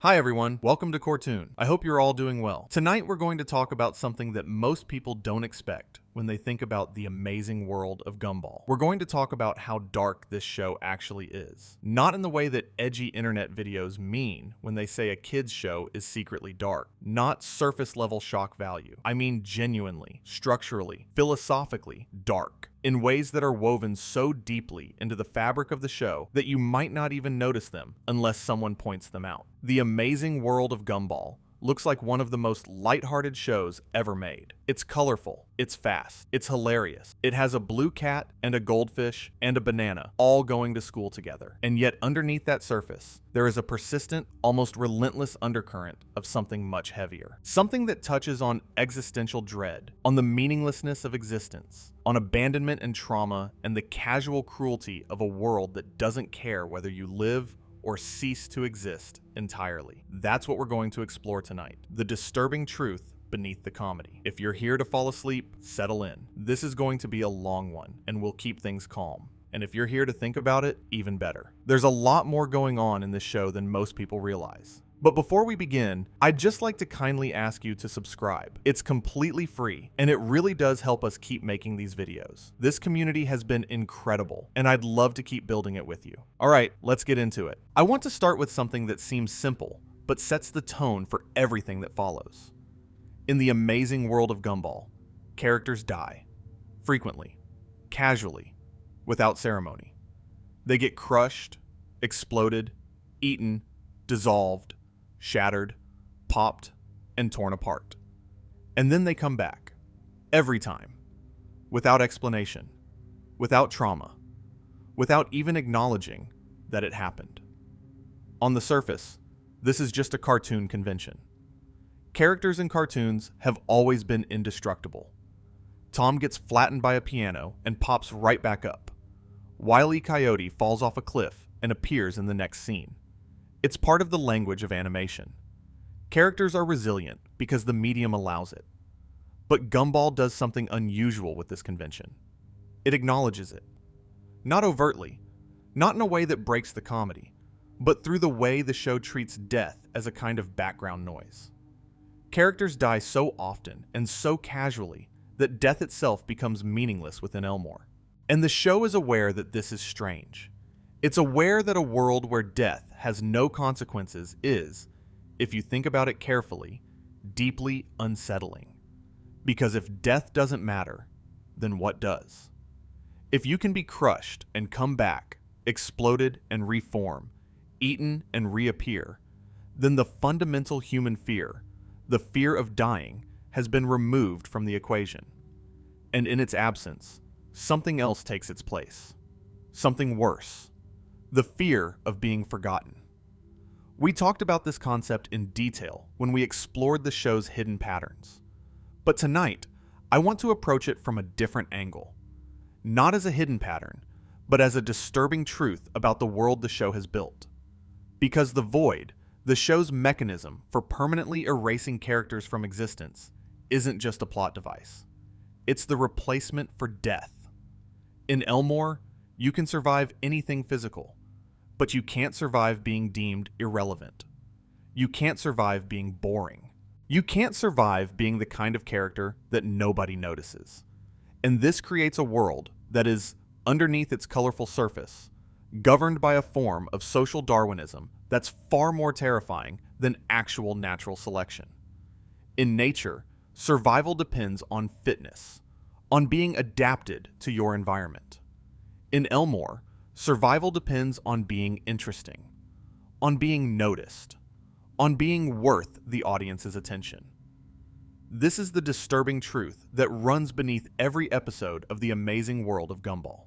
Hi everyone, welcome to Cortoon. I hope you're all doing well. Tonight we're going to talk about something that most people don't expect when they think about the amazing world of Gumball. We're going to talk about how dark this show actually is. Not in the way that edgy internet videos mean when they say a kid's show is secretly dark. Not surface level shock value. I mean genuinely, structurally, philosophically dark. In ways that are woven so deeply into the fabric of the show that you might not even notice them unless someone points them out. The Amazing World of Gumball looks like one of the most lighthearted shows ever made. It's colorful, it's fast, it's hilarious. It has a blue cat and a goldfish and a banana all going to school together. And yet underneath that surface, there is a persistent, almost relentless undercurrent of something much heavier. Something that touches on existential dread, on the meaninglessness of existence, on abandonment and trauma, and the casual cruelty of a world that doesn't care whether you live or cease to exist entirely. That's what we're going to explore tonight. The disturbing truth beneath the comedy. If you're here to fall asleep, settle in. This is going to be a long one, and we'll keep things calm. And if you're here to think about it, even better. There's a lot more going on in this show than most people realize. But before we begin, I'd just like to kindly ask you to subscribe. It's completely free, and it really does help us keep making these videos. This community has been incredible, and I'd love to keep building it with you. All right, let's get into it. I want to start with something that seems simple, but sets the tone for everything that follows. In the amazing world of Gumball, characters die. Frequently, casually, without ceremony. They get crushed, exploded, eaten, dissolved, shattered, popped, and torn apart. And then they come back. Every time. Without explanation. Without trauma. Without even acknowledging that it happened. On the surface, this is just a cartoon convention. Characters in cartoons have always been indestructible. Tom gets flattened by a piano and pops right back up. Wile E. Coyote falls off a cliff and appears in the next scene. It's part of the language of animation. Characters are resilient because the medium allows it. But Gumball does something unusual with this convention. It acknowledges it. Not overtly, not in a way that breaks the comedy, but through the way the show treats death as a kind of background noise. Characters die so often and so casually that death itself becomes meaningless within Elmore. And the show is aware that this is strange. It's aware that a world where death has no consequences is, if you think about it carefully, deeply unsettling. Because if death doesn't matter, then what does? If you can be crushed and come back, exploded and reform, eaten and reappear, then the fundamental human fear, the fear of dying, has been removed from the equation. And in its absence, something else takes its place. Something worse. The fear of being forgotten. We talked about this concept in detail when we explored the show's hidden patterns. But tonight, I want to approach it from a different angle. Not as a hidden pattern, but as a disturbing truth about the world the show has built. Because the void, the show's mechanism for permanently erasing characters from existence, isn't just a plot device. It's the replacement for death. In Elmore, you can survive anything physical, but you can't survive being deemed irrelevant. You can't survive being boring. You can't survive being the kind of character that nobody notices. And this creates a world that is, underneath its colorful surface, governed by a form of social Darwinism that's far more terrifying than actual natural selection. In nature, survival depends on fitness, on being adapted to your environment. In Elmore, survival depends on being interesting, on being noticed, on being worth the audience's attention. This is the disturbing truth that runs beneath every episode of The Amazing World of Gumball.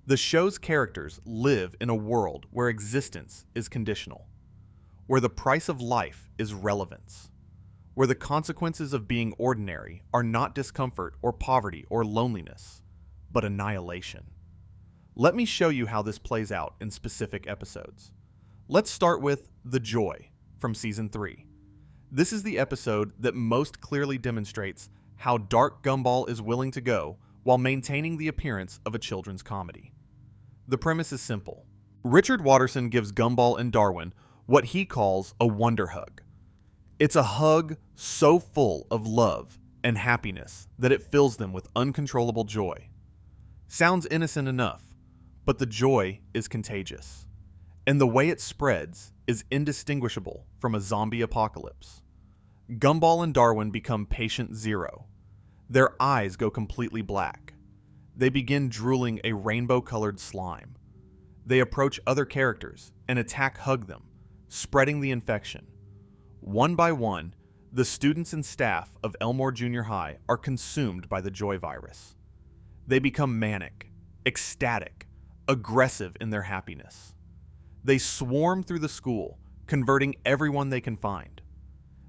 The show's characters live in a world where existence is conditional, where the price of life is relevance, where the consequences of being ordinary are not discomfort or poverty or loneliness, but annihilation. Let me show you how this plays out in specific episodes. Let's start with The Joy from Season 3. This is the episode that most clearly demonstrates how dark Gumball is willing to go while maintaining the appearance of a children's comedy. The premise is simple. Richard Watterson gives Gumball and Darwin what he calls a wonder hug. It's a hug so full of love and happiness that it fills them with uncontrollable joy. Sounds innocent enough, but the joy is contagious, and the way it spreads is indistinguishable from a zombie apocalypse. Gumball and Darwin become patient zero. Their eyes go completely black. They begin drooling a rainbow-colored slime. They approach other characters and hug them, spreading the infection. One by one, the students and staff of Elmore Junior High are consumed by the joy virus. They become manic, ecstatic, aggressive in their happiness. They swarm through the school, converting everyone they can find.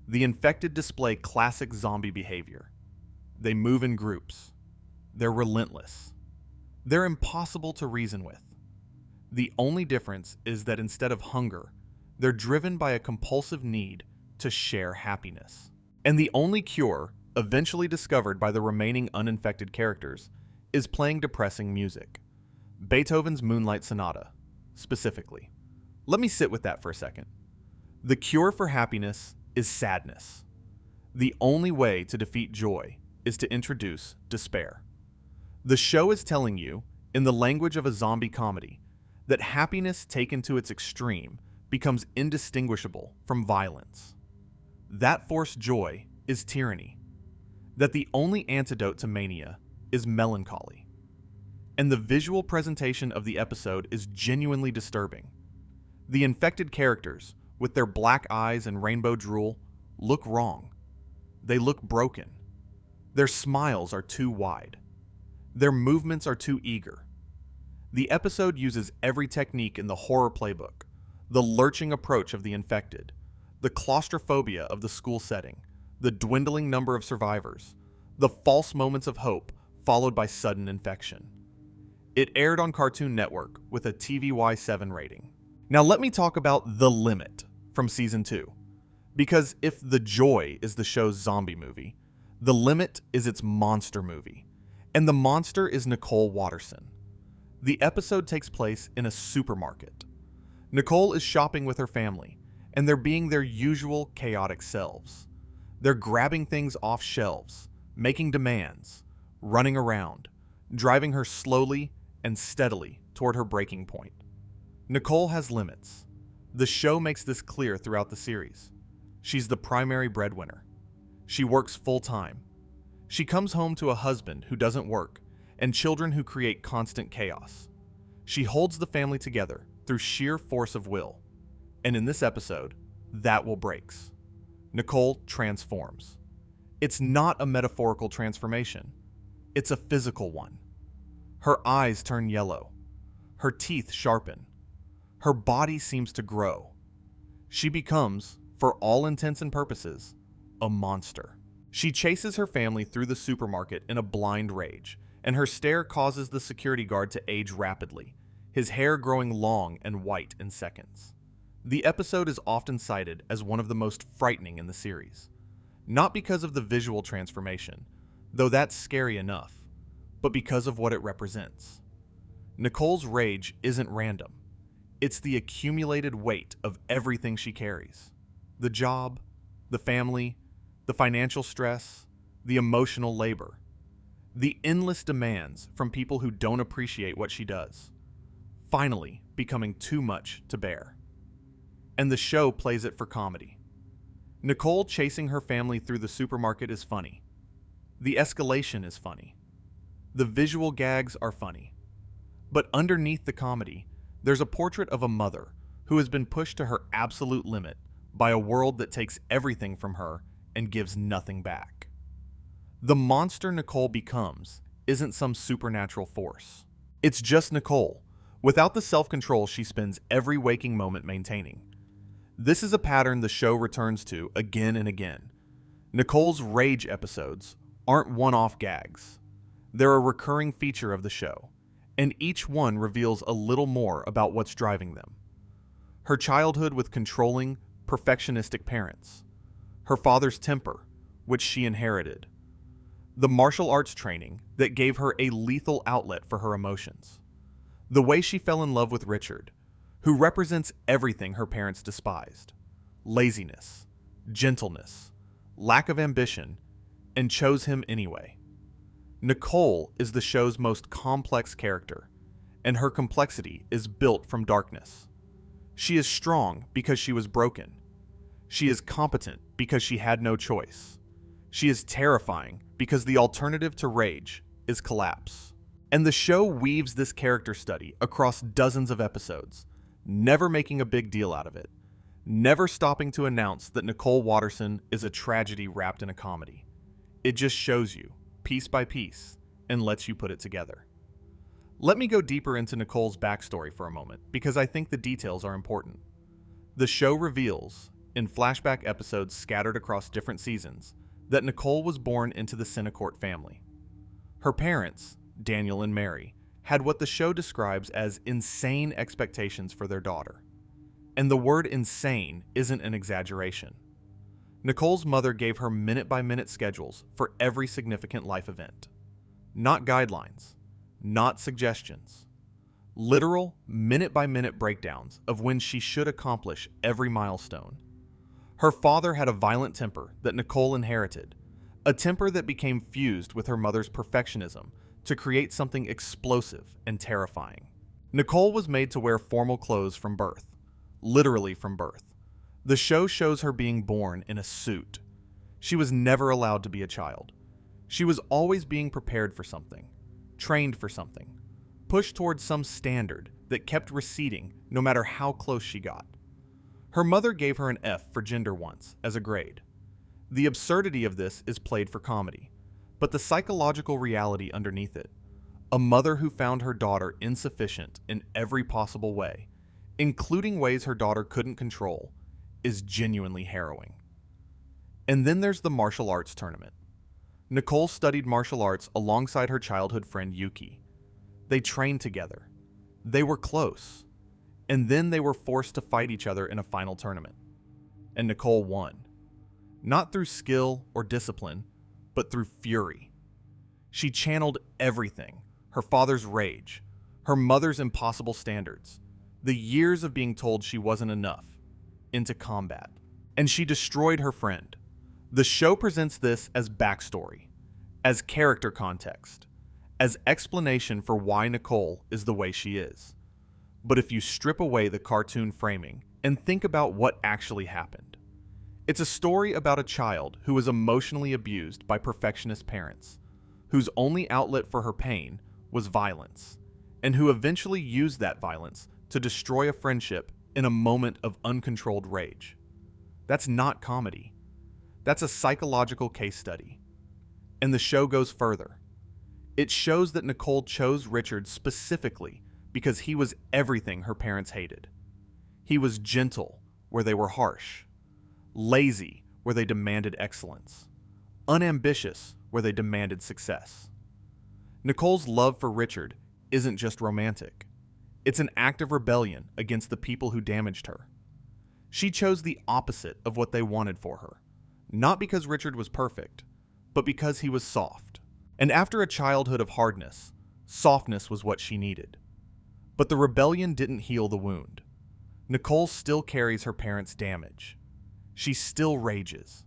The infected display classic zombie behavior. They move in groups. They're relentless. They're impossible to reason with. The only difference is that instead of hunger, they're driven by a compulsive need to share happiness. And the only cure, eventually discovered by the remaining uninfected characters, is playing depressing music. Beethoven's Moonlight Sonata, specifically. Let me sit with that for a second. The cure for happiness is sadness. The only way to defeat joy is to introduce despair. The show is telling you, in the language of a zombie comedy, that happiness taken to its extreme becomes indistinguishable from violence. That forced joy is tyranny. That the only antidote to mania is melancholy. And the visual presentation of the episode is genuinely disturbing. The infected characters, with their black eyes and rainbow drool, look wrong. They look broken. Their smiles are too wide. Their movements are too eager. The episode uses every technique in the horror playbook: the lurching approach of the infected, the claustrophobia of the school setting, the dwindling number of survivors, the false moments of hope followed by sudden infection. It aired on Cartoon Network with a TVY7 rating. Now let me talk about The Limit from Season 2. Because if The Joy is the show's zombie movie, The Limit is its monster movie. And the monster is Nicole Watterson. The episode takes place in a supermarket. Nicole is shopping with her family, and they're being their usual chaotic selves. They're grabbing things off shelves, making demands, running around, driving her slowly and steadily toward her breaking point. Nicole has limits. The show makes this clear throughout the series. She's the primary breadwinner. She works full-time. She comes home to a husband who doesn't work and children who create constant chaos. She holds the family together through sheer force of will. And in this episode, that will breaks. Nicole transforms. It's not a metaphorical transformation. It's a physical one. Her eyes turn yellow. Her teeth sharpen. Her body seems to grow. She becomes, for all intents and purposes, a monster. She chases her family through the supermarket in a blind rage, and her stare causes the security guard to age rapidly, his hair growing long and white in seconds. The episode is often cited as one of the most frightening in the series. Not because of the visual transformation, though that's scary enough, but because of what it represents. Nicole's rage isn't random. It's the accumulated weight of everything she carries. The job, the family, the financial stress, the emotional labor. The endless demands from people who don't appreciate what she does. Finally becoming too much to bear. And the show plays it for comedy. Nicole chasing her family through the supermarket is funny. The escalation is funny. The visual gags are funny. But underneath the comedy, there's a portrait of a mother who has been pushed to her absolute limit by a world that takes everything from her and gives nothing back. The monster Nicole becomes isn't some supernatural force. It's just Nicole, without the self-control she spends every waking moment maintaining. This is a pattern the show returns to again and again. Nicole's rage episodes aren't one-off gags. They're a recurring feature of the show, and each one reveals a little more about what's driving them. Her childhood with controlling, perfectionistic parents. Her father's temper, which she inherited. The martial arts training that gave her a lethal outlet for her emotions. The way she fell in love with Richard, who represents everything her parents despised: laziness, gentleness, lack of ambition, and chose him anyway. Nicole is the show's most complex character, and her complexity is built from darkness. She is strong because she was broken. She is competent because she had no choice. She is terrifying because the alternative to rage is collapse. And the show weaves this character study across dozens of episodes, never making a big deal out of it, never stopping to announce that Nicole Watterson is a tragedy wrapped in a comedy. It just shows you, piece by piece, and lets you put it together. Let me go deeper into Nicole's backstory for a moment, because I think the details are important. The show reveals, in flashback episodes scattered across different seasons, that Nicole was born into the Cinnacourt family. Her parents, Daniel and Mary, had what the show describes as insane expectations for their daughter. And the word insane isn't an exaggeration. Nicole's mother gave her minute-by-minute schedules for every significant life event. Not guidelines, not suggestions. Literal, minute-by-minute breakdowns of when she should accomplish every milestone. Her father had a violent temper that Nicole inherited, a temper that became fused with her mother's perfectionism to create something explosive and terrifying. Nicole was made to wear formal clothes from birth, literally from birth. The show shows her being born in a suit. She was never allowed to be a child. She was always being prepared for something, trained for something, pushed towards some standard that kept receding no matter how close she got. Her mother gave her an F for gender once as a grade. The absurdity of this is played for comedy, but the psychological reality underneath it, a mother who found her daughter insufficient in every possible way, including ways her daughter couldn't control, is genuinely harrowing. And then there's the martial arts tournament. Nicole studied martial arts alongside her childhood friend Yuki. They trained together. They were close. And then they were forced to fight each other in a final tournament. And Nicole won. Not through skill or discipline, but through fury. She channeled everything: her father's rage, her mother's impossible standards, the years of being told she wasn't enough, into combat. And she destroyed her friend. The show presents this as backstory, as character context, as explanation for why Nicole is the way she is. But if you strip away the cartoon framing and think about what actually happened, it's a story about a child who was emotionally abused by perfectionist parents, whose only outlet for her pain was violence, and who eventually used that violence to destroy a friendship in a moment of uncontrolled rage. That's not comedy. That's a psychological case study. And the show goes further. It shows that Nicole chose Richard specifically because he was everything her parents hated. He was gentle where they were harsh, lazy where they demanded excellence, unambitious where they demanded success. Nicole's love for Richard isn't just romantic. It's an act of rebellion against the people who damaged her. She chose the opposite of what they wanted for her, not because Richard was perfect, but because he was soft. And after a childhood of hardness, softness was what she needed. But the rebellion didn't heal the wound. Nicole still carries her parents' damage. She still rages.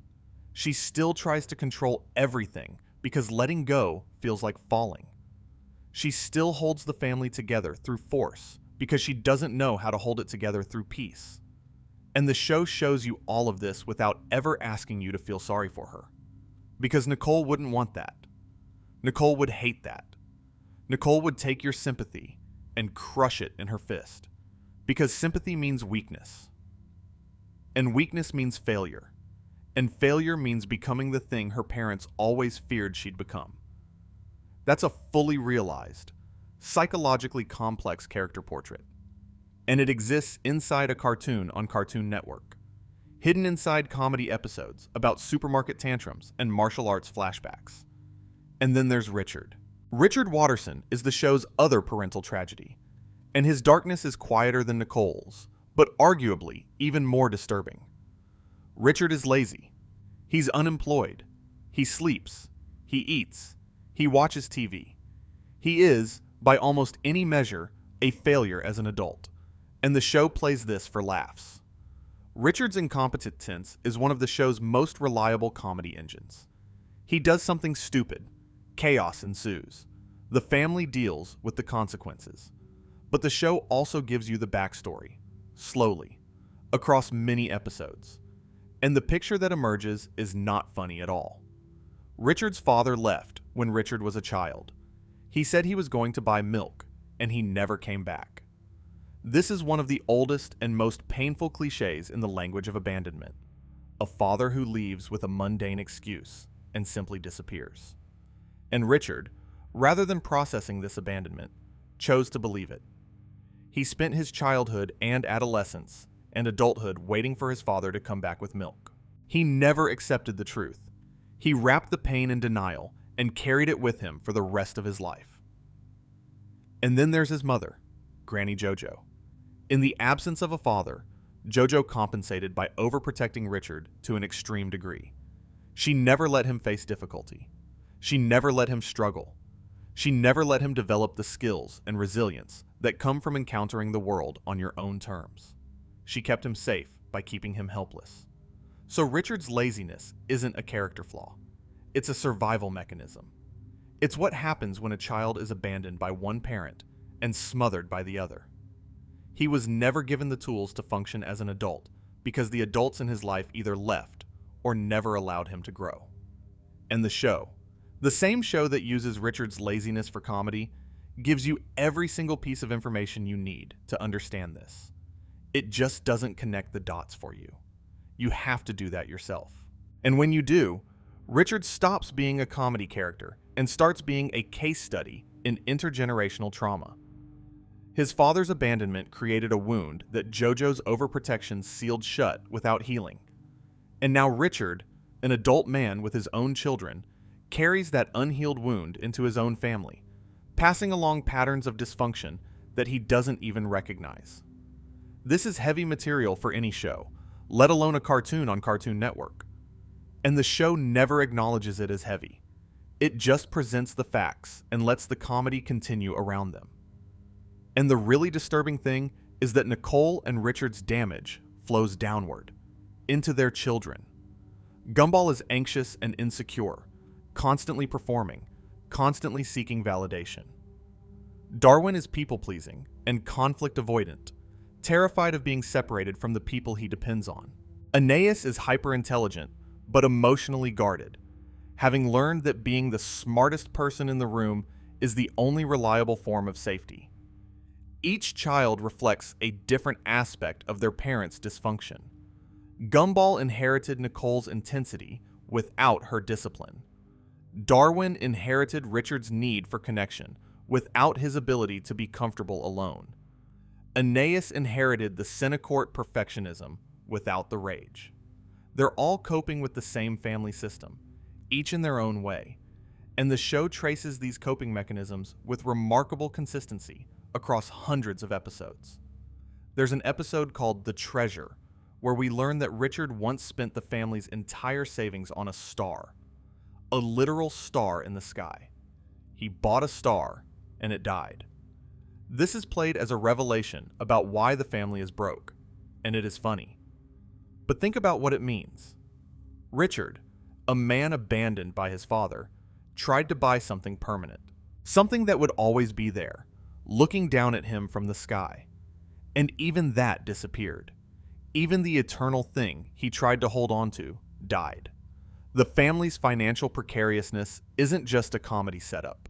She still tries to control everything because letting go feels like falling. She still holds the family together through force because she doesn't know how to hold it together through peace. And the show shows you all of this without ever asking you to feel sorry for her. Because Nicole wouldn't want that. Nicole would hate that. Nicole would take your sympathy and crush it in her fist. Because sympathy means weakness. And weakness means failure. And failure means becoming the thing her parents always feared she'd become. That's a fully realized, psychologically complex character portrait. And it exists inside a cartoon on Cartoon Network, hidden inside comedy episodes about supermarket tantrums and martial arts flashbacks. And then there's Richard. Richard Watterson is the show's other parental tragedy, and his darkness is quieter than Nicole's, but arguably even more disturbing. Richard is lazy. He's unemployed. He sleeps. He eats. He watches TV. He is, by almost any measure, a failure as an adult, And the show plays this for laughs. Richard's incompetence is one of the show's most reliable comedy engines. He does something stupid. Chaos ensues. The family deals with the consequences. But the show also gives you the backstory, slowly, across many episodes. And the picture that emerges is not funny at all. Richard's father left when Richard was a child. He said he was going to buy milk, and he never came back. This is one of the oldest and most painful cliches in the language of abandonment. A father who leaves with a mundane excuse and simply disappears. And Richard, rather than processing this abandonment, chose to believe it. He spent his childhood and adolescence and adulthood waiting for his father to come back with milk. He never accepted the truth. He wrapped the pain in denial and carried it with him for the rest of his life. And then there's his mother, Granny Jojo. In the absence of a father, Jojo compensated by overprotecting Richard to an extreme degree. She never let him face difficulty. She never let him struggle. She never let him develop the skills and resilience that come from encountering the world on your own terms. She kept him safe by keeping him helpless. So Richard's laziness isn't a character flaw. It's a survival mechanism. It's what happens when a child is abandoned by one parent and smothered by the other. He was never given the tools to function as an adult because the adults in his life either left or never allowed him to grow. And the show, the same show that uses Richard's laziness for comedy, gives you every single piece of information you need to understand this. It just doesn't connect the dots for you. You have to do that yourself. And when you do, Richard stops being a comedy character and starts being a case study in intergenerational trauma. His father's abandonment created a wound that Jojo's overprotection sealed shut without healing. And now Richard, an adult man with his own children, carries that unhealed wound into his own family, passing along patterns of dysfunction that he doesn't even recognize. This is heavy material for any show, let alone a cartoon on Cartoon Network. And the show never acknowledges it as heavy. It just presents the facts and lets the comedy continue around them. And the really disturbing thing is that Nicole and Richard's damage flows downward, into their children. Gumball is anxious and insecure, constantly performing, constantly seeking validation. Darwin is people-pleasing and conflict-avoidant, terrified of being separated from the people he depends on. Aeneas is hyper-intelligent, but emotionally guarded, having learned that being the smartest person in the room is the only reliable form of safety. Each child reflects a different aspect of their parents' dysfunction. Gumball inherited Nicole's intensity without her discipline. Darwin inherited Richard's need for connection without his ability to be comfortable alone. Aeneas inherited the Cinecourt perfectionism without the rage. They're all coping with the same family system, each in their own way, and the show traces these coping mechanisms with remarkable consistency across hundreds of episodes. There's an episode called The Treasure, where we learn that Richard once spent the family's entire savings on a star, a literal star in the sky. He bought a star, and it died. This is played as a revelation about why the family is broke, and it is funny. But think about what it means. Richard, a man abandoned by his father, tried to buy something permanent, something that would always be there, looking down at him from the sky. And even that disappeared. Even the eternal thing he tried to hold on to died. The family's financial precariousness isn't just a comedy setup.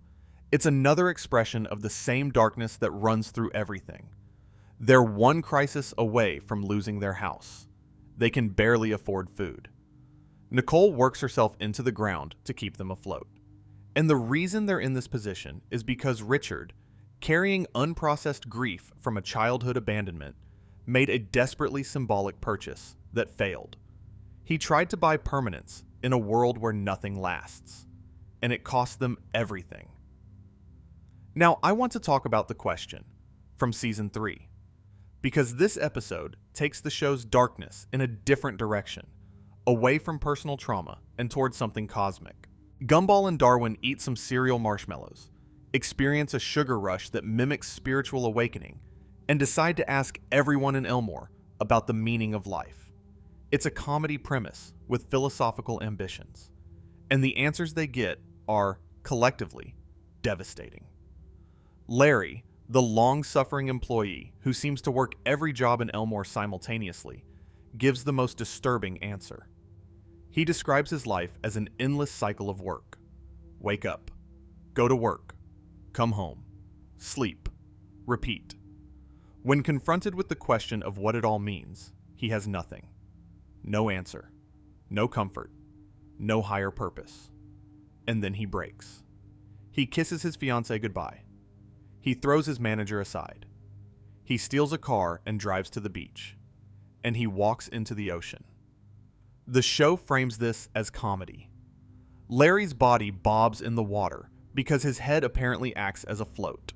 It's another expression of the same darkness that runs through everything. They're one crisis away from losing their house. They can barely afford food. Nicole works herself into the ground to keep them afloat. And the reason they're in this position is because Richard, carrying unprocessed grief from a childhood abandonment, made a desperately symbolic purchase that failed. He tried to buy permanence in a world where nothing lasts, and it cost them everything. Now, I want to talk about the question from Season 3, because this episode takes the show's darkness in a different direction, away from personal trauma and towards something cosmic. Gumball and Darwin eat some cereal marshmallows, experience a sugar rush that mimics spiritual awakening, and decide to ask everyone in Elmore about the meaning of life. It's a comedy premise with philosophical ambitions, and the answers they get are, collectively, devastating. Larry, the long-suffering employee who seems to work every job in Elmore simultaneously, gives the most disturbing answer. He describes his life as an endless cycle of work. Wake up, go to work, come home, sleep, repeat. When confronted with the question of what it all means, he has nothing. No answer, no comfort, no higher purpose. And then he breaks. He kisses his fiancée goodbye. He throws his manager aside. He steals a car and drives to the beach. And he walks into the ocean. The show frames this as comedy. Larry's body bobs in the water because his head apparently acts as a float.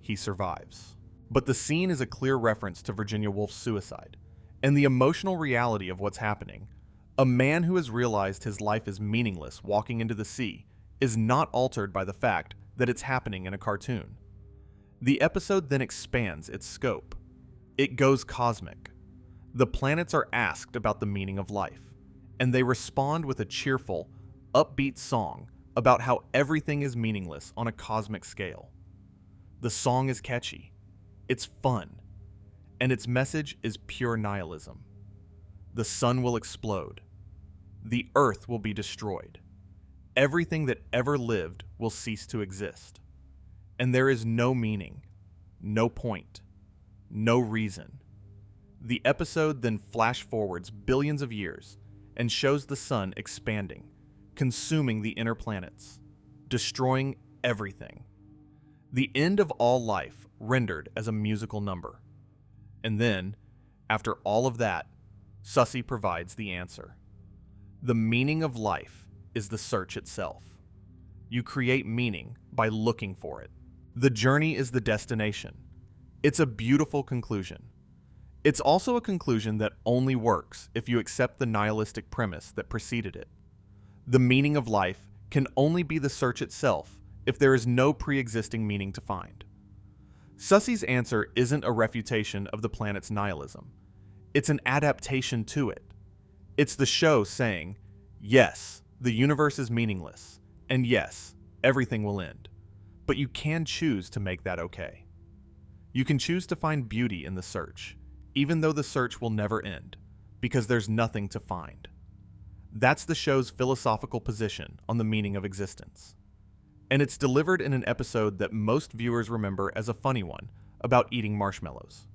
He survives. But the scene is a clear reference to Virginia Woolf's suicide, and the emotional reality of what's happening. A man who has realized his life is meaningless walking into the sea is not altered by the fact that it's happening in a cartoon. The episode then expands its scope. It goes cosmic. The planets are asked about the meaning of life, and they respond with a cheerful, upbeat song about how everything is meaningless on a cosmic scale. The song is catchy, it's fun, and its message is pure nihilism. The sun will explode. The earth will be destroyed. Everything that ever lived will cease to exist. And there is no meaning, no point, no reason. The episode then flash forwards billions of years and shows the sun expanding, consuming the inner planets, destroying everything. The end of all life rendered as a musical number. And then, after all of that, Sussy provides the answer. The meaning of life is the search itself. You create meaning by looking for it. The journey is the destination. It's a beautiful conclusion. It's also a conclusion that only works if you accept the nihilistic premise that preceded it. The meaning of life can only be the search itself if there is no pre-existing meaning to find. Sussy's answer isn't a refutation of the planet's nihilism. It's an adaptation to it. It's the show saying, yes, the universe is meaningless, and yes, everything will end. But you can choose to make that okay. You can choose to find beauty in the search, even though the search will never end, because there's nothing to find. That's the show's philosophical position on the meaning of existence. And it's delivered in an episode that most viewers remember as a funny one about eating marshmallows.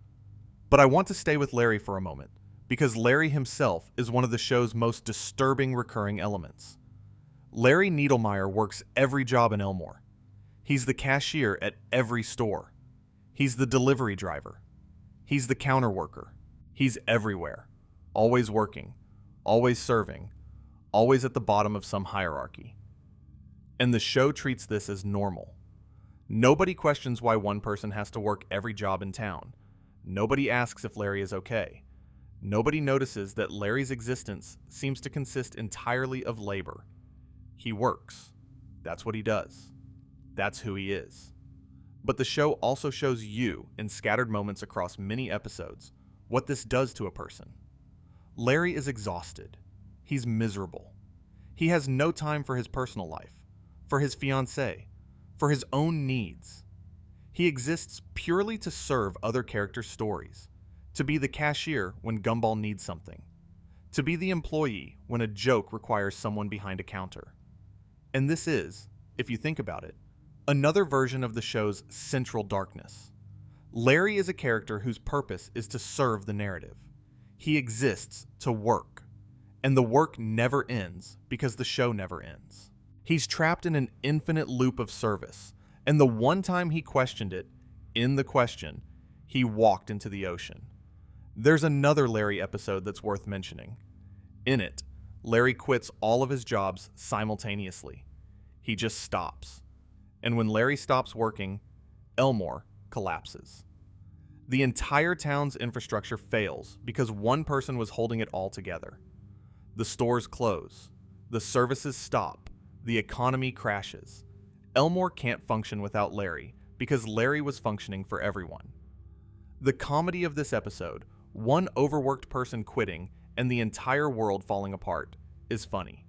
But I want to stay with Larry for a moment, because Larry himself is one of the show's most disturbing recurring elements. Larry Needlemeyer works every job in Elmore. He's the cashier at every store. He's the delivery driver. He's the counter worker. He's everywhere, always working, always serving, always at the bottom of some hierarchy. And the show treats this as normal. Nobody questions why one person has to work every job in town. Nobody asks if Larry is okay. Nobody notices that Larry's existence seems to consist entirely of labor. He works. That's what he does. That's who he is. But the show also shows you, in scattered moments across many episodes, what this does to a person. Larry is exhausted. He's miserable. He has no time for his personal life, for his fiancée, for his own needs. He exists purely to serve other characters' stories, to be the cashier when Gumball needs something, to be the employee when a joke requires someone behind a counter. And this is, if you think about it, another version of the show's central darkness. Larry is a character whose purpose is to serve the narrative. He exists to work, and the work never ends because the show never ends. He's trapped in an infinite loop of service, and the one time he questioned it, in the question, he walked into the ocean. There's another Larry episode that's worth mentioning. In it, Larry quits all of his jobs simultaneously. He just stops. And when Larry stops working, Elmore collapses. The entire town's infrastructure fails because one person was holding it all together. The stores close. The services stop. The economy crashes. Elmore can't function without Larry because Larry was functioning for everyone. The comedy of this episode, one overworked person quitting and the entire world falling apart, is funny.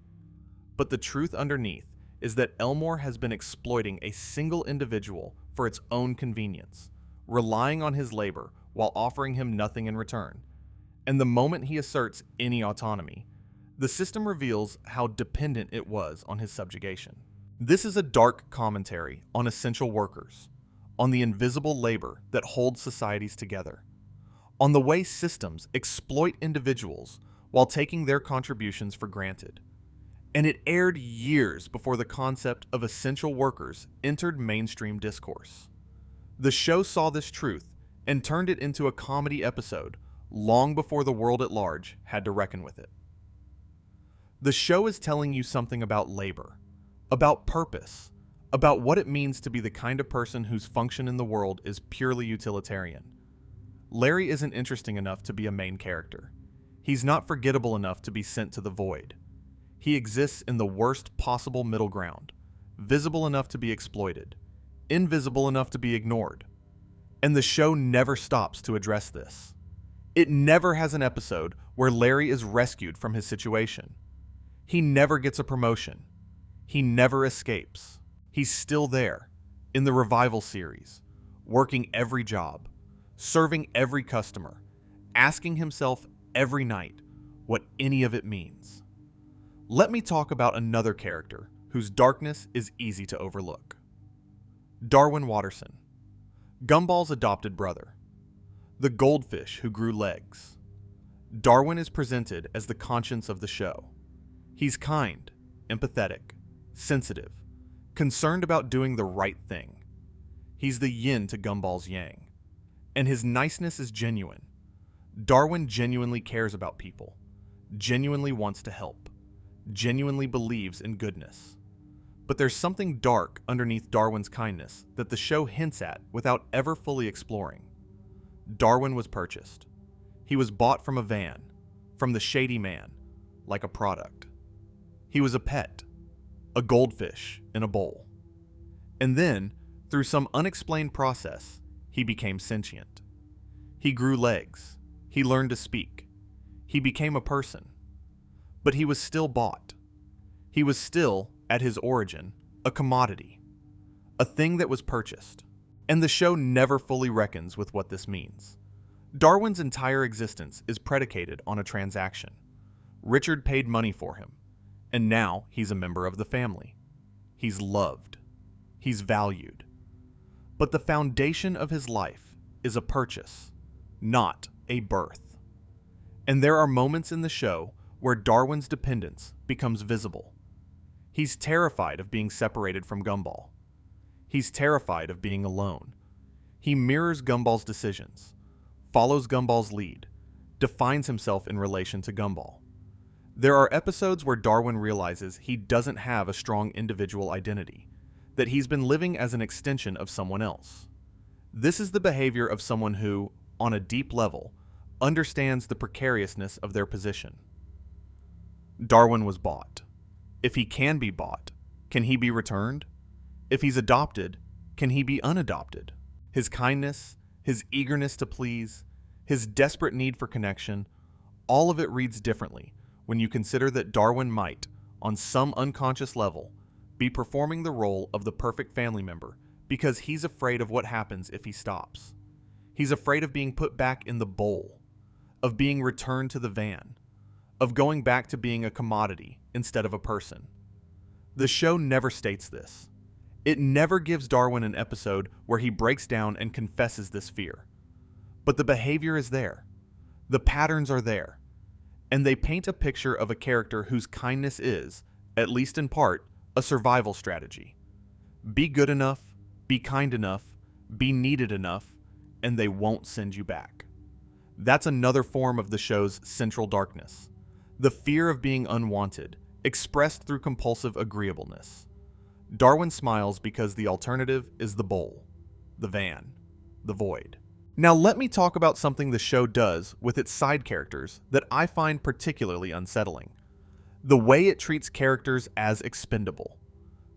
But the truth underneath is that Elmore has been exploiting a single individual for its own convenience, relying on his labor while offering him nothing in return. And the moment he asserts any autonomy, the system reveals how dependent it was on his subjugation. This is a dark commentary on essential workers, on the invisible labor that holds societies together, on the way systems exploit individuals while taking their contributions for granted. And it aired years before the concept of essential workers entered mainstream discourse. The show saw this truth and turned it into a comedy episode long before the world at large had to reckon with it. The show is telling you something about labor, about purpose, about what it means to be the kind of person whose function in the world is purely utilitarian. Larry isn't interesting enough to be a main character. He's not forgettable enough to be sent to the void. He exists in the worst possible middle ground, visible enough to be exploited, invisible enough to be ignored. And the show never stops to address this. It never has an episode where Larry is rescued from his situation. He never gets a promotion. He never escapes. He's still there, in the revival series, working every job, serving every customer, asking himself every night what any of it means. Let me talk about another character whose darkness is easy to overlook. Darwin Watterson, Gumball's adopted brother, the goldfish who grew legs. Darwin is presented as the conscience of the show. He's kind, empathetic, sensitive, concerned about doing the right thing. He's the yin to Gumball's yang, and his niceness is genuine. Darwin genuinely cares about people, genuinely wants to help, genuinely believes in goodness. But there's something dark underneath Darwin's kindness that the show hints at without ever fully exploring. Darwin was purchased. He was bought from a van, from the shady man, like a product. He was a pet, a goldfish in a bowl. And then, through some unexplained process, he became sentient. He grew legs. He learned to speak. He became a person. But he was still bought. He was still, at his origin, a commodity, a thing that was purchased. And the show never fully reckons with what this means. Darwin's entire existence is predicated on a transaction. Richard paid money for him, and now he's a member of the family. He's loved. He's valued. But the foundation of his life is a purchase, not a birth. And there are moments in the show where Darwin's dependence becomes visible. He's terrified of being separated from Gumball. He's terrified of being alone. He mirrors Gumball's decisions, follows Gumball's lead, defines himself in relation to Gumball. There are episodes where Darwin realizes he doesn't have a strong individual identity, that he's been living as an extension of someone else. This is the behavior of someone who, on a deep level, understands the precariousness of their position. Darwin was bought. If he can be bought, can he be returned? If he's adopted, can he be unadopted? His kindness, his eagerness to please, his desperate need for connection, all of it reads differently when you consider that Darwin might, on some unconscious level, be performing the role of the perfect family member because he's afraid of what happens if he stops. He's afraid of being put back in the bowl, of being returned to the van, of going back to being a commodity instead of a person. The show never states this. It never gives Darwin an episode where he breaks down and confesses this fear. But the behavior is there. The patterns are there. And they paint a picture of a character whose kindness is, at least in part, a survival strategy. Be good enough, be kind enough, be needed enough, and they won't send you back. That's another form of the show's central darkness. The fear of being unwanted, expressed through compulsive agreeableness. Darwin smiles because the alternative is the bowl, the van, the void. Now let me talk about something the show does with its side characters that I find particularly unsettling. The way it treats characters as expendable.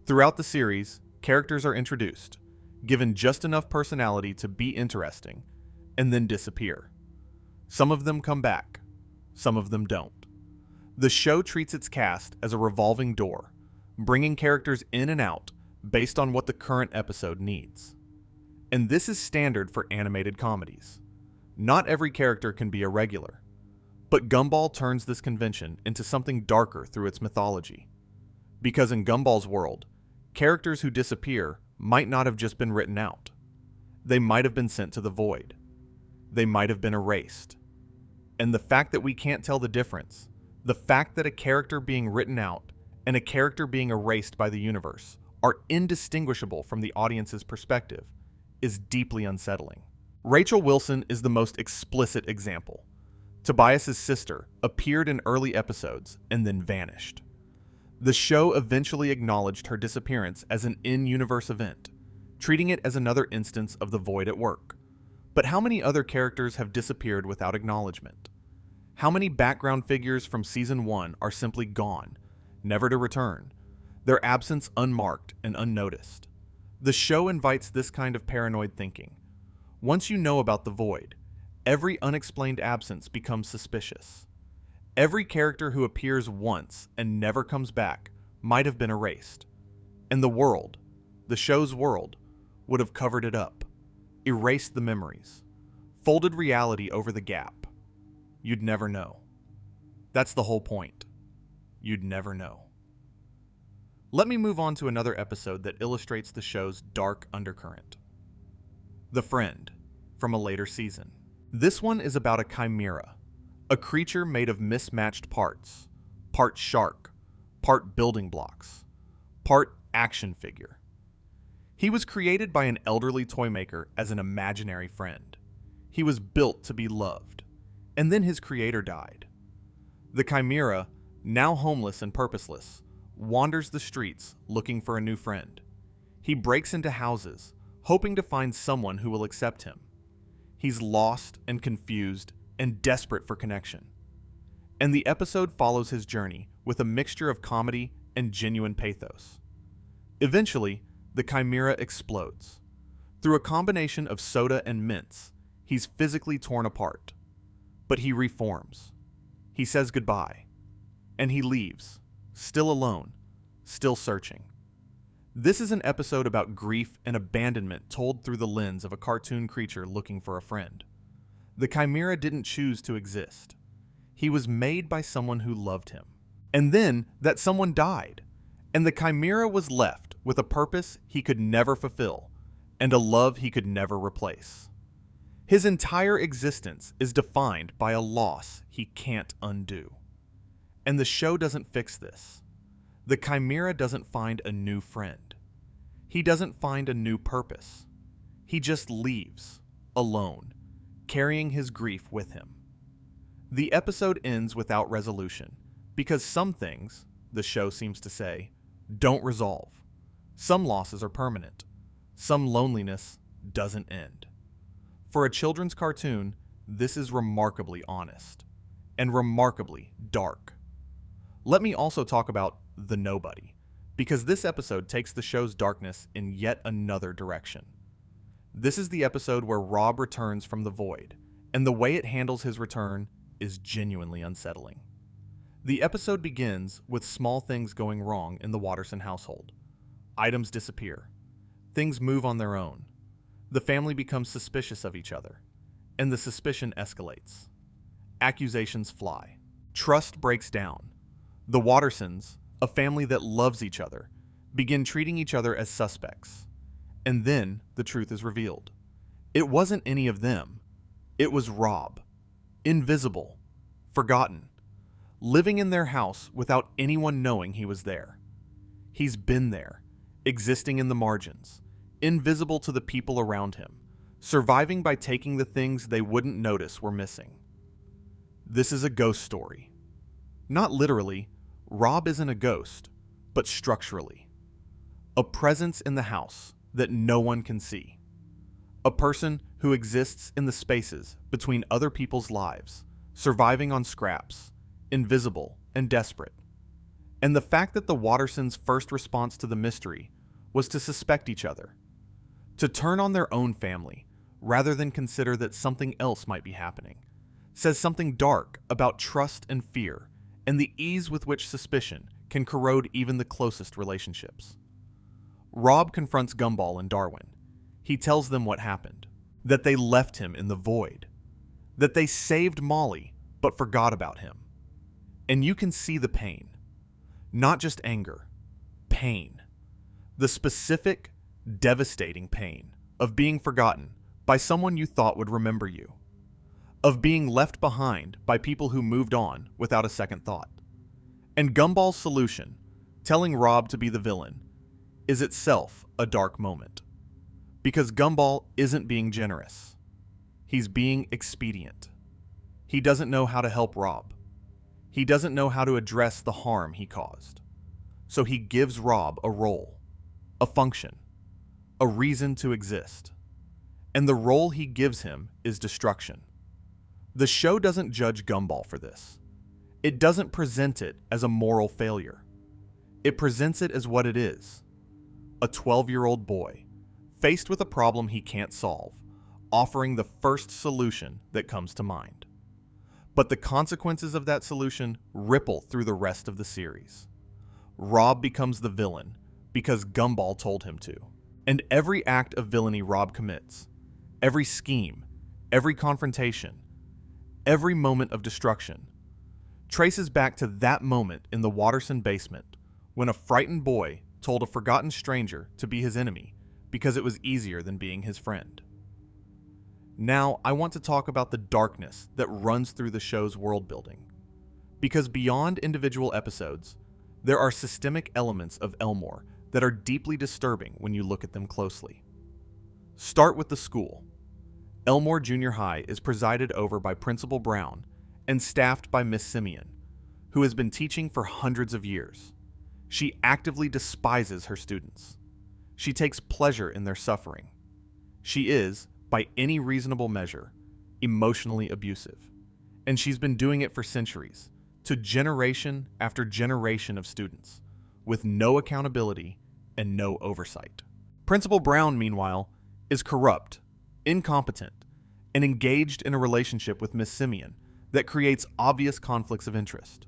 Throughout the series, characters are introduced, given just enough personality to be interesting, and then disappear. Some of them come back, some of them don't. The show treats its cast as a revolving door, bringing characters in and out based on what the current episode needs. And this is standard for animated comedies. Not every character can be a regular, but Gumball turns this convention into something darker through its mythology. Because in Gumball's world, characters who disappear might not have just been written out. They might have been sent to the void. They might have been erased. And the fact that we can't tell the difference, the fact that a character being written out and a character being erased by the universe are indistinguishable from the audience's perspective, is deeply unsettling. Rachel Wilson is the most explicit example. Tobias's sister appeared in early episodes and then vanished. The show eventually acknowledged her disappearance as an in-universe event, treating it as another instance of the void at work. But how many other characters have disappeared without acknowledgement? How many background figures from Season 1 are simply gone, never to return, their absence unmarked and unnoticed? The show invites this kind of paranoid thinking. Once you know about the void, every unexplained absence becomes suspicious. Every character who appears once and never comes back might have been erased. And the world, the show's world, would have covered it up, erased the memories, folded reality over the gap. You'd never know. That's the whole point. You'd never know. Let me move on to another episode that illustrates the show's dark undercurrent. The Friend, from a later season. This one is about a chimera, a creature made of mismatched parts, part shark, part building blocks, part action figure. He was created by an elderly toy maker as an imaginary friend. He was built to be loved, and then his creator died. The chimera, now homeless and purposeless, wanders the streets looking for a new friend. He breaks into houses, hoping to find someone who will accept him. He's lost and confused and desperate for connection. And the episode follows his journey with a mixture of comedy and genuine pathos. Eventually, the chimera explodes. Through a combination of soda and mints, he's physically torn apart. But he reforms. He says goodbye. And he leaves, still alone, still searching. This is an episode about grief and abandonment told through the lens of a cartoon creature looking for a friend. The chimera didn't choose to exist. He was made by someone who loved him. And then that someone died, and the chimera was left with a purpose he could never fulfill and a love he could never replace. His entire existence is defined by a loss he can't undo. And the show doesn't fix this. The chimera doesn't find a new friend. He doesn't find a new purpose. He just leaves, alone, carrying his grief with him. The episode ends without resolution, because some things, the show seems to say, don't resolve. Some losses are permanent. Some loneliness doesn't end. For a children's cartoon, this is remarkably honest, and remarkably dark. Let me also talk about The Nobody, because this episode takes the show's darkness in yet another direction. This is the episode where Rob returns from the void, and the way it handles his return is genuinely unsettling. The episode begins with small things going wrong in the Watterson household. Items disappear. Things move on their own. The family becomes suspicious of each other, and the suspicion escalates. Accusations fly. Trust breaks down. The Wattersons, a family that loves each other, begin treating each other as suspects. And then the truth is revealed. It wasn't any of them. It was Rob. Invisible. Forgotten. Living in their house without anyone knowing he was there. He's been there, existing in the margins, invisible to the people around him, surviving by taking the things they wouldn't notice were missing. This is a ghost story. Not literally, Rob isn't a ghost, but structurally. A presence in the house that no one can see. A person who exists in the spaces between other people's lives, surviving on scraps, invisible and desperate. And the fact that the Wattersons' first response to the mystery was to suspect each other, to turn on their own family, rather than consider that something else might be happening, says something dark about trust and fear and the ease with which suspicion can corrode even the closest relationships. Rob confronts Gumball and Darwin. He tells them what happened, that they left him in the void, that they saved Molly but forgot about him. And you can see the pain, not just anger, pain. The specific, devastating pain of being forgotten by someone you thought would remember you, of being left behind by people who moved on without a second thought. And Gumball's solution, telling Rob to be the villain, is itself a dark moment. Because Gumball isn't being generous. He's being expedient. He doesn't know how to help Rob. He doesn't know how to address the harm he caused. So he gives Rob a role, a function, a reason to exist. And the role he gives him is destruction. The show doesn't judge Gumball for this. It doesn't present it as a moral failure. It presents it as what it is. A 12-year-old boy, faced with a problem he can't solve, offering the first solution that comes to mind. But the consequences of that solution ripple through the rest of the series. Rob becomes the villain because Gumball told him to. And every act of villainy Rob commits, every scheme, every confrontation, every moment of destruction, traces back to that moment in the Watterson basement when a frightened boy told a forgotten stranger to be his enemy because it was easier than being his friend. Now, I want to talk about the darkness that runs through the show's world building. Because beyond individual episodes, there are systemic elements of Elmore that are deeply disturbing when you look at them closely. Start with the school. Elmore Junior High is presided over by Principal Brown and staffed by Miss Simeon, who has been teaching for hundreds of years. She actively despises her students. She takes pleasure in their suffering. She is, by any reasonable measure, emotionally abusive. And she's been doing it for centuries, to generation after generation of students, with no accountability and no oversight. Principal Brown, meanwhile, is corrupt, incompetent, and engaged in a relationship with Miss Simeon that creates obvious conflicts of interest.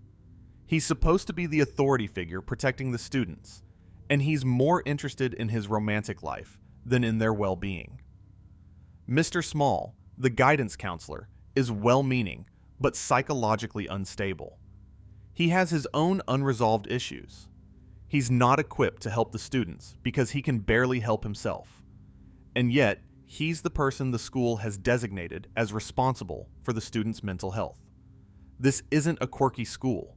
He's supposed to be the authority figure protecting the students, and he's more interested in his romantic life than in their well-being. Mr. Small, the guidance counselor, is well-meaning but psychologically unstable. He has his own unresolved issues. He's not equipped to help the students because he can barely help himself. And yet, he's the person the school has designated as responsible for the students' mental health. This isn't a quirky school.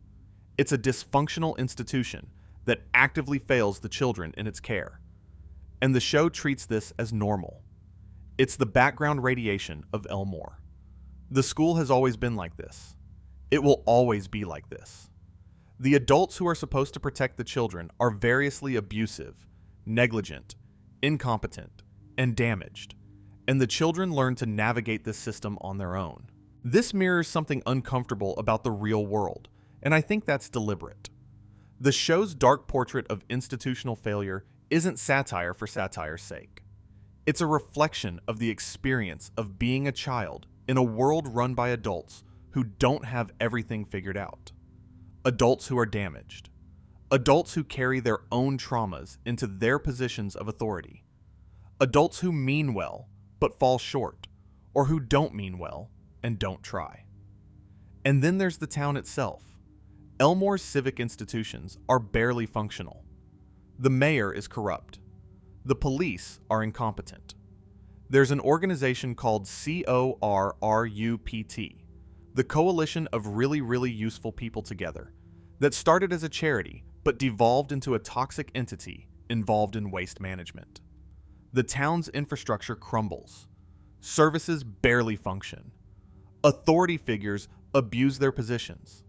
It's a dysfunctional institution that actively fails the children in its care. And the show treats this as normal. It's the background radiation of Elmore. The school has always been like this. It will always be like this. The adults who are supposed to protect the children are variously abusive, negligent, incompetent, and damaged, and the children learn to navigate this system on their own. This mirrors something uncomfortable about the real world, and I think that's deliberate. The show's dark portrait of institutional failure isn't satire for satire's sake. It's a reflection of the experience of being a child in a world run by adults who don't have everything figured out. Adults who are damaged. Adults who carry their own traumas into their positions of authority. Adults who mean well but fall short, or who don't mean well and don't try. And then there's the town itself. Elmore's civic institutions are barely functional. The mayor is corrupt. The police are incompetent. There's an organization called CORRUPT, the Coalition of Really Useful People Together, that started as a charity but devolved into a toxic entity involved in waste management. The town's infrastructure crumbles. Services barely function. Authority figures abuse their positions.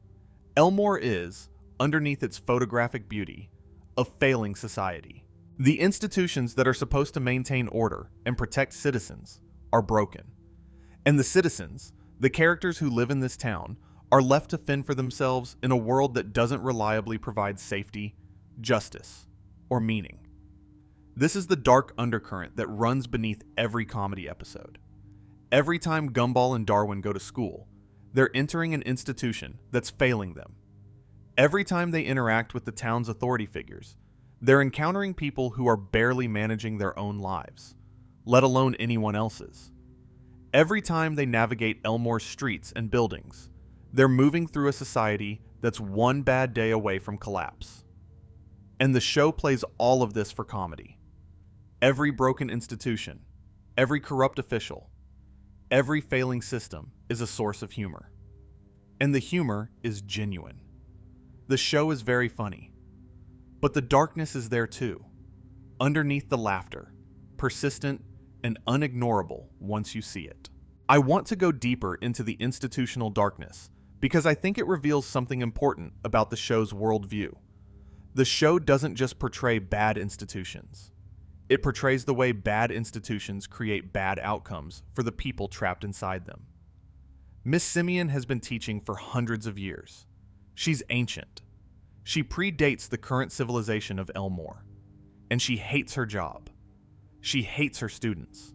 Elmore is, underneath its photographic beauty, a failing society. The institutions that are supposed to maintain order and protect citizens are broken. And the citizens, the characters who live in this town, are left to fend for themselves in a world that doesn't reliably provide safety, justice, or meaning. This is the dark undercurrent that runs beneath every comedy episode. Every time Gumball and Darwin go to school, they're entering an institution that's failing them. Every time they interact with the town's authority figures, they're encountering people who are barely managing their own lives, let alone anyone else's. Every time they navigate Elmore's streets and buildings, they're moving through a society that's one bad day away from collapse. And the show plays all of this for comedy. Every broken institution, every corrupt official, every failing system is a source of humor. And the humor is genuine. The show is very funny. But the darkness is there too, underneath the laughter, persistent and unignorable once you see it. I want to go deeper into the institutional darkness because I think it reveals something important about the show's worldview. The show doesn't just portray bad institutions. It portrays the way bad institutions create bad outcomes for the people trapped inside them. Miss Simian has been teaching for hundreds of years. She's ancient. She predates the current civilization of Elmore. And she hates her job. She hates her students.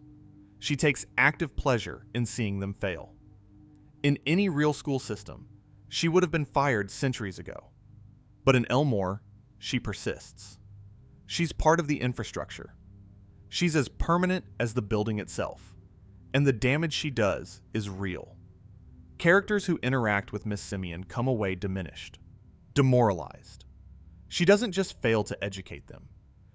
She takes active pleasure in seeing them fail. In any real school system, she would have been fired centuries ago. But in Elmore, she persists. She's part of the infrastructure. She's as permanent as the building itself. And the damage she does is real. Characters who interact with Miss Simian come away diminished, demoralized. She doesn't just fail to educate them.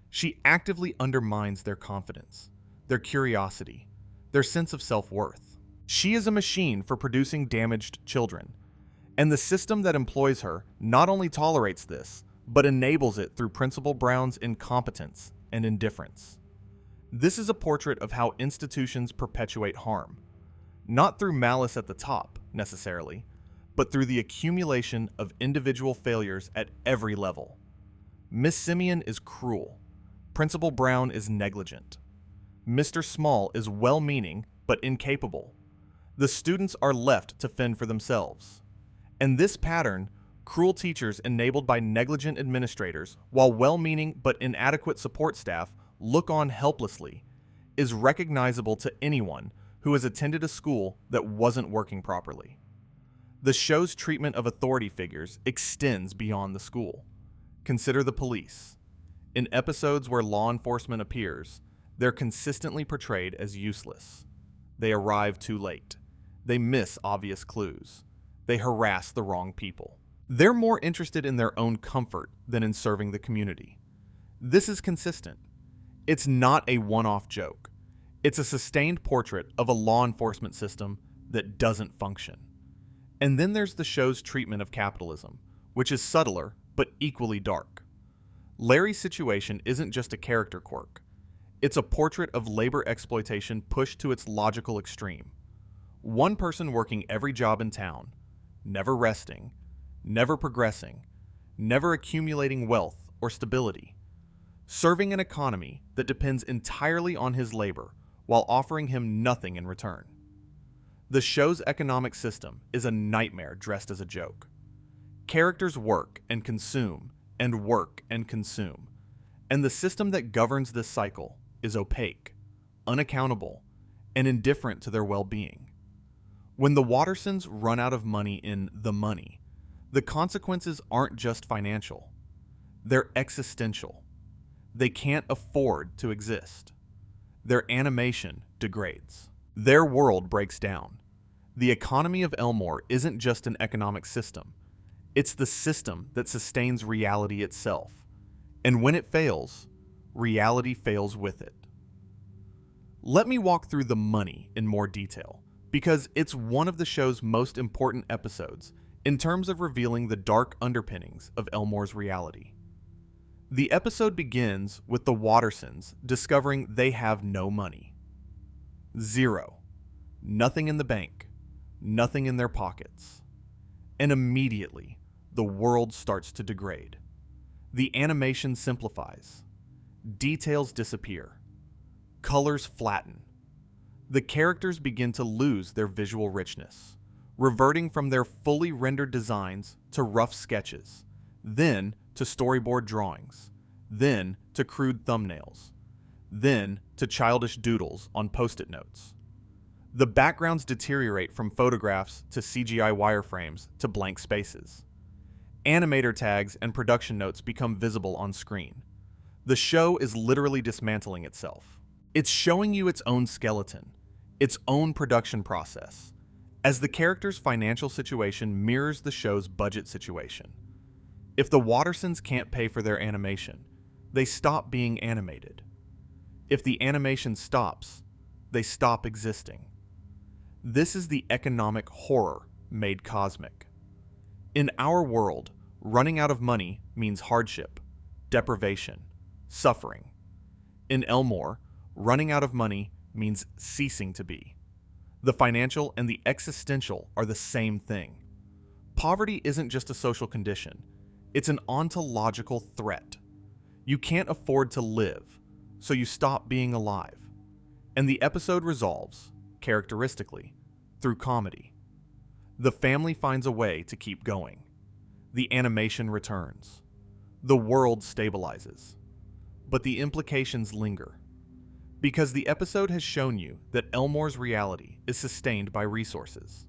She actively undermines their confidence, their curiosity, their sense of self-worth. She is a machine for producing damaged children, and the system that employs her not only tolerates this, but enables it through Principal Brown's incompetence and indifference. This is a portrait of how institutions perpetuate harm, not through malice at the top, necessarily, but through the accumulation of individual failures at every level. Miss Simian is cruel. Principal Brown is negligent. Mr. Small is well-meaning, but incapable. The students are left to fend for themselves. And this pattern, cruel teachers enabled by negligent administrators, while well-meaning but inadequate support staff look on helplessly, is recognizable to anyone who has attended a school that wasn't working properly. The show's treatment of authority figures extends beyond the school. Consider the police. In episodes where law enforcement appears, they're consistently portrayed as useless. They arrive too late. They miss obvious clues. They harass the wrong people. They're more interested in their own comfort than in serving the community. This is consistent. It's not a one-off joke. It's a sustained portrait of a law enforcement system that doesn't function. And then there's the show's treatment of capitalism, which is subtler but equally dark. Larry's situation isn't just a character quirk. It's a portrait of labor exploitation pushed to its logical extreme. One person working every job in town, never resting, never progressing, never accumulating wealth or stability, serving an economy that depends entirely on his labor while offering him nothing in return. The show's economic system is a nightmare dressed as a joke. Characters work and consume and work and consume, and the system that governs this cycle is opaque, unaccountable, and indifferent to their well-being. When the Wattersons run out of money in The Money, the consequences aren't just financial. They're existential. They can't afford to exist. Their animation degrades. Their world breaks down. The economy of Elmore isn't just an economic system. It's the system that sustains reality itself. And when it fails, reality fails with it. Let me walk through The Money in more detail, because it's one of the show's most important episodes in terms of revealing the dark underpinnings of Elmore's reality. The episode begins with the Wattersons discovering they have no money. Zero. Nothing in the bank. Nothing in their pockets. And immediately, the world starts to degrade. The animation simplifies. Details disappear. Colors flatten. The characters begin to lose their visual richness, reverting from their fully rendered designs to rough sketches, then to storyboard drawings, then to crude thumbnails, then to childish doodles on post-it notes. The backgrounds deteriorate from photographs to CGI wireframes to blank spaces. Animator tags and production notes become visible on screen. The show is literally dismantling itself. It's showing you its own skeleton, its own production process, as the character's financial situation mirrors the show's budget situation. If the Wattersons can't pay for their animation, they stop being animated. If the animation stops, they stop existing. This is the economic horror made cosmic. In our world, running out of money means hardship, deprivation, suffering. In Elmore, running out of money means ceasing to be. The financial and the existential are the same thing. Poverty isn't just a social condition, it's an ontological threat. You can't afford to live, so you stop being alive. And the episode resolves, characteristically, through comedy. The family finds a way to keep going. The animation returns. The world stabilizes. But the implications linger. Because the episode has shown you that Elmore's reality is sustained by resources.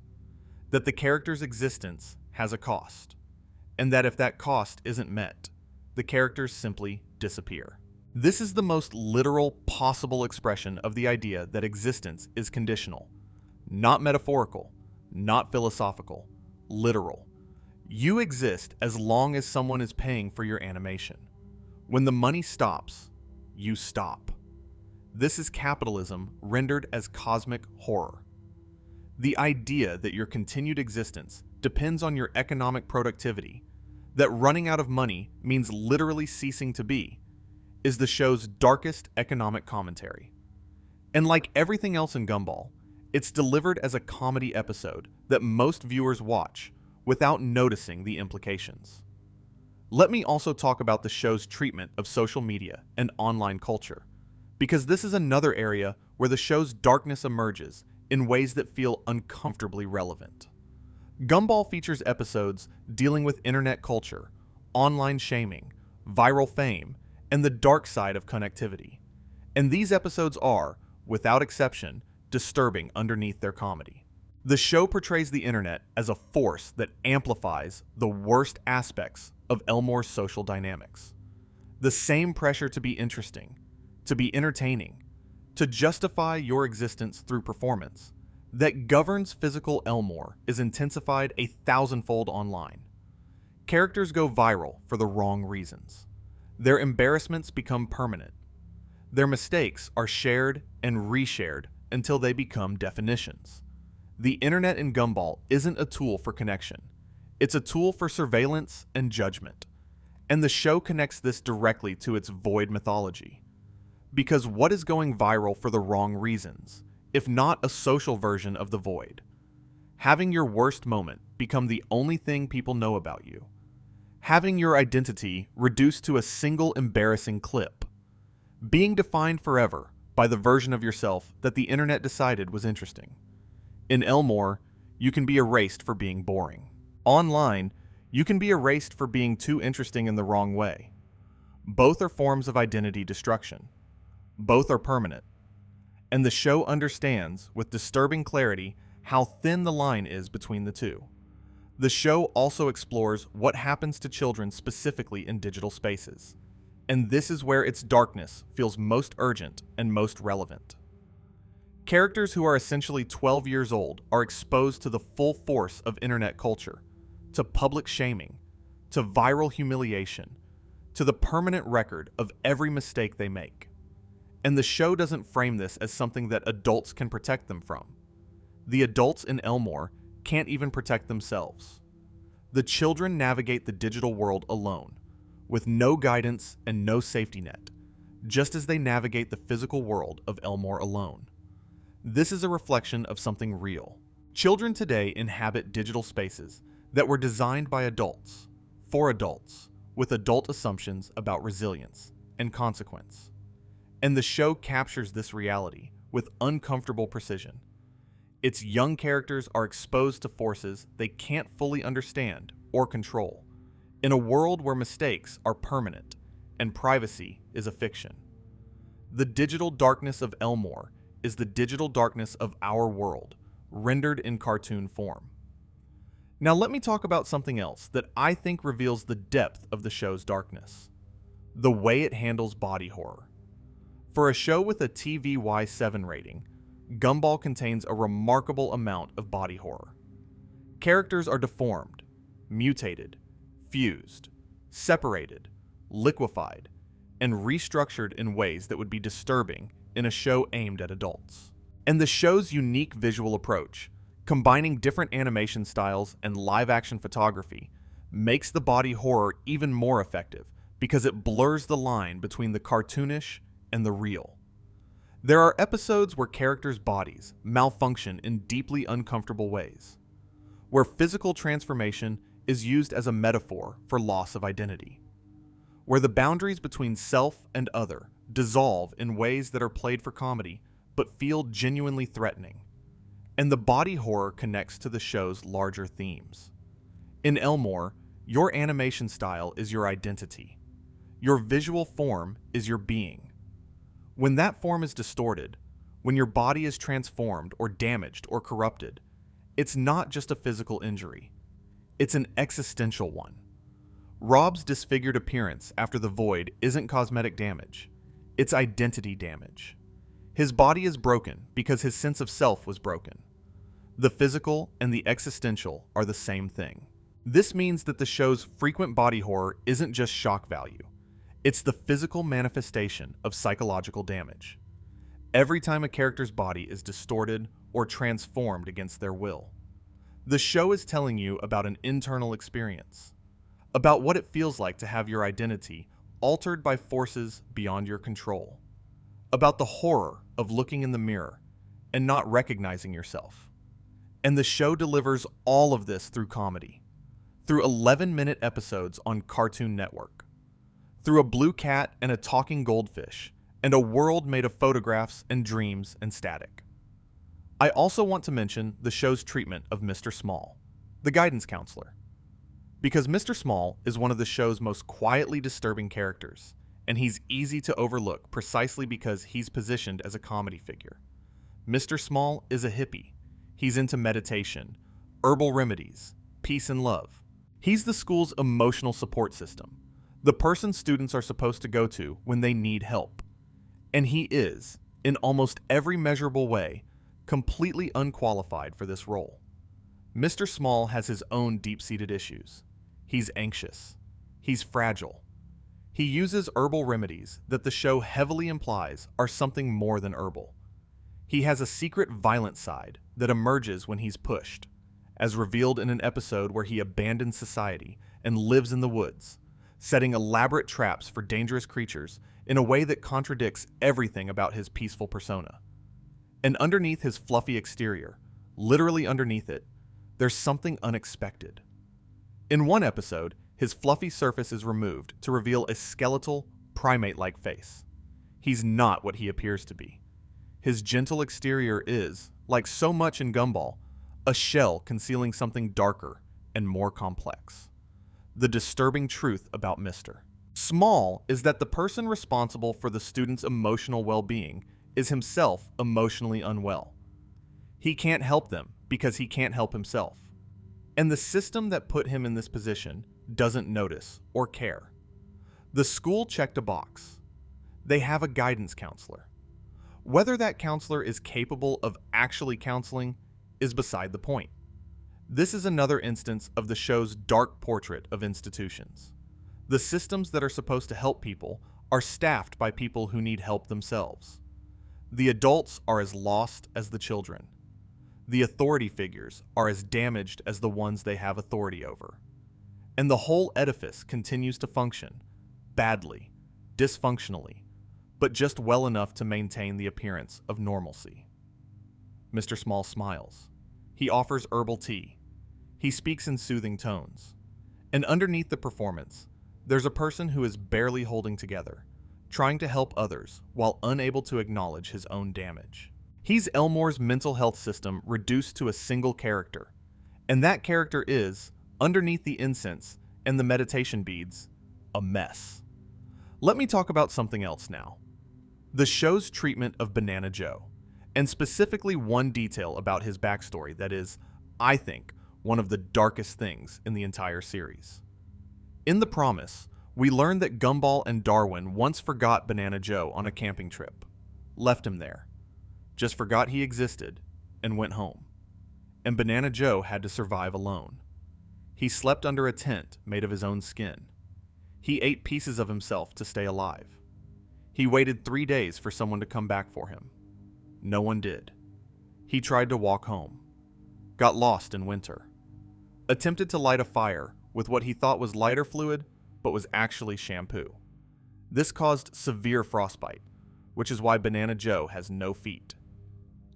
That the character's existence has a cost. And that if that cost isn't met, the characters simply disappear. This is the most literal possible expression of the idea that existence is conditional. Not metaphorical, not philosophical, literal. You exist as long as someone is paying for your animation. When the money stops, you stop. This is capitalism rendered as cosmic horror. The idea that your continued existence depends on your economic productivity, that running out of money means literally ceasing to be, is the show's darkest economic commentary. And like everything else in Gumball, it's delivered as a comedy episode that most viewers watch without noticing the implications. Let me also talk about the show's treatment of social media and online culture, because this is another area where the show's darkness emerges in ways that feel uncomfortably relevant. Gumball features episodes dealing with internet culture, online shaming, viral fame, and the dark side of connectivity. And these episodes are, without exception, disturbing underneath their comedy. The show portrays the internet as a force that amplifies the worst aspects of Elmore's social dynamics. The same pressure to be interesting, to be entertaining, to justify your existence through performance, that governs physical Elmore is intensified 1,000-fold online. Characters go viral for the wrong reasons. Their embarrassments become permanent. Their mistakes are shared and reshared until they become definitions. The internet in Gumball isn't a tool for connection. It's a tool for surveillance and judgment. And the show connects this directly to its void mythology. Because what is going viral for the wrong reasons, if not a social version of the void? Having your worst moment become the only thing people know about you. Having your identity reduced to a single embarrassing clip. Being defined forever by the version of yourself that the internet decided was interesting. In Elmore, you can be erased for being boring. Online, you can be erased for being too interesting in the wrong way. Both are forms of identity destruction. Both are permanent. And the show understands, with disturbing clarity, how thin the line is between the two. The show also explores what happens to children specifically in digital spaces. And this is where its darkness feels most urgent and most relevant. Characters who are essentially 12 years old are exposed to the full force of internet culture, to public shaming, to viral humiliation, to the permanent record of every mistake they make. And the show doesn't frame this as something that adults can protect them from. The adults in Elmore can't even protect themselves. The children navigate the digital world alone, with no guidance and no safety net, just as they navigate the physical world of Elmore alone. This is a reflection of something real. Children today inhabit digital spaces that were designed by adults, for adults, with adult assumptions about resilience and consequence. And the show captures this reality with uncomfortable precision. Its young characters are exposed to forces they can't fully understand or control, in a world where mistakes are permanent and privacy is a fiction. The digital darkness of Elmore is the digital darkness of our world, rendered in cartoon form. Now let me talk about something else that I think reveals the depth of the show's darkness: the way it handles body horror. For a show with a TVY7 rating, Gumball contains a remarkable amount of body horror. Characters are deformed, mutated, fused, separated, liquefied, and restructured in ways that would be disturbing in a show aimed at adults. And the show's unique visual approach, combining different animation styles and live-action photography, makes the body horror even more effective because it blurs the line between the cartoonish and the real. There are episodes where characters' bodies malfunction in deeply uncomfortable ways, where physical transformation is used as a metaphor for loss of identity, where the boundaries between self and other dissolve in ways that are played for comedy but feel genuinely threatening, and the body horror connects to the show's larger themes. In Elmore, your animation style is your identity. Your visual form is your being. When that form is distorted, when your body is transformed or damaged or corrupted, it's not just a physical injury. It's an existential one. Rob's disfigured appearance after the void isn't cosmetic damage. It's identity damage. His body is broken because his sense of self was broken. The physical and the existential are the same thing. This means that the show's frequent body horror isn't just shock value. It's the physical manifestation of psychological damage. Every time a character's body is distorted or transformed against their will, the show is telling you about an internal experience, about what it feels like to have your identity altered by forces beyond your control, about the horror of looking in the mirror and not recognizing yourself. And the show delivers all of this through comedy, through 11-minute episodes on Cartoon Network, through a blue cat and a talking goldfish, and a world made of photographs and dreams and static. I also want to mention the show's treatment of Mr. Small, the guidance counselor. Because Mr. Small is one of the show's most quietly disturbing characters, and he's easy to overlook precisely because he's positioned as a comedy figure. Mr. Small is a hippie. He's into meditation, herbal remedies, peace and love. He's the school's emotional support system, the person students are supposed to go to when they need help. And he is, in almost every measurable way, completely unqualified for this role. Mr. Small has his own deep-seated issues. He's anxious. He's fragile. He uses herbal remedies that the show heavily implies are something more than herbal. He has a secret violent side that emerges when he's pushed, as revealed in an episode where he abandons society and lives in the woods, setting elaborate traps for dangerous creatures in a way that contradicts everything about his peaceful persona. And underneath his fluffy exterior, literally underneath it, there's something unexpected. In one episode, his fluffy surface is removed to reveal a skeletal, primate-like face. He's not what he appears to be. His gentle exterior is, like so much in Gumball, a shell concealing something darker and more complex. The disturbing truth about Mr. Small is that the person responsible for the student's emotional well-being is himself emotionally unwell. He can't help them because he can't help himself. And the system that put him in this position doesn't notice or care. The school checked a box. They have a guidance counselor. Whether that counselor is capable of actually counseling is beside the point. This is another instance of the show's dark portrait of institutions. The systems that are supposed to help people are staffed by people who need help themselves. The adults are as lost as the children. The authority figures are as damaged as the ones they have authority over. And the whole edifice continues to function, badly, dysfunctionally, but just well enough to maintain the appearance of normalcy. Mr. Small smiles. He offers herbal tea. He speaks in soothing tones. And underneath the performance, there's a person who is barely holding together, trying to help others while unable to acknowledge his own damage. He's Elmore's mental health system reduced to a single character, and that character is, underneath the incense and the meditation beads, a mess. Let me talk about something else now. The show's treatment of Banana Joe, and specifically one detail about his backstory that is, I think, one of the darkest things in the entire series. In The Promise, we learn that Gumball and Darwin once forgot Banana Joe on a camping trip, left him there, just forgot he existed, and went home. And Banana Joe had to survive alone. He slept under a tent made of his own skin. He ate pieces of himself to stay alive. He waited 3 days for someone to come back for him. No one did. He tried to walk home. Got lost in winter. Attempted to light a fire with what he thought was lighter fluid, but was actually shampoo. This caused severe frostbite, which is why Banana Joe has no feet.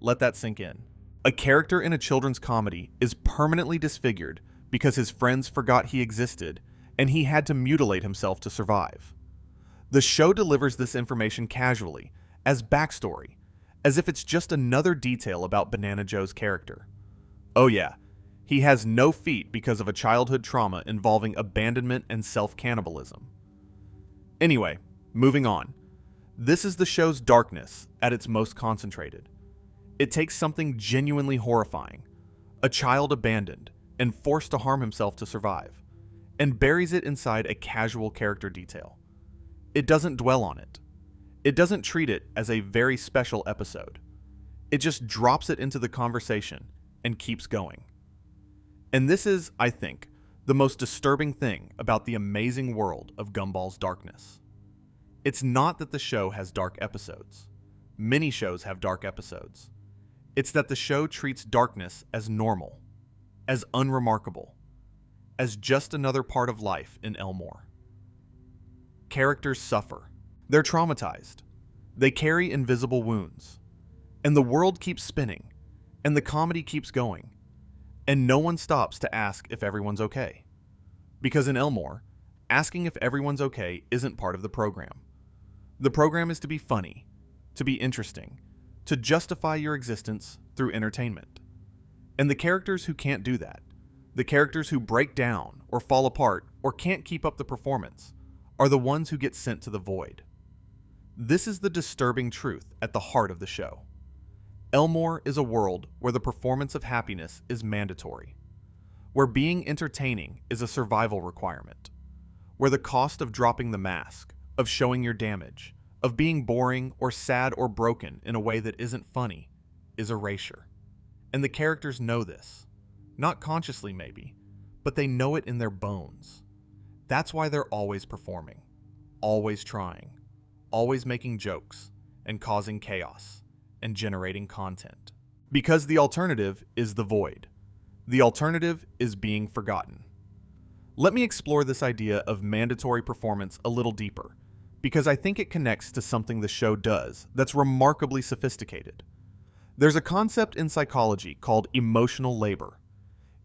Let that sink in. A character in a children's comedy is permanently disfigured because his friends forgot he existed and he had to mutilate himself to survive. The show delivers this information casually, as backstory, as if it's just another detail about Banana Joe's character. Oh yeah, he has no feet because of a childhood trauma involving abandonment and self-cannibalism. Anyway, moving on. This is the show's darkness at its most concentrated. It takes something genuinely horrifying, a child abandoned and forced to harm himself to survive, and buries it inside a casual character detail. It doesn't dwell on it. It doesn't treat it as a very special episode. It just drops it into the conversation and keeps going. And this is, I think, the most disturbing thing about the amazing world of Gumball's darkness. It's not that the show has dark episodes. Many shows have dark episodes. It's that the show treats darkness as normal, as unremarkable, as just another part of life in Elmore. Characters suffer. They're traumatized. They carry invisible wounds. And the world keeps spinning, and the comedy keeps going, and no one stops to ask if everyone's okay. Because in Elmore, asking if everyone's okay isn't part of the program. The program is to be funny, to be interesting, to justify your existence through entertainment. And the characters who can't do that, the characters who break down or fall apart or can't keep up the performance, are the ones who get sent to the void. This is the disturbing truth at the heart of the show. Elmore is a world where the performance of happiness is mandatory, where being entertaining is a survival requirement, where the cost of dropping the mask, of showing your damage, of being boring or sad or broken in a way that isn't funny, is erasure. And the characters know this. Not consciously maybe, but they know it in their bones. That's why they're always performing, always trying, always making jokes, and causing chaos, and generating content. Because the alternative is the void. The alternative is being forgotten. Let me explore this idea of mandatory performance a little deeper, because I think it connects to something the show does that's remarkably sophisticated. There's a concept in psychology called emotional labor.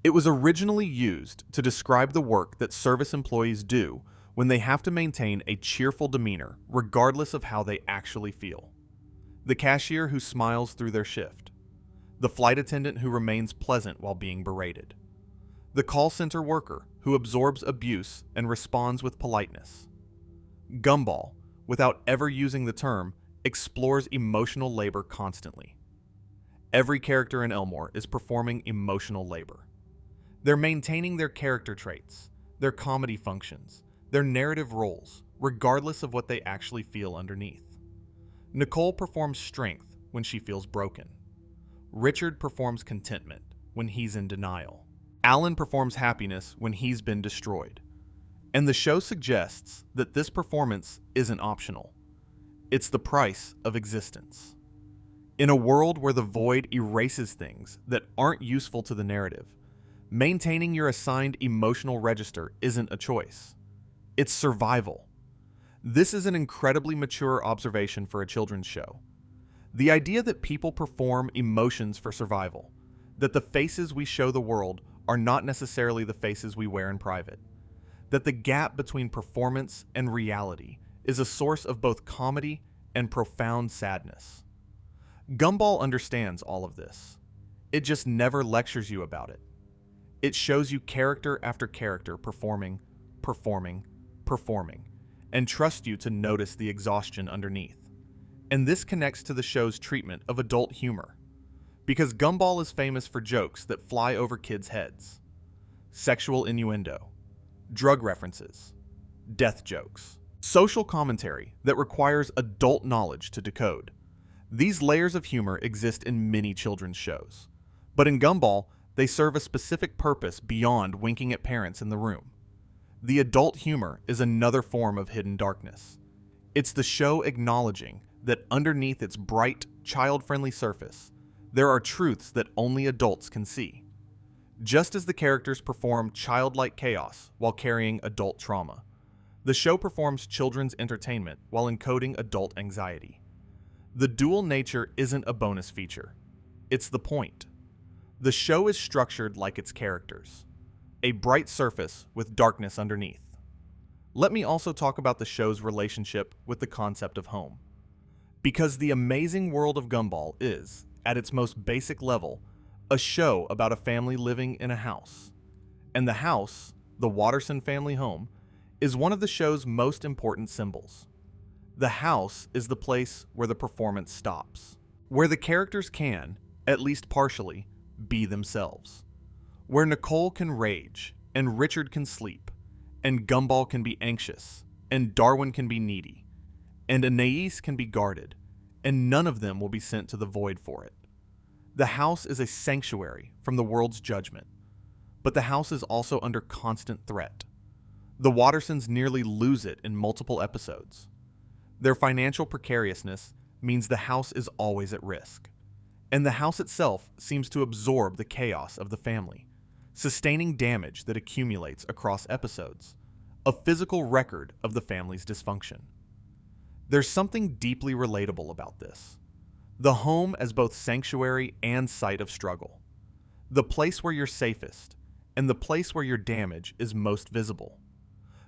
It was originally used to describe the work that service employees do when they have to maintain a cheerful demeanor regardless of how they actually feel. The cashier who smiles through their shift. The flight attendant who remains pleasant while being berated. The call center worker who absorbs abuse and responds with politeness. Gumball, without ever using the term, explores emotional labor constantly. Every character in Elmore is performing emotional labor. They're maintaining their character traits, their comedy functions, their narrative roles, regardless of what they actually feel underneath. Nicole performs strength when she feels broken. Richard performs contentment when he's in denial. Allan performs happiness when he's been destroyed. And the show suggests that this performance isn't optional. It's the price of existence. In a world where the void erases things that aren't useful to the narrative, maintaining your assigned emotional register isn't a choice. It's survival. This is an incredibly mature observation for a children's show. The idea that people perform emotions for survival, that the faces we show the world are not necessarily the faces we wear in private, that the gap between performance and reality is a source of both comedy and profound sadness. Gumball understands all of this. It just never lectures you about it. It shows you character after character performing, and trusts you to notice the exhaustion underneath. And this connects to the show's treatment of adult humor, because Gumball is famous for jokes that fly over kids' heads. Sexual innuendo, drug references, death jokes, social commentary that requires adult knowledge to decode. These layers of humor exist in many children's shows, but in Gumball, they serve a specific purpose beyond winking at parents in the room. The adult humor is another form of hidden darkness. It's the show acknowledging that underneath its bright, child-friendly surface, there are truths that only adults can see. Just as the characters perform childlike chaos while carrying adult trauma, the show performs children's entertainment while encoding adult anxiety. The dual nature isn't a bonus feature. It's the point. The show is structured like its characters, a bright surface with darkness underneath. Let me also talk about the show's relationship with the concept of home. Because The Amazing World of Gumball is, at its most basic level, a show about a family living in a house. And the house, the Watterson family home, is one of the show's most important symbols. The house is the place where the performance stops, where the characters can, at least partially, be themselves. Where Nicole can rage, and Richard can sleep, and Gumball can be anxious, and Darwin can be needy, and Anais can be guarded, and none of them will be sent to the void for it. The house is a sanctuary from the world's judgment, but the house is also under constant threat. The Wattersons nearly lose it in multiple episodes. Their financial precariousness means the house is always at risk, and the house itself seems to absorb the chaos of the family, sustaining damage that accumulates across episodes, a physical record of the family's dysfunction. There's something deeply relatable about this. The home as both sanctuary and site of struggle. The place where you're safest, and the place where your damage is most visible.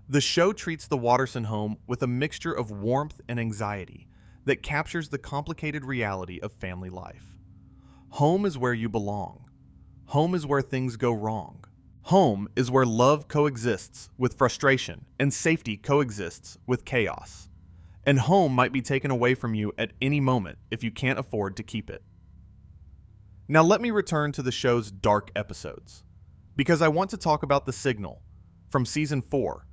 The show treats the Watterson home with a mixture of warmth and anxiety that captures the complicated reality of family life. Home is where you belong. Home is where things go wrong. Home is where love coexists with frustration and safety coexists with chaos. And home might be taken away from you at any moment if you can't afford to keep it. Now let me return to the show's dark episodes, because I want to talk about The Signal from Season 4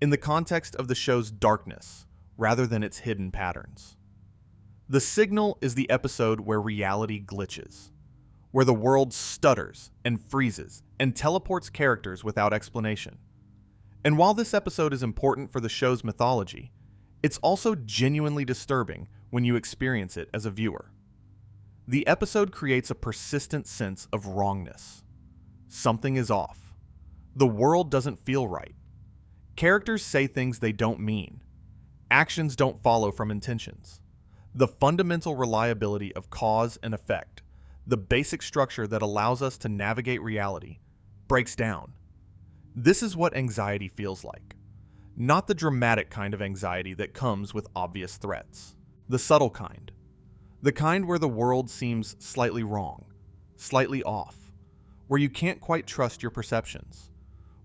in the context of the show's darkness rather than its hidden patterns. The Signal is the episode where reality glitches, where the world stutters and freezes and teleports characters without explanation. And while this episode is important for the show's mythology, it's also genuinely disturbing when you experience it as a viewer. The episode creates a persistent sense of wrongness. Something is off. The world doesn't feel right. Characters say things they don't mean. Actions don't follow from intentions. The fundamental reliability of cause and effect, the basic structure that allows us to navigate reality, breaks down. This is what anxiety feels like. Not the dramatic kind of anxiety that comes with obvious threats. The subtle kind. The kind where the world seems slightly wrong, slightly off, where you can't quite trust your perceptions,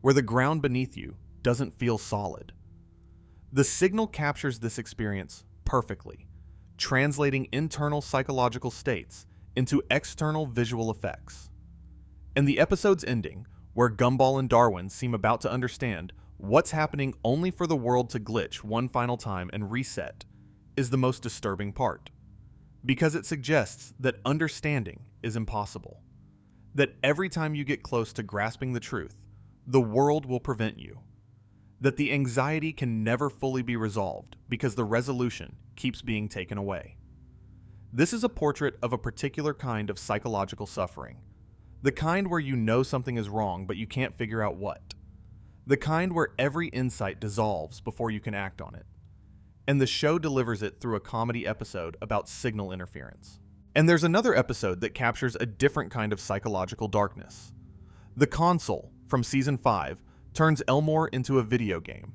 where the ground beneath you doesn't feel solid. The Signal captures this experience perfectly, translating internal psychological states into external visual effects. And the episode's ending, where Gumball and Darwin seem about to understand what's happening only for the world to glitch one final time and reset, is the most disturbing part. Because it suggests that understanding is impossible. That every time you get close to grasping the truth, the world will prevent you. That the anxiety can never fully be resolved because the resolution keeps being taken away. This is a portrait of a particular kind of psychological suffering. The kind where you know something is wrong but you can't figure out what. The kind where every insight dissolves before you can act on it. And the show delivers it through a comedy episode about signal interference. And there's another episode that captures a different kind of psychological darkness. The Console, from Season 5, turns Elmore into a video game.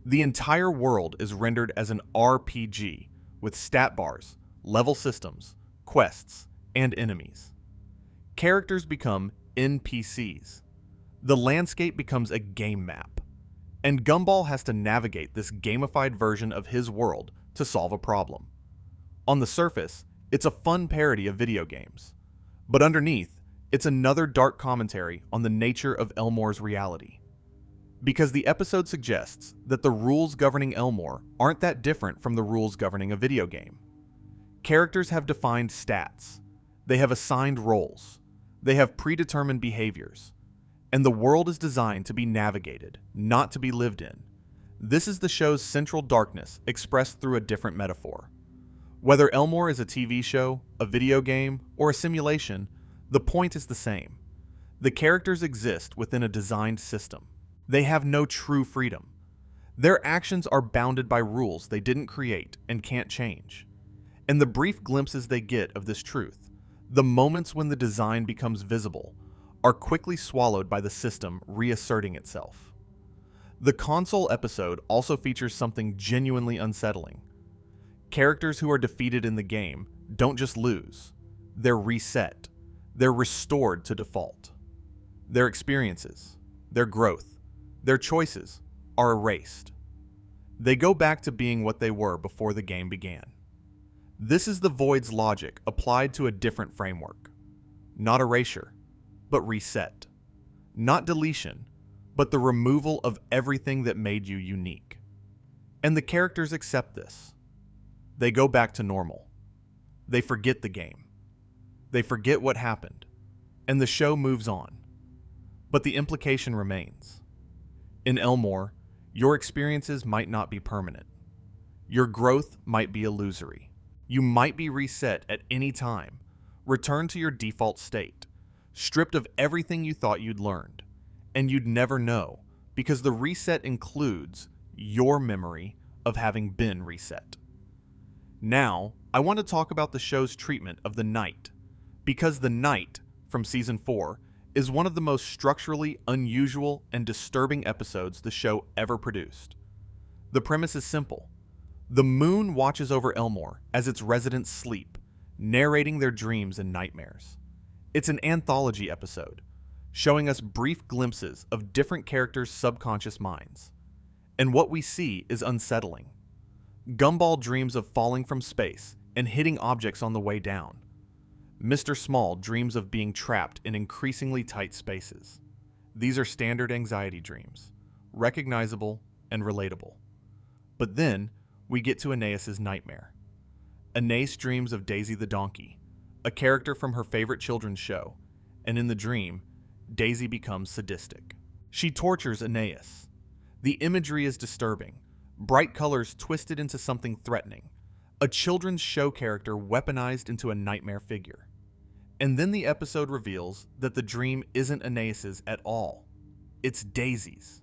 The entire world is rendered as an RPG, with stat bars, level systems, quests, and enemies. Characters become NPCs. The landscape becomes a game map, and Gumball has to navigate this gamified version of his world to solve a problem. On the surface, it's a fun parody of video games. But underneath, it's another dark commentary on the nature of Elmore's reality. Because the episode suggests that the rules governing Elmore aren't that different from the rules governing a video game. Characters have defined stats, they have assigned roles, they have predetermined behaviors, and the world is designed to be navigated, not to be lived in. This is the show's central darkness expressed through a different metaphor. Whether Elmore is a TV show, a video game, or a simulation, the point is the same. The characters exist within a designed system. They have no true freedom. Their actions are bounded by rules they didn't create and can't change. And the brief glimpses they get of this truth, the moments when the design becomes visible, are quickly swallowed by the system reasserting itself. The console episode also features something genuinely unsettling. Characters who are defeated in the game don't just lose, they're reset. They're restored to default. Their experiences, their growth, their choices are erased. They go back to being what they were before the game began. This is the Void's logic applied to a different framework. Not erasure, but reset. Not deletion, but the removal of everything that made you unique. And the characters accept this. They go back to normal. They forget the game. They forget what happened, and the show moves on. But the implication remains. In Elmore, your experiences might not be permanent. Your growth might be illusory. You might be reset at any time, returned to your default state, stripped of everything you thought you'd learned, and you'd never know because the reset includes your memory of having been reset. Now, I want to talk about the show's treatment of the night, because the night, from Season 4, is one of the most structurally unusual and disturbing episodes the show ever produced. The premise is simple. The moon watches over Elmore as its residents sleep, narrating their dreams and nightmares. It's an anthology episode, showing us brief glimpses of different characters' subconscious minds. And what we see is unsettling. Gumball dreams of falling from space and hitting objects on the way down. Mr. Small dreams of being trapped in increasingly tight spaces. These are standard anxiety dreams, recognizable and relatable. But then, we get to Aeneas's nightmare. Aeneas dreams of Daisy the donkey, a character from her favorite children's show, and in the dream, Daisy becomes sadistic. She tortures Aeneas. The imagery is disturbing, bright colors twisted into something threatening, a children's show character weaponized into a nightmare figure. And then the episode reveals that the dream isn't Aeneas's at all. It's Daisy's.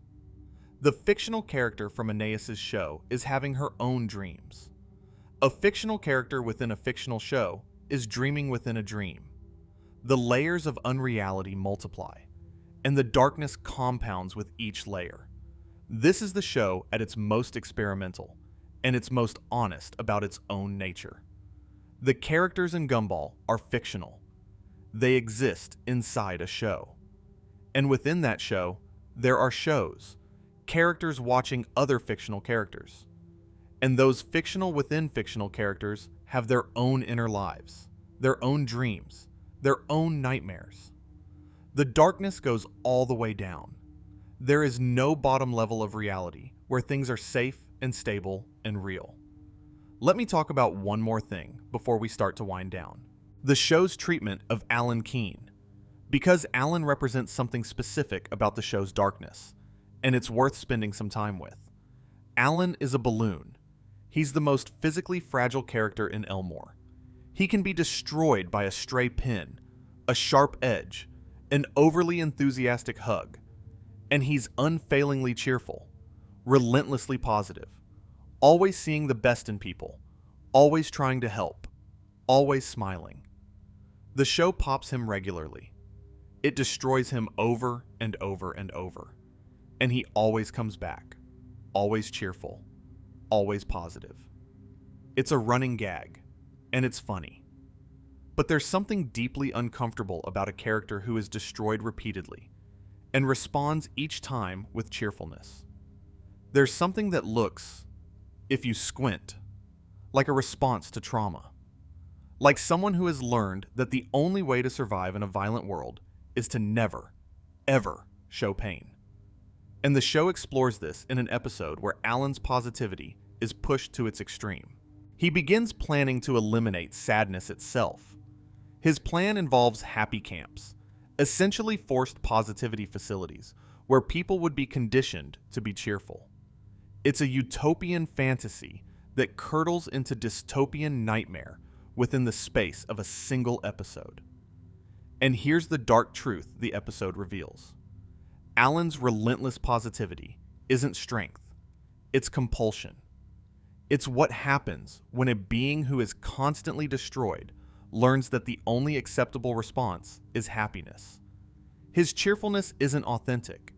The fictional character from Aeneas's show is having her own dreams. A fictional character within a fictional show is dreaming within a dream. The layers of unreality multiply, and the darkness compounds with each layer. This is the show at its most experimental, and its most honest about its own nature. The characters in Gumball are fictional. They exist inside a show. And within that show, there are shows, characters watching other fictional characters. And those fictional within fictional characters have their own inner lives, their own dreams, their own nightmares. The darkness goes all the way down. There is no bottom level of reality where things are safe and stable and real. Let me talk about one more thing before we start to wind down. The show's treatment of Allan Keene. Because Allan represents something specific about the show's darkness, and it's worth spending some time with. Allan is a balloon. He's the most physically fragile character in Elmore. He can be destroyed by a stray pin, a sharp edge, an overly enthusiastic hug. And he's unfailingly cheerful, relentlessly positive, always seeing the best in people, always trying to help, always smiling. The show pops him regularly. It destroys him over and over and over. And he always comes back, always cheerful, always positive. It's a running gag, and it's funny. But there's something deeply uncomfortable about a character who is destroyed repeatedly, and responds each time with cheerfulness. There's something that looks, if you squint, like a response to trauma. like someone who has learned that the only way to survive in a violent world is to never, ever show pain. And the show explores this in an episode where Allan's positivity is pushed to its extreme. He begins planning to eliminate sadness itself. His plan involves happy camps, essentially forced positivity facilities where people would be conditioned to be cheerful. It's a utopian fantasy that curdles into dystopian nightmare within the space of a single episode. And here's the dark truth the episode reveals. Allan's relentless positivity isn't strength, it's compulsion. It's what happens when a being who is constantly destroyed learns that the only acceptable response is happiness. His cheerfulness isn't authentic.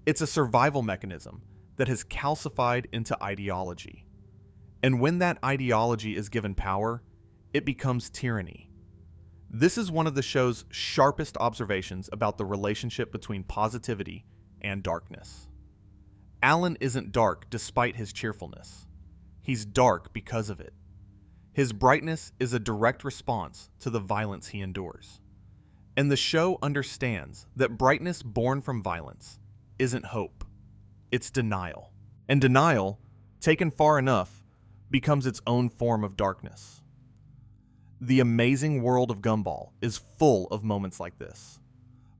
It's a survival mechanism that has calcified into ideology. And when that ideology is given power, it becomes tyranny. This is one of the show's sharpest observations about the relationship between positivity and darkness. Allan isn't dark despite his cheerfulness. He's dark because of it. His brightness is a direct response to the violence he endures. And the show understands that brightness born from violence isn't hope, it's denial. And denial, taken far enough, becomes its own form of darkness. The Amazing World of Gumball is full of moments like this.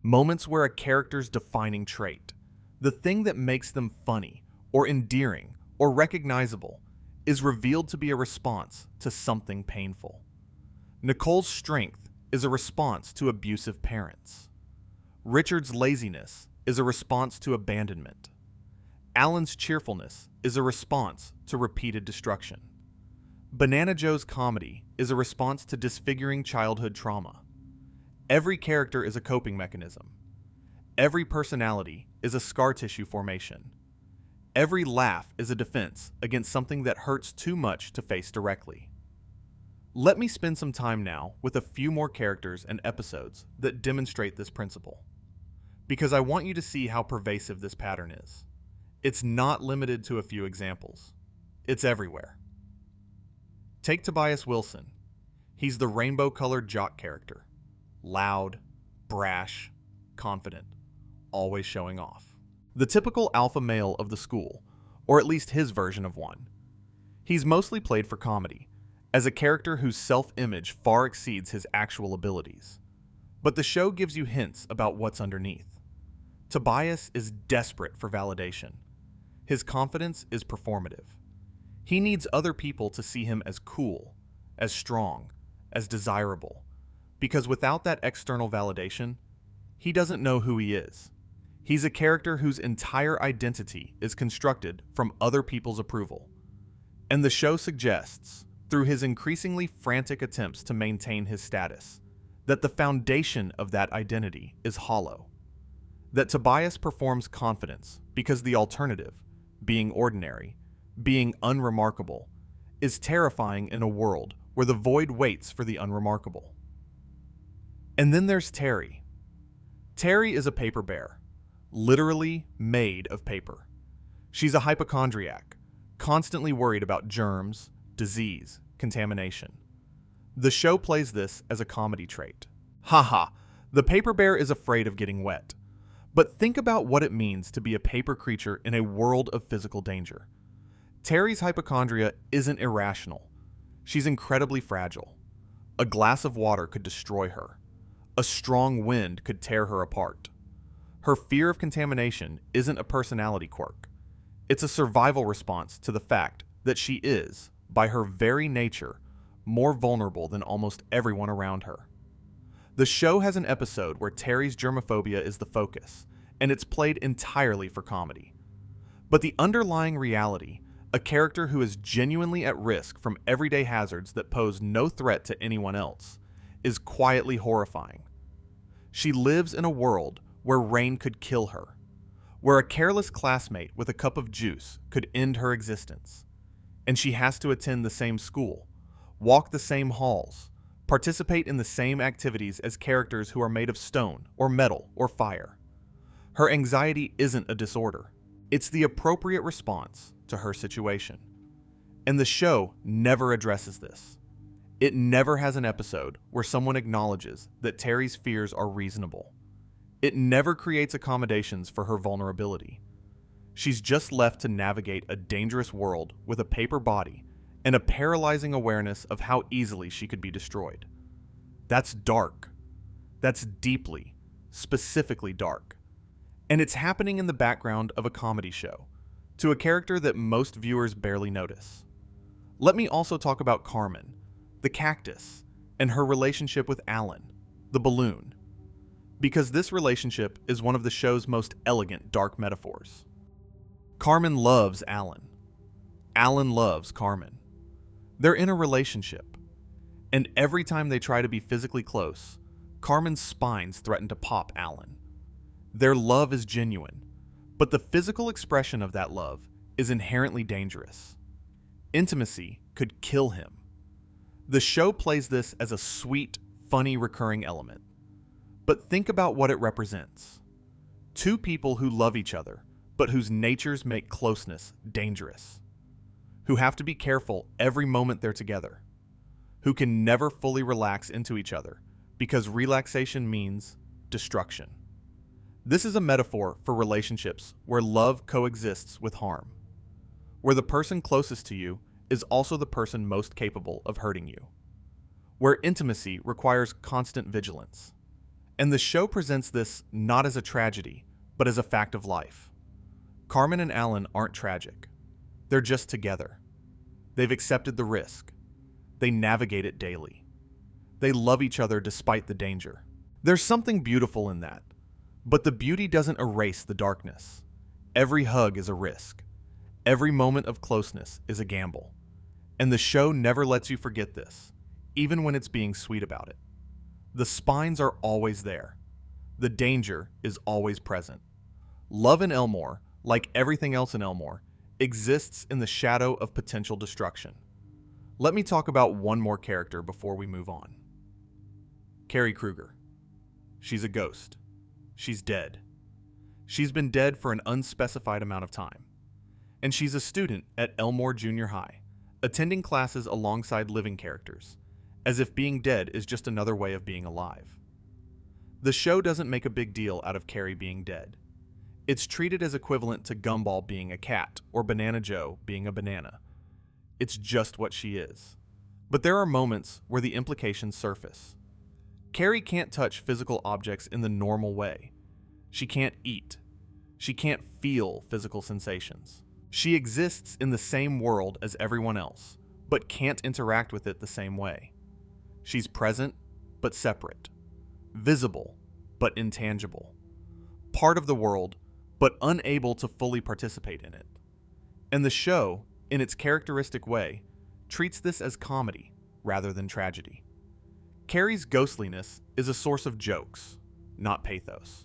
Moments where a character's defining trait, the thing that makes them funny, or endearing, or recognizable, is revealed to be a response to something painful. Nicole's strength is a response to abusive parents. Richard's laziness is a response to abandonment. Allan's cheerfulness is a response to repeated destruction. Banana Joe's comedy is a response to disfiguring childhood trauma. Every character is a coping mechanism. Every personality is a scar tissue formation. Every laugh is a defense against something that hurts too much to face directly. Let me spend some time now with a few more characters and episodes that demonstrate this principle, because I want you to see how pervasive this pattern is. It's not limited to a few examples. It's everywhere. Take Tobias Wilson. He's the rainbow-colored jock character. Loud, brash, confident, always showing off. The typical alpha male of the school, or at least his version of one. He's mostly played for comedy, as a character whose self-image far exceeds his actual abilities. But the show gives you hints about what's underneath. Tobias is desperate for validation. His confidence is performative. He needs other people to see him as cool, as strong, as desirable, because without that external validation, he doesn't know who he is. He's a character whose entire identity is constructed from other people's approval. And the show suggests, through his increasingly frantic attempts to maintain his status, that the foundation of that identity is hollow. That Tobias performs confidence because the alternative, being ordinary, being unremarkable, is terrifying in a world where the void waits for the unremarkable. And then there's Terry. Terry is a paper bear, literally made of paper. She's a hypochondriac, constantly worried about germs, disease, contamination. The show plays this as a comedy trait. Haha, the paper bear is afraid of getting wet. But think about what it means to be a paper creature in a world of physical danger. Terry's hypochondria isn't irrational. She's incredibly fragile. A glass of water could destroy her. A strong wind could tear her apart. Her fear of contamination isn't a personality quirk. It's a survival response to the fact that she is, by her very nature, more vulnerable than almost everyone around her. The show has an episode where Terry's germophobia is the focus, and it's played entirely for comedy. But the underlying reality, a character who is genuinely at risk from everyday hazards that pose no threat to anyone else, is quietly horrifying. She lives in a world where rain could kill her, where a careless classmate with a cup of juice could end her existence, and she has to attend the same school, walk the same halls, participate in the same activities as characters who are made of stone or metal or fire. Her anxiety isn't a disorder. It's the appropriate response to her situation. And the show never addresses this. It never has an episode where someone acknowledges that Terry's fears are reasonable. It never creates accommodations for her vulnerability. She's just left to navigate a dangerous world with a paper body and a paralyzing awareness of how easily she could be destroyed. That's dark. That's deeply, specifically dark. And it's happening in the background of a comedy show, to a character that most viewers barely notice. Let me also talk about Carmen, the cactus, and her relationship with Allan, the balloon, because this relationship is one of the show's most elegant dark metaphors. Carmen loves Allan. Allan loves Carmen. They're in a relationship, and every time they try to be physically close, Carmen's spines threaten to pop Allan. Their love is genuine, but the physical expression of that love is inherently dangerous. Intimacy could kill him. The show plays this as a sweet, funny recurring element. But think about what it represents. Two people who love each other, but whose natures make closeness dangerous. Who have to be careful every moment they're together. Who can never fully relax into each other, because relaxation means destruction. This is a metaphor for relationships where love coexists with harm. Where the person closest to you is also the person most capable of hurting you. Where intimacy requires constant vigilance. And the show presents this not as a tragedy, but as a fact of life. Carmen and Allan aren't tragic. They're just together. They've accepted the risk. They navigate it daily. They love each other despite the danger. There's something beautiful in that. But the beauty doesn't erase the darkness. Every hug is a risk. Every moment of closeness is a gamble. And the show never lets you forget this, even when it's being sweet about it. The spines are always there. The danger is always present. Love in Elmore, like everything else in Elmore, exists in the shadow of potential destruction. Let me talk about one more character before we move on. Carrie Kruger. She's a ghost. She's dead. She's been dead for an unspecified amount of time. And she's a student at Elmore Junior High, attending classes alongside living characters, as if being dead is just another way of being alive. The show doesn't make a big deal out of Carrie being dead. It's treated as equivalent to Gumball being a cat or Banana Joe being a banana. It's just what she is. But there are moments where the implications surface. Carrie can't touch physical objects in the normal way. She can't eat. She can't feel physical sensations. She exists in the same world as everyone else, but can't interact with it the same way. She's present, but separate. Visible, but intangible. Part of the world, but unable to fully participate in it. And the show, in its characteristic way, treats this as comedy rather than tragedy. Carrie's ghostliness is a source of jokes, not pathos.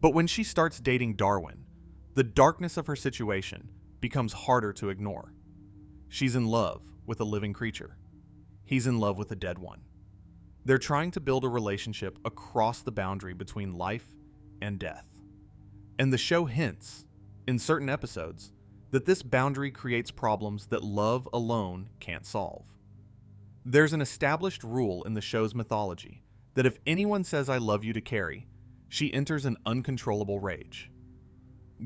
But when she starts dating Darwin, the darkness of her situation becomes harder to ignore. She's in love with a living creature. He's in love with a dead one. They're trying to build a relationship across the boundary between life and death. And the show hints, in certain episodes, that this boundary creates problems that love alone can't solve. There's an established rule in the show's mythology that if anyone says "I love you" to Carrie, she enters an uncontrollable rage.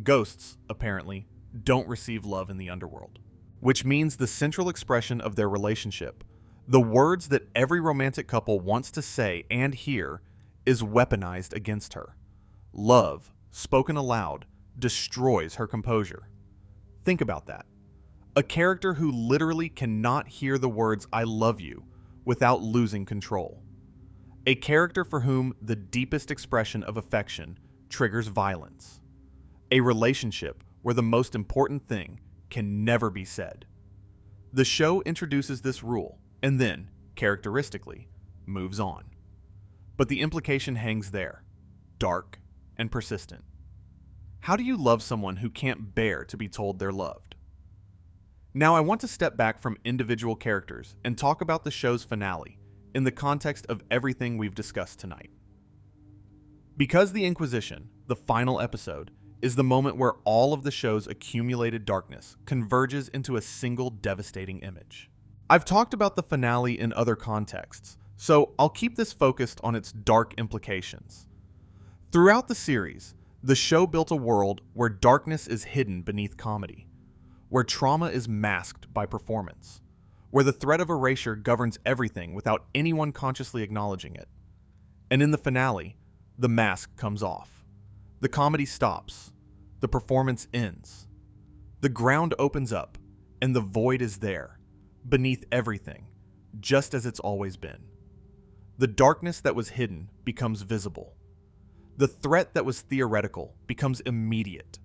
Ghosts, apparently, don't receive love in the underworld, which means the central expression of their relationship, the words that every romantic couple wants to say and hear, is weaponized against her. Love, spoken aloud, destroys her composure. Think about that. A character who literally cannot hear the words "I love you" without losing control. A character for whom the deepest expression of affection triggers violence. A relationship where the most important thing can never be said. The show introduces this rule and then, characteristically, moves on. But the implication hangs there, dark and persistent. How do you love someone who can't bear to be told they're loved? Now I want to step back from individual characters and talk about the show's finale in the context of everything we've discussed tonight. Because the Inquisition, the final episode, is the moment where all of the show's accumulated darkness converges into a single devastating image. I've talked about the finale in other contexts, so I'll keep this focused on its dark implications. Throughout the series, the show built a world where darkness is hidden beneath comedy, where trauma is masked by performance, where the threat of erasure governs everything without anyone consciously acknowledging it. And in the finale, the mask comes off. The comedy stops. The performance ends. The ground opens up, and the void is there, beneath everything, just as it's always been. The darkness that was hidden becomes visible. The threat that was theoretical becomes immediate.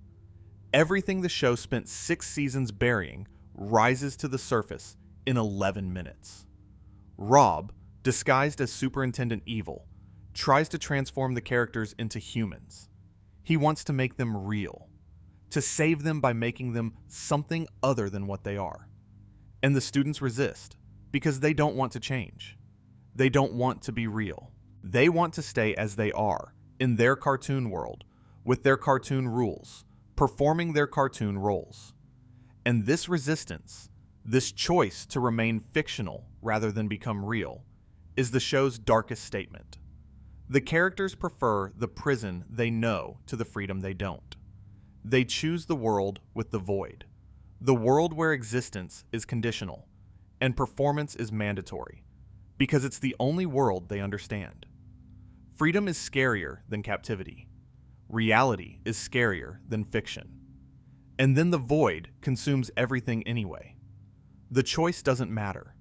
Everything the show spent 6 seasons burying rises to the surface in 11 minutes. Rob, disguised as Superintendent Evil, tries to transform the characters into humans. He wants to make them real, to save them by making them something other than what they are. And the students resist, because they don't want to change. They don't want to be real. They want to stay as they are, in their cartoon world, with their cartoon rules, performing their cartoon roles. And this resistance, this choice to remain fictional rather than become real, is the show's darkest statement. The characters prefer the prison they know to the freedom they don't. They choose the world with the void, the world where existence is conditional and performance is mandatory, because it's the only world they understand. Freedom is scarier than captivity. Reality is scarier than fiction. And then the void consumes everything anyway. The choice doesn't matter.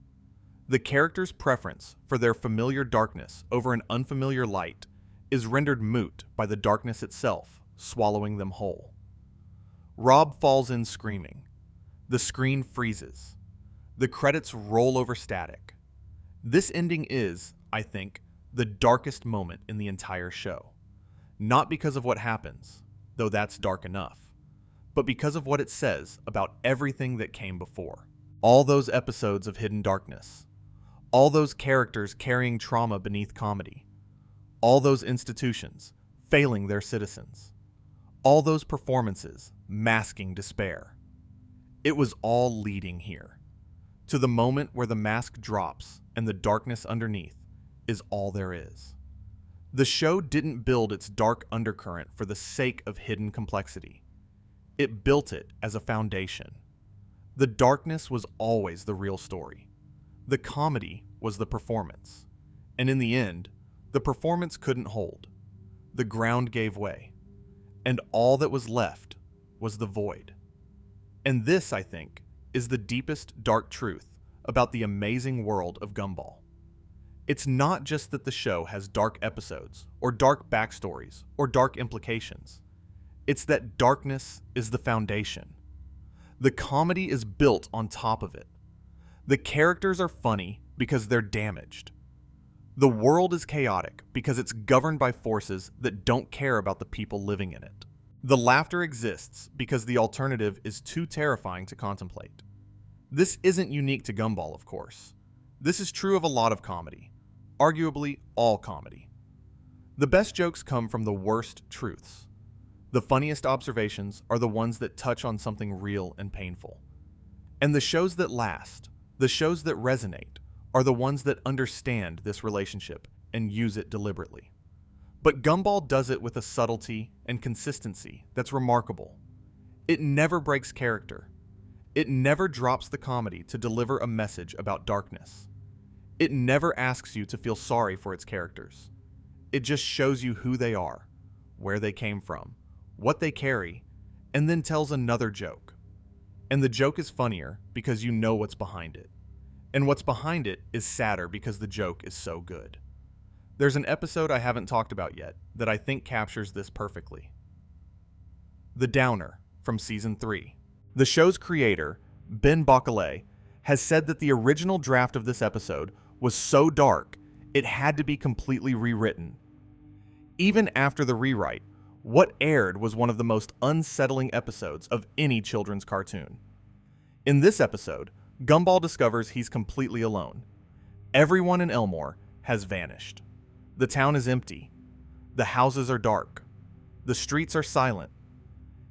The character's preference for their familiar darkness over an unfamiliar light is rendered moot by the darkness itself swallowing them whole. Rob falls in screaming. The screen freezes. The credits roll over static. This ending is, I think, the darkest moment in the entire show. Not because of what happens, though that's dark enough, but because of what it says about everything that came before. All those episodes of hidden darkness. All those characters carrying trauma beneath comedy. All those institutions failing their citizens. All those performances masking despair. It was all leading here, to the moment where the mask drops and the darkness underneath is all there is. The show didn't build its dark undercurrent for the sake of hidden complexity. It built it as a foundation. The darkness was always the real story. The comedy was the performance. And in the end, the performance couldn't hold. The ground gave way. And all that was left was the void. And this, I think, is the deepest dark truth about the amazing world of Gumball. It's not just that the show has dark episodes, or dark backstories, or dark implications. It's that darkness is the foundation. The comedy is built on top of it. The characters are funny because they're damaged. The world is chaotic because it's governed by forces that don't care about the people living in it. The laughter exists because the alternative is too terrifying to contemplate. This isn't unique to Gumball, of course. This is true of a lot of comedy. Arguably all comedy. The best jokes come from the worst truths. The funniest observations are the ones that touch on something real and painful. And the shows that last, the shows that resonate, are the ones that understand this relationship and use it deliberately. But Gumball does it with a subtlety and consistency that's remarkable. It never breaks character. It never drops the comedy to deliver a message about darkness. It never asks you to feel sorry for its characters. It just shows you who they are, where they came from, what they carry, and then tells another joke. And the joke is funnier because you know what's behind it. And what's behind it is sadder because the joke is so good. There's an episode I haven't talked about yet that I think captures this perfectly. The Downer from Season 3. The show's creator, Ben Bocquelet, has said that the original draft of this episode was so dark, it had to be completely rewritten. Even after the rewrite, what aired was one of the most unsettling episodes of any children's cartoon. In this episode, Gumball discovers he's completely alone. Everyone in Elmore has vanished. The town is empty. The houses are dark. The streets are silent.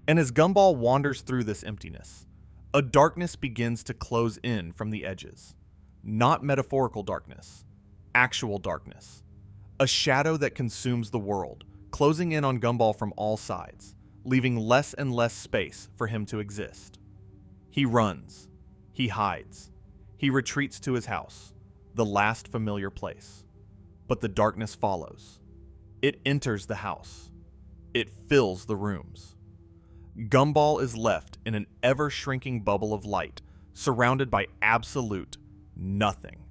And as Gumball wanders through this emptiness, a darkness begins to close in from the edges. Not metaphorical darkness, actual darkness. A shadow that consumes the world, closing in on Gumball from all sides, leaving less and less space for him to exist. He runs. He hides. He retreats to his house, the last familiar place. But the darkness follows. It enters the house. It fills the rooms. Gumball is left in an ever-shrinking bubble of light, surrounded by absolute nothing.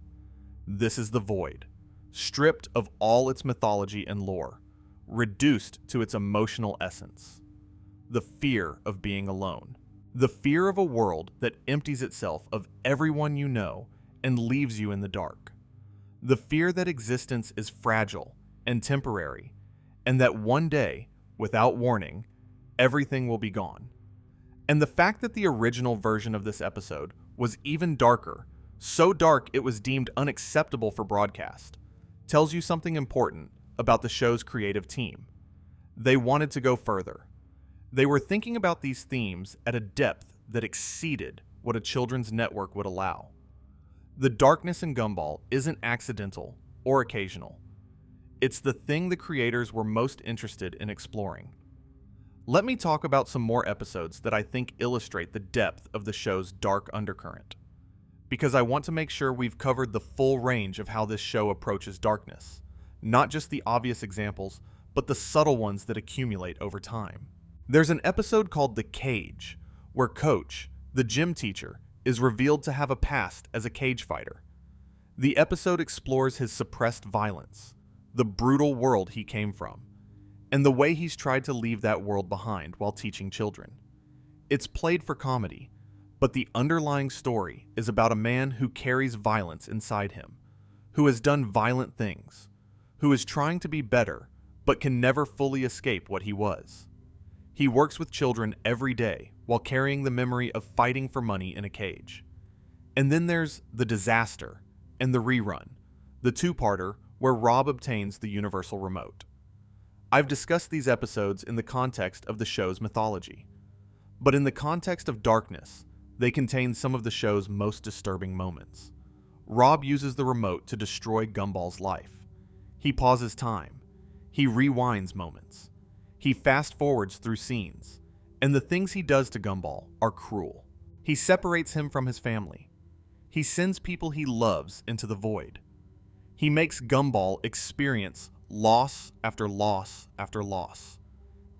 This is the void, stripped of all its mythology and lore, reduced to its emotional essence. The fear of being alone. The fear of a world that empties itself of everyone you know and leaves you in the dark. The fear that existence is fragile and temporary, and that one day, without warning, everything will be gone. And the fact that the original version of this episode was even darker, so dark it was deemed unacceptable for broadcast, tells you something important about the show's creative team. They wanted to go further. They were thinking about these themes at a depth that exceeded what a children's network would allow. The darkness in Gumball isn't accidental or occasional. It's the thing the creators were most interested in exploring. Let me talk about some more episodes that I think illustrate the depth of the show's dark undercurrent, because I want to make sure we've covered the full range of how this show approaches darkness, not just the obvious examples, but the subtle ones that accumulate over time. There's an episode called The Cage, where Coach, the gym teacher, is revealed to have a past as a cage fighter. The episode explores his suppressed violence, the brutal world he came from, and the way he's tried to leave that world behind while teaching children. It's played for comedy, but the underlying story is about a man who carries violence inside him, who has done violent things, who is trying to be better, but can never fully escape what he was. He works with children every day while carrying the memory of fighting for money in a cage. And then there's The Disaster and The Rerun, the two-parter where Rob obtains the universal remote. I've discussed these episodes in the context of the show's mythology, but in the context of darkness, they contain some of the show's most disturbing moments. Rob uses the remote to destroy Gumball's life. He pauses time. He rewinds moments. He fast-forwards through scenes, and the things he does to Gumball are cruel. He separates him from his family. He sends people he loves into the void. He makes Gumball experience loss after loss after loss.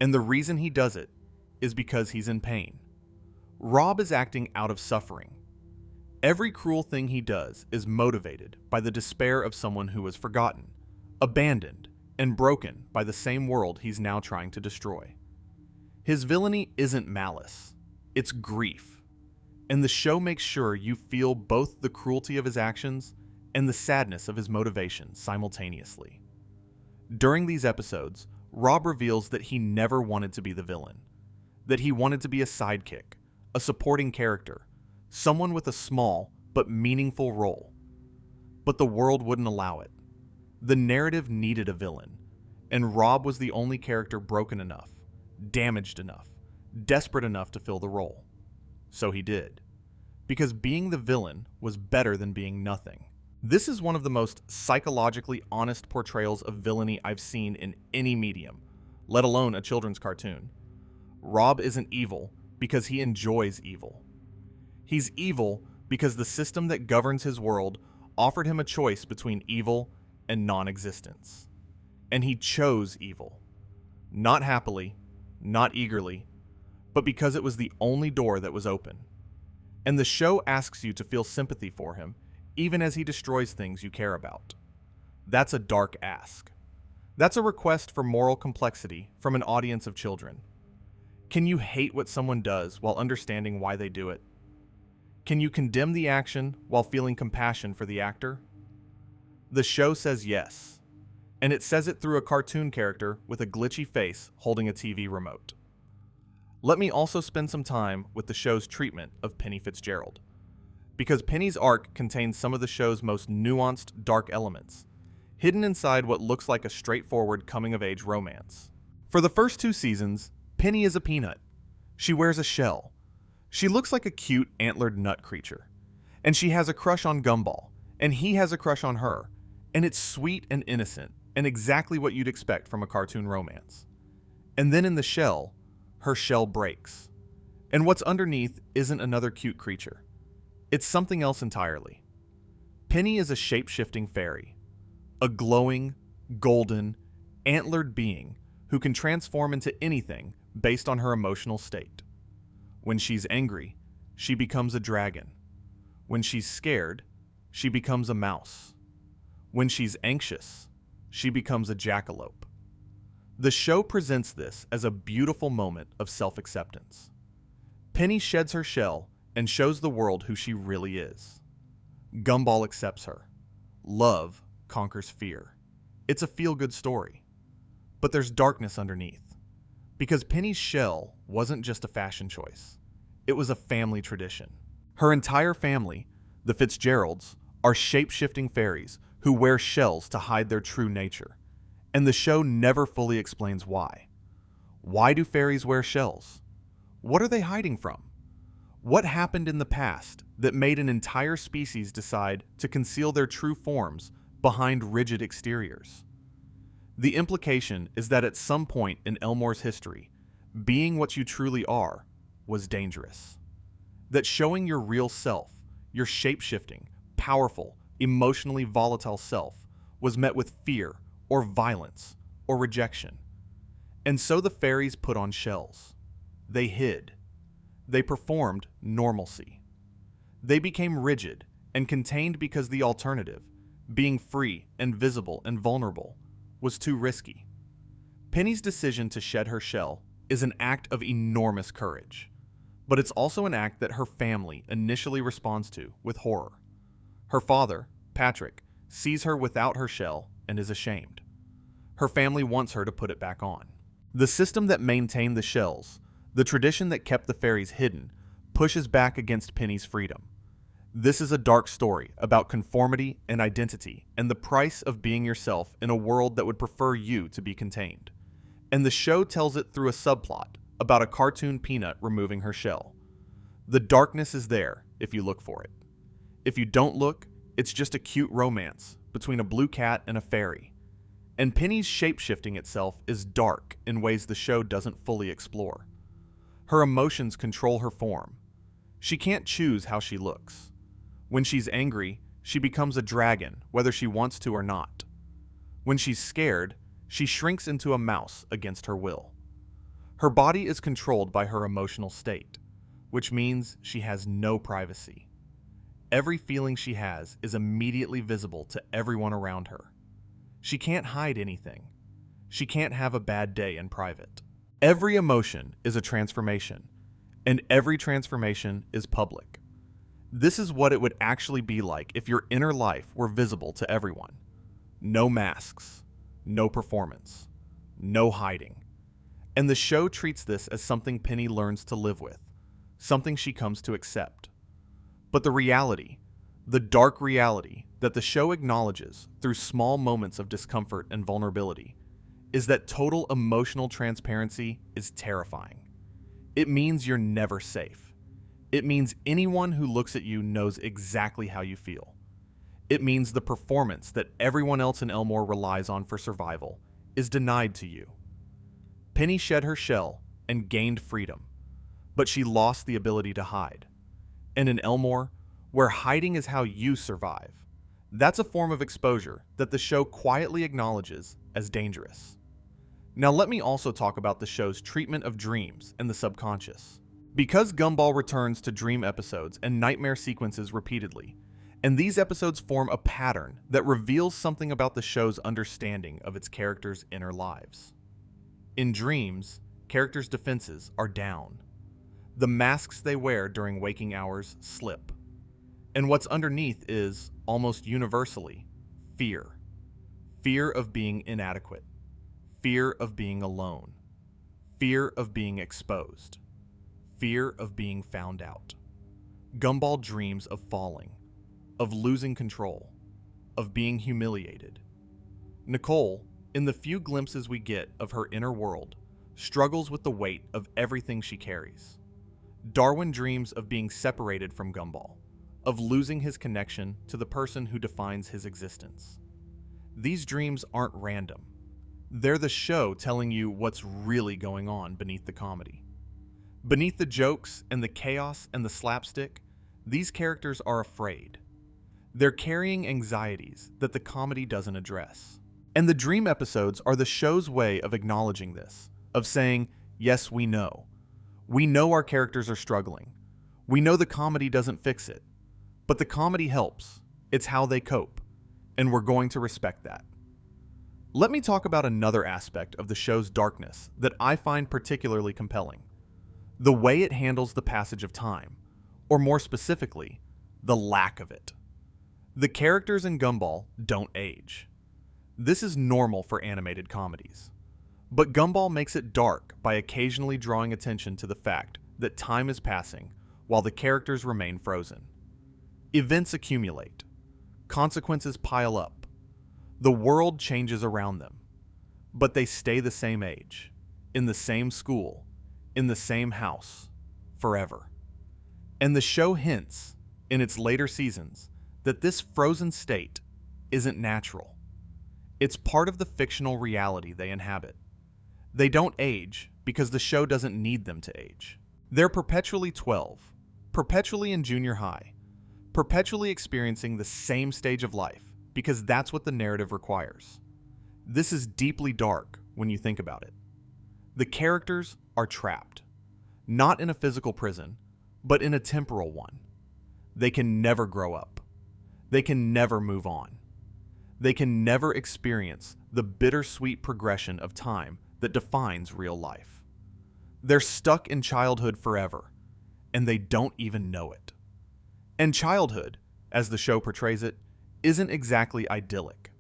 And the reason he does it is because he's in pain. Rob is acting out of suffering. Every cruel thing he does is motivated by the despair of someone who was forgotten, abandoned, and broken by the same world he's now trying to destroy. His villainy isn't malice, it's grief. And the show makes sure you feel both the cruelty of his actions and the sadness of his motivations simultaneously. During these episodes, Rob reveals that he never wanted to be the villain, that he wanted to be a sidekick, a supporting character, someone with a small but meaningful role. But the world wouldn't allow it. The narrative needed a villain, and Rob was the only character broken enough, damaged enough, desperate enough to fill the role. So he did, because being the villain was better than being nothing. This is one of the most psychologically honest portrayals of villainy I've seen in any medium, let alone a children's cartoon. Rob isn't evil because he enjoys evil. He's evil because the system that governs his world offered him a choice between evil and non-existence. And he chose evil. Not happily, not eagerly, but because it was the only door that was open. And the show asks you to feel sympathy for him, even as he destroys things you care about. That's a dark ask. That's a request for moral complexity from an audience of children. Can you hate what someone does while understanding why they do it? Can you condemn the action while feeling compassion for the actor? The show says yes, and it says it through a cartoon character with a glitchy face holding a TV remote. Let me also spend some time with the show's treatment of Penny Fitzgerald, because Penny's arc contains some of the show's most nuanced, dark elements, hidden inside what looks like a straightforward coming-of-age romance. For the first 2 seasons, Penny is a peanut. She wears a shell. She looks like a cute, antlered nut creature. And she has a crush on Gumball, And he has a crush on her, and it's sweet and innocent, and exactly what you'd expect from a cartoon romance. And then in the shell, her shell breaks. And what's underneath isn't another cute creature. It's something else entirely. Penny is a shape-shifting fairy, a glowing, golden, antlered being who can transform into anything based on her emotional state. When she's angry, she becomes a dragon. When she's scared, she becomes a mouse. When she's anxious, she becomes a jackalope. The show presents this as a beautiful moment of self-acceptance. Penny sheds her shell and shows the world who she really is. Gumball accepts her. Love conquers fear. It's a feel-good story. But there's darkness underneath. Because Penny's shell wasn't just a fashion choice. It was a family tradition. Her entire family, the Fitzgeralds, are shape-shifting fairies who wear shells to hide their true nature. And the show never fully explains why. Why do fairies wear shells? What are they hiding from? What happened in the past that made an entire species decide to conceal their true forms behind rigid exteriors? The implication is that at some point in Elmore's history, being what you truly are was dangerous. That showing your real self, your shape-shifting, powerful, emotionally volatile self, was met with fear or violence or rejection. And so the fairies put on shells. They hid. They performed normalcy. They became rigid and contained because the alternative, being free and visible and vulnerable, was too risky. Penny's decision to shed her shell is an act of enormous courage, but it's also an act that her family initially responds to with horror. Her father, Patrick, sees her without her shell and is ashamed. Her family wants her to put it back on. The system that maintained the shells, the tradition that kept the fairies hidden, pushes back against Penny's freedom. This is a dark story about conformity and identity and the price of being yourself in a world that would prefer you to be contained. And the show tells it through a subplot about a cartoon peanut removing her shell. The darkness is there if you look for it. If you don't look, it's just a cute romance between a blue cat and a fairy. And Penny's shape-shifting itself is dark in ways the show doesn't fully explore. Her emotions control her form. She can't choose how she looks. When she's angry, she becomes a dragon, whether she wants to or not. When she's scared, she shrinks into a mouse against her will. Her body is controlled by her emotional state, which means she has no privacy. Every feeling she has is immediately visible to everyone around her. She can't hide anything. She can't have a bad day in private. Every emotion is a transformation, and every transformation is public. This is what it would actually be like if your inner life were visible to everyone. No masks, no performance, no hiding. And the show treats this as something Penny learns to live with, something she comes to accept. But the reality, the dark reality that the show acknowledges through small moments of discomfort and vulnerability, is that total emotional transparency is terrifying. It means you're never safe. It means anyone who looks at you knows exactly how you feel. It means the performance that everyone else in Elmore relies on for survival is denied to you. Penny shed her shell and gained freedom, but she lost the ability to hide. And in Elmore, where hiding is how you survive, that's a form of exposure that the show quietly acknowledges as dangerous. Now let me also talk about the show's treatment of dreams and the subconscious. Because Gumball returns to dream episodes and nightmare sequences repeatedly, and these episodes form a pattern that reveals something about the show's understanding of its characters' inner lives. In dreams, characters' defenses are down. The masks they wear during waking hours slip. And what's underneath is, almost universally, fear. Fear of being inadequate. Fear of being alone. Fear of being exposed. Fear of being found out. Gumball dreams of falling, of losing control, of being humiliated. Nicole, in the few glimpses we get of her inner world, struggles with the weight of everything she carries. Darwin dreams of being separated from Gumball, of losing his connection to the person who defines his existence. These dreams aren't random. They're the show telling you what's really going on beneath the comedy. Beneath the jokes and the chaos and the slapstick, these characters are afraid. They're carrying anxieties that the comedy doesn't address. And the dream episodes are the show's way of acknowledging this, of saying, yes, we know. We know our characters are struggling. We know the comedy doesn't fix it. But the comedy helps. It's how they cope. And we're going to respect that. Let me talk about another aspect of the show's darkness that I find particularly compelling. The way it handles the passage of time, or more specifically, the lack of it. The characters in Gumball don't age. This is normal for animated comedies. But Gumball makes it dark by occasionally drawing attention to the fact that time is passing while the characters remain frozen. Events accumulate. Consequences pile up. The world changes around them. But they stay the same age, in the same school, in the same house, forever. And the show hints, in its later seasons, that this frozen state isn't natural. It's part of the fictional reality they inhabit. They don't age because the show doesn't need them to age. They're perpetually 12, perpetually in junior high, perpetually experiencing the same stage of life because that's what the narrative requires. This is deeply dark when you think about it. The characters are trapped, not in a physical prison, but in a temporal one. They can never grow up. They can never move on. They can never experience the bittersweet progression of time that defines real life. They're stuck in childhood forever, and they don't even know it. And childhood, as the show portrays it, isn't exactly idyllic.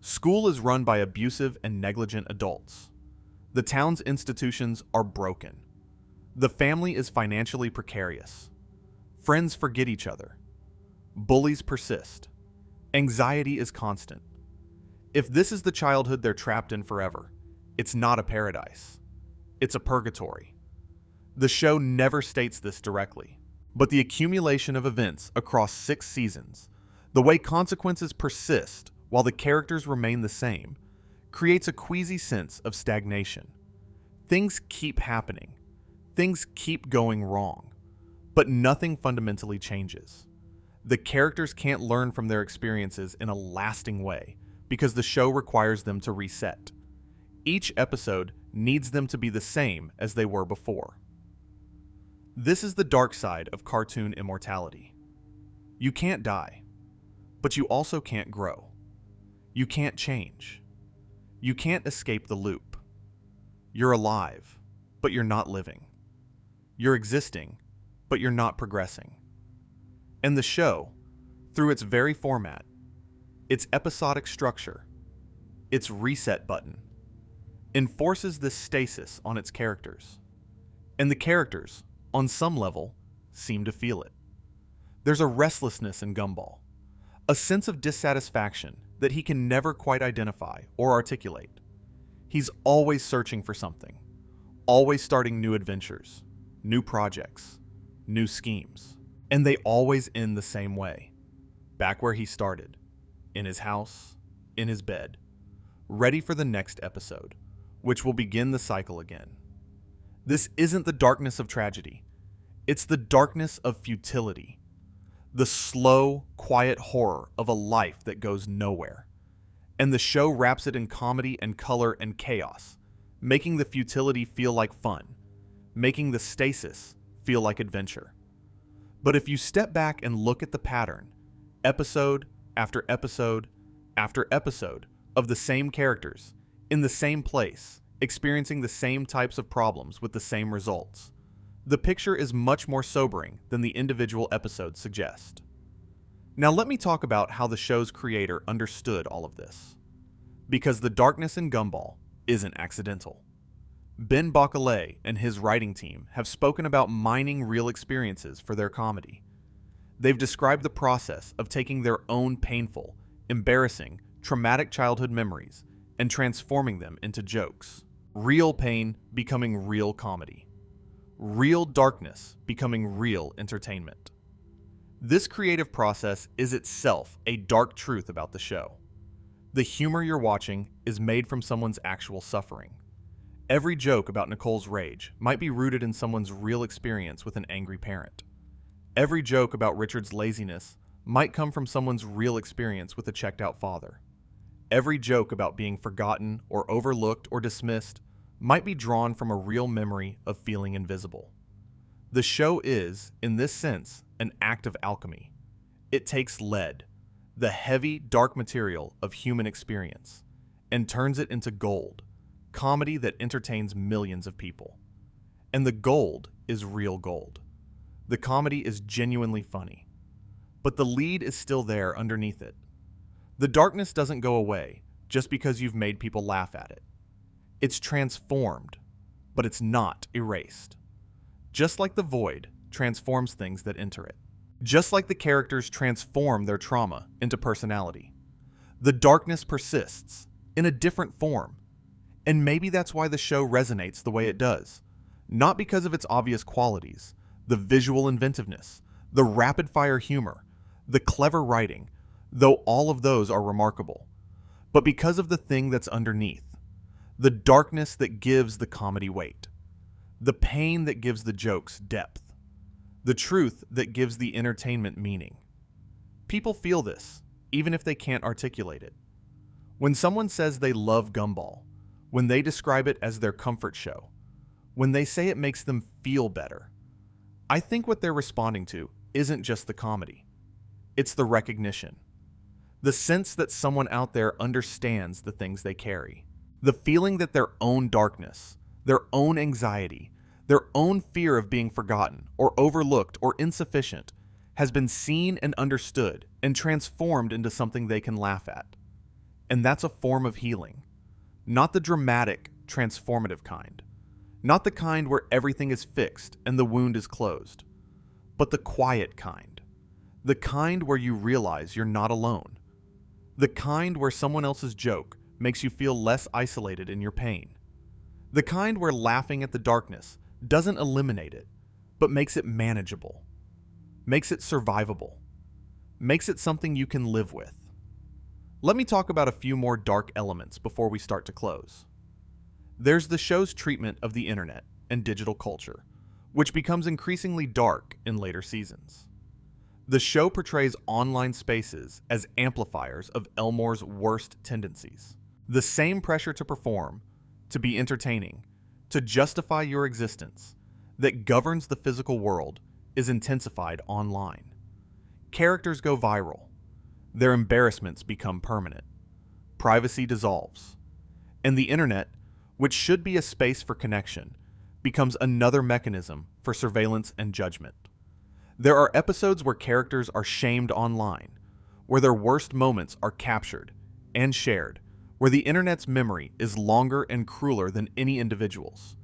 School is run by abusive and negligent adults. The town's institutions are broken. The family is financially precarious. Friends forget each other. Bullies persist. Anxiety is constant. If this is the childhood they're trapped in forever, it's not a paradise. It's a purgatory. The show never states this directly, but the accumulation of events across 6 seasons, the way consequences persist while the characters remain the same, creates a queasy sense of stagnation. Things keep happening. Things keep going wrong, but nothing fundamentally changes. The characters can't learn from their experiences in a lasting way because the show requires them to reset. Each episode needs them to be the same as they were before. This is the dark side of cartoon immortality. You can't die, but you also can't grow. You can't change. You can't escape the loop. You're alive, but you're not living. You're existing, but you're not progressing. And the show, through its very format, its episodic structure, its reset button, enforces this stasis on its characters. And the characters, on some level, seem to feel it. There's a restlessness in Gumball, a sense of dissatisfaction that he can never quite identify or articulate. He's always searching for something, always starting new adventures, new projects, new schemes. And they always end the same way, back where he started, in his house, in his bed, ready for the next episode, which will begin the cycle again. This isn't the darkness of tragedy. It's the darkness of futility, the slow, quiet horror of a life that goes nowhere. And the show wraps it in comedy and color and chaos, making the futility feel like fun, making the stasis feel like adventure. But if you step back and look at the pattern, episode after episode after episode of the same characters, in the same place, experiencing the same types of problems with the same results, the picture is much more sobering than the individual episodes suggest. Now let me talk about how the show's creator understood all of this. Because the darkness in Gumball isn't accidental. Ben Bacalé and his writing team have spoken about mining real experiences for their comedy. They've described the process of taking their own painful, embarrassing, traumatic childhood memories and transforming them into jokes. Real pain becoming real comedy. Real darkness becoming real entertainment. This creative process is itself a dark truth about the show. The humor you're watching is made from someone's actual suffering. Every joke about Nicole's rage might be rooted in someone's real experience with an angry parent. Every joke about Richard's laziness might come from someone's real experience with a checked-out father. Every joke about being forgotten or overlooked or dismissed might be drawn from a real memory of feeling invisible. The show is, in this sense, an act of alchemy. It takes lead, the heavy, dark material of human experience, and turns it into gold, comedy that entertains millions of people. And the gold is real gold. The comedy is genuinely funny. But the lead is still there underneath it. The darkness doesn't go away just because you've made people laugh at it. It's transformed, but it's not erased. Just like the void transforms things that enter it. Just like the characters transform their trauma into personality. The darkness persists, in a different form. And maybe that's why the show resonates the way it does. Not because of its obvious qualities, the visual inventiveness, the rapid-fire humor, the clever writing, though all of those are remarkable, but because of the thing that's underneath. The darkness that gives the comedy weight. The pain that gives the jokes depth. The truth that gives the entertainment meaning. People feel this, even if they can't articulate it. When someone says they love Gumball, when they describe it as their comfort show, when they say it makes them feel better, I think what they're responding to isn't just the comedy. It's the recognition. The sense that someone out there understands the things they carry. The feeling that their own darkness, their own anxiety, their own fear of being forgotten or overlooked or insufficient has been seen and understood and transformed into something they can laugh at. And that's a form of healing. Not the dramatic, transformative kind. Not the kind where everything is fixed and the wound is closed. But the quiet kind. The kind where you realize you're not alone. The kind where someone else's joke makes you feel less isolated in your pain. The kind where laughing at the darkness doesn't eliminate it, but makes it manageable. Makes it survivable. Makes it something you can live with. Let me talk about a few more dark elements before we start to close. There's the show's treatment of the internet and digital culture, which becomes increasingly dark in later seasons. The show portrays online spaces as amplifiers of Elmore's worst tendencies. The same pressure to perform, to be entertaining, to justify your existence, that governs the physical world is intensified online. Characters go viral. Their embarrassments become permanent. Privacy dissolves. And the internet, which should be a space for connection, becomes another mechanism for surveillance and judgment. There are episodes where characters are shamed online, where their worst moments are captured and shared, where the internet's memory is longer and crueler than any individual's.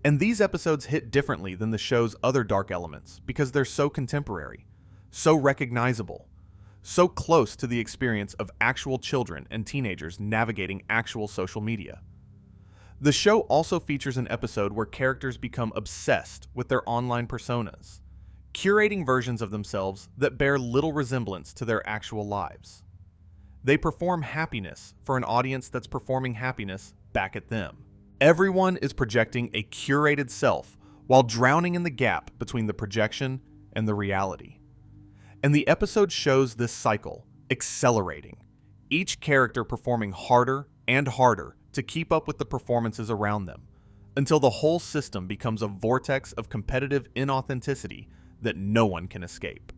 And these episodes hit differently than the show's other dark elements because they're so contemporary, so recognizable, so close to the experience of actual children and teenagers navigating actual social media. The show also features an episode where characters become obsessed with their online personas, curating versions of themselves that bear little resemblance to their actual lives. They perform happiness for an audience that's performing happiness back at them. Everyone is projecting a curated self while drowning in the gap between the projection and the reality. And the episode shows this cycle accelerating, each character performing harder and harder to keep up with the performances around them, until the whole system becomes a vortex of competitive inauthenticity that no one can escape.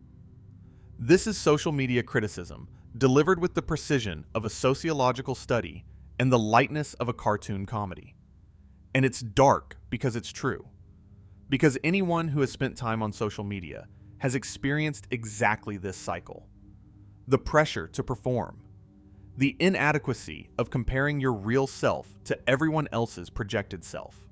This is social media criticism delivered with the precision of a sociological study and the lightness of a cartoon comedy. And it's dark because it's true. Because anyone who has spent time on social media has experienced exactly this cycle. The pressure to perform. The inadequacy of comparing your real self to everyone else's projected self.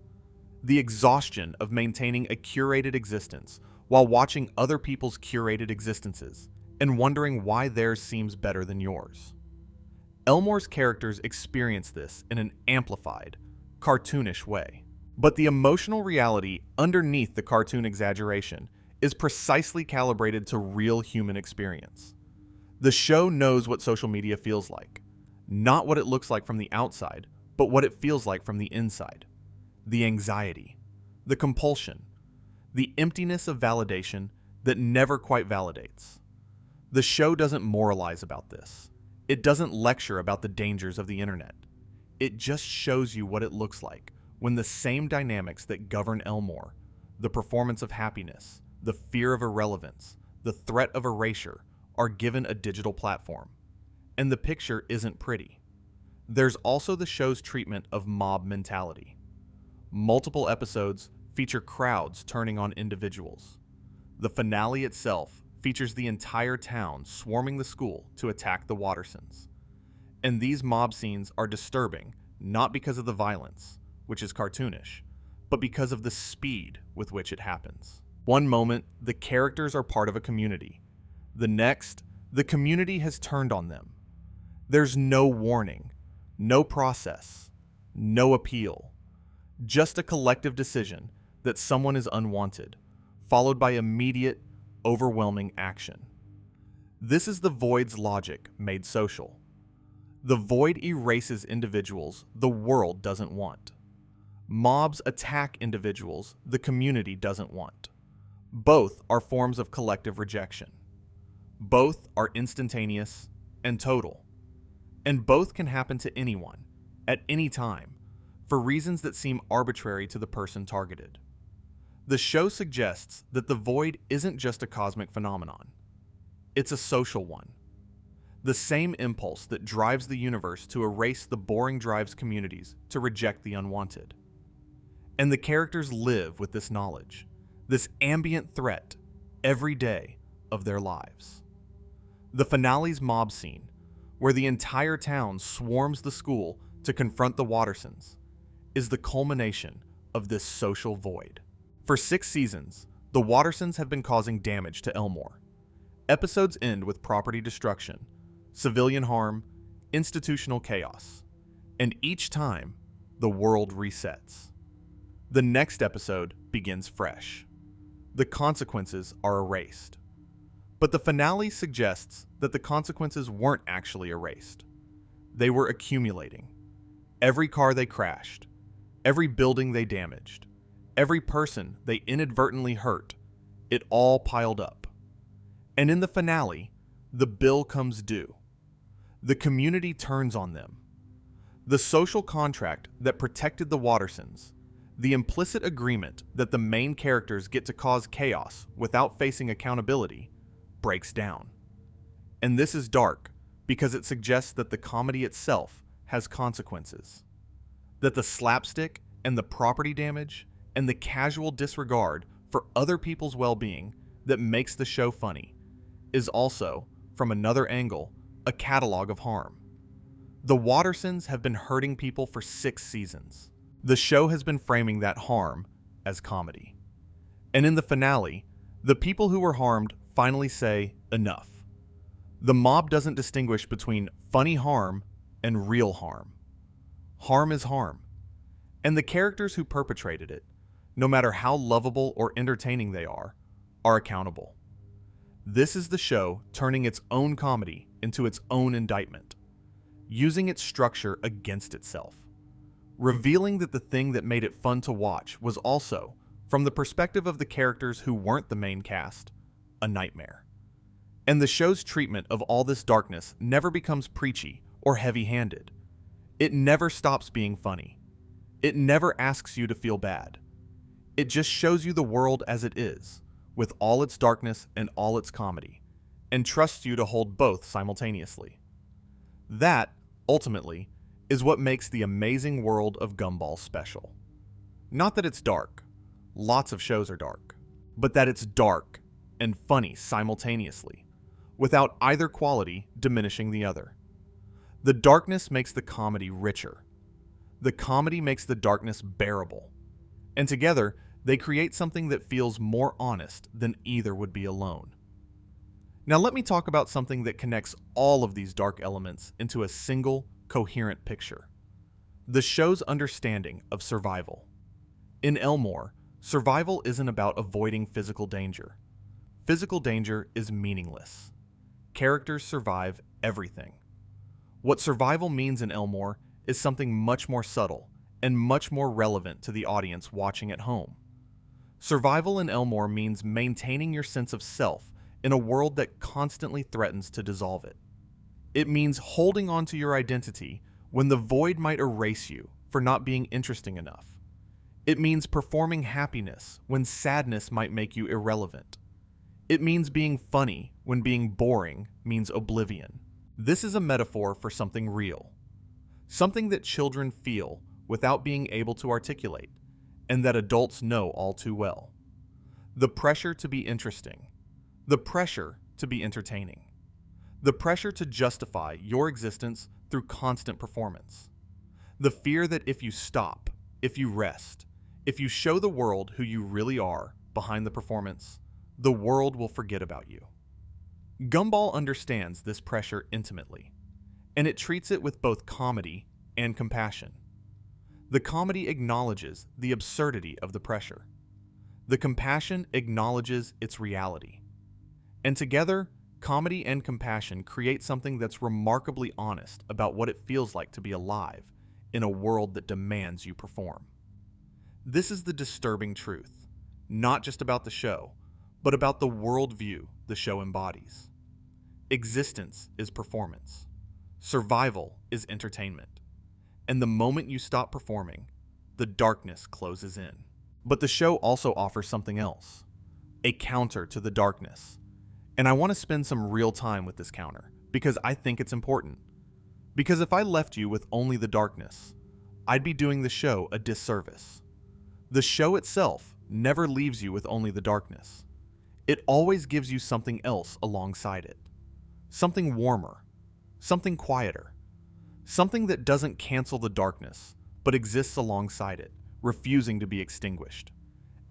The exhaustion of maintaining a curated existence while watching other people's curated existences and wondering why theirs seems better than yours. Elmore's characters experience this in an amplified, cartoonish way. But the emotional reality underneath the cartoon exaggeration is precisely calibrated to real human experience. The show knows what social media feels like, not what it looks like from the outside, but what it feels like from the inside. The anxiety, the compulsion, the emptiness of validation that never quite validates. The show doesn't moralize about this. It doesn't lecture about the dangers of the internet. It just shows you what it looks like when the same dynamics that govern Elmore, the performance of happiness, the fear of irrelevance, the threat of erasure, are given a digital platform. And the picture isn't pretty. There's also the show's treatment of mob mentality. Multiple episodes feature crowds turning on individuals. The finale itself features the entire town swarming the school to attack the Wattersons. And these mob scenes are disturbing, not because of the violence, which is cartoonish, but because of the speed with which it happens. One moment, the characters are part of a community. The next, the community has turned on them. There's no warning, no process, no appeal. Just a collective decision that someone is unwanted, followed by immediate, overwhelming action. This is the Void's logic made social. The Void erases individuals the world doesn't want. Mobs attack individuals the community doesn't want. Both are forms of collective rejection. Both are instantaneous and total. And both can happen to anyone, at any time, for reasons that seem arbitrary to the person targeted. The show suggests that the Void isn't just a cosmic phenomenon. It's a social one. The same impulse that drives the universe to erase the boring drives communities to reject the unwanted. And the characters live with this knowledge, this ambient threat, every day of their lives. The finale's mob scene, where the entire town swarms the school to confront the Wattersons, is the culmination of this social void. For 6 seasons, the Wattersons have been causing damage to Elmore. Episodes end with property destruction, civilian harm, institutional chaos, and each time, the world resets. The next episode begins fresh. The consequences are erased. But the finale suggests that the consequences weren't actually erased. They were accumulating. Every car they crashed, every building they damaged, every person they inadvertently hurt, it all piled up. And in the finale, the bill comes due. The community turns on them. The social contract that protected the Wattersons, the implicit agreement that the main characters get to cause chaos without facing accountability, breaks down. And this is dark because it suggests that the comedy itself has consequences. That the slapstick and the property damage and the casual disregard for other people's well-being that makes the show funny is also, from another angle, a catalog of harm. The Wattersons have been hurting people for 6 seasons. The show has been framing that harm as comedy. And in the finale, the people who were harmed finally say enough. The mob doesn't distinguish between funny harm and real harm. Harm is harm. And the characters who perpetrated it, no matter how lovable or entertaining they are accountable. This is the show turning its own comedy into its own indictment, using its structure against itself, revealing that the thing that made it fun to watch was also, from the perspective of the characters who weren't the main cast, a nightmare. And the show's treatment of all this darkness never becomes preachy or heavy-handed. It never stops being funny. It never asks you to feel bad. It just shows you the world as it is, with all its darkness and all its comedy, and trusts you to hold both simultaneously. That, ultimately, is what makes the Amazing World of Gumball special. Not that it's dark. Lots of shows are dark. But that it's dark and funny simultaneously, without either quality diminishing the other. The darkness makes the comedy richer. The comedy makes the darkness bearable. And together, they create something that feels more honest than either would be alone. Now let me talk about something that connects all of these dark elements into a single, coherent picture. The show's understanding of survival. In Elmore, survival isn't about avoiding physical danger. physical danger is meaningless. Characters survive everything. What survival means in Elmore is something much more subtle and much more relevant to the audience watching at home. Survival in Elmore means maintaining your sense of self in a world that constantly threatens to dissolve it. It means holding on to your identity when the void might erase you for not being interesting enough. It means performing happiness when sadness might make you irrelevant. It means being funny when being boring means oblivion. This is a metaphor for something real, something that children feel without being able to articulate, and that adults know all too well. The pressure to be interesting, the pressure to be entertaining, the pressure to justify your existence through constant performance, the fear that if you stop, if you rest, if you show the world who you really are behind the performance, the world will forget about you. Gumball understands this pressure intimately, and it treats it with both comedy and compassion. The comedy acknowledges the absurdity of the pressure. The compassion acknowledges its reality. And together, comedy and compassion create something that's remarkably honest about what it feels like to be alive in a world that demands you perform. This is the disturbing truth, not just about the show, but about the worldview the show embodies. Existence is performance. Survival is entertainment. And the moment you stop performing, the darkness closes in. But the show also offers something else, a counter to the darkness. And I want to spend some real time with this counter, because I think it's important. Because if I left you with only the darkness, I'd be doing the show a disservice. The show itself never leaves you with only the darkness. It always gives you something else alongside it. Something warmer, something quieter, something that doesn't cancel the darkness, but exists alongside it, refusing to be extinguished.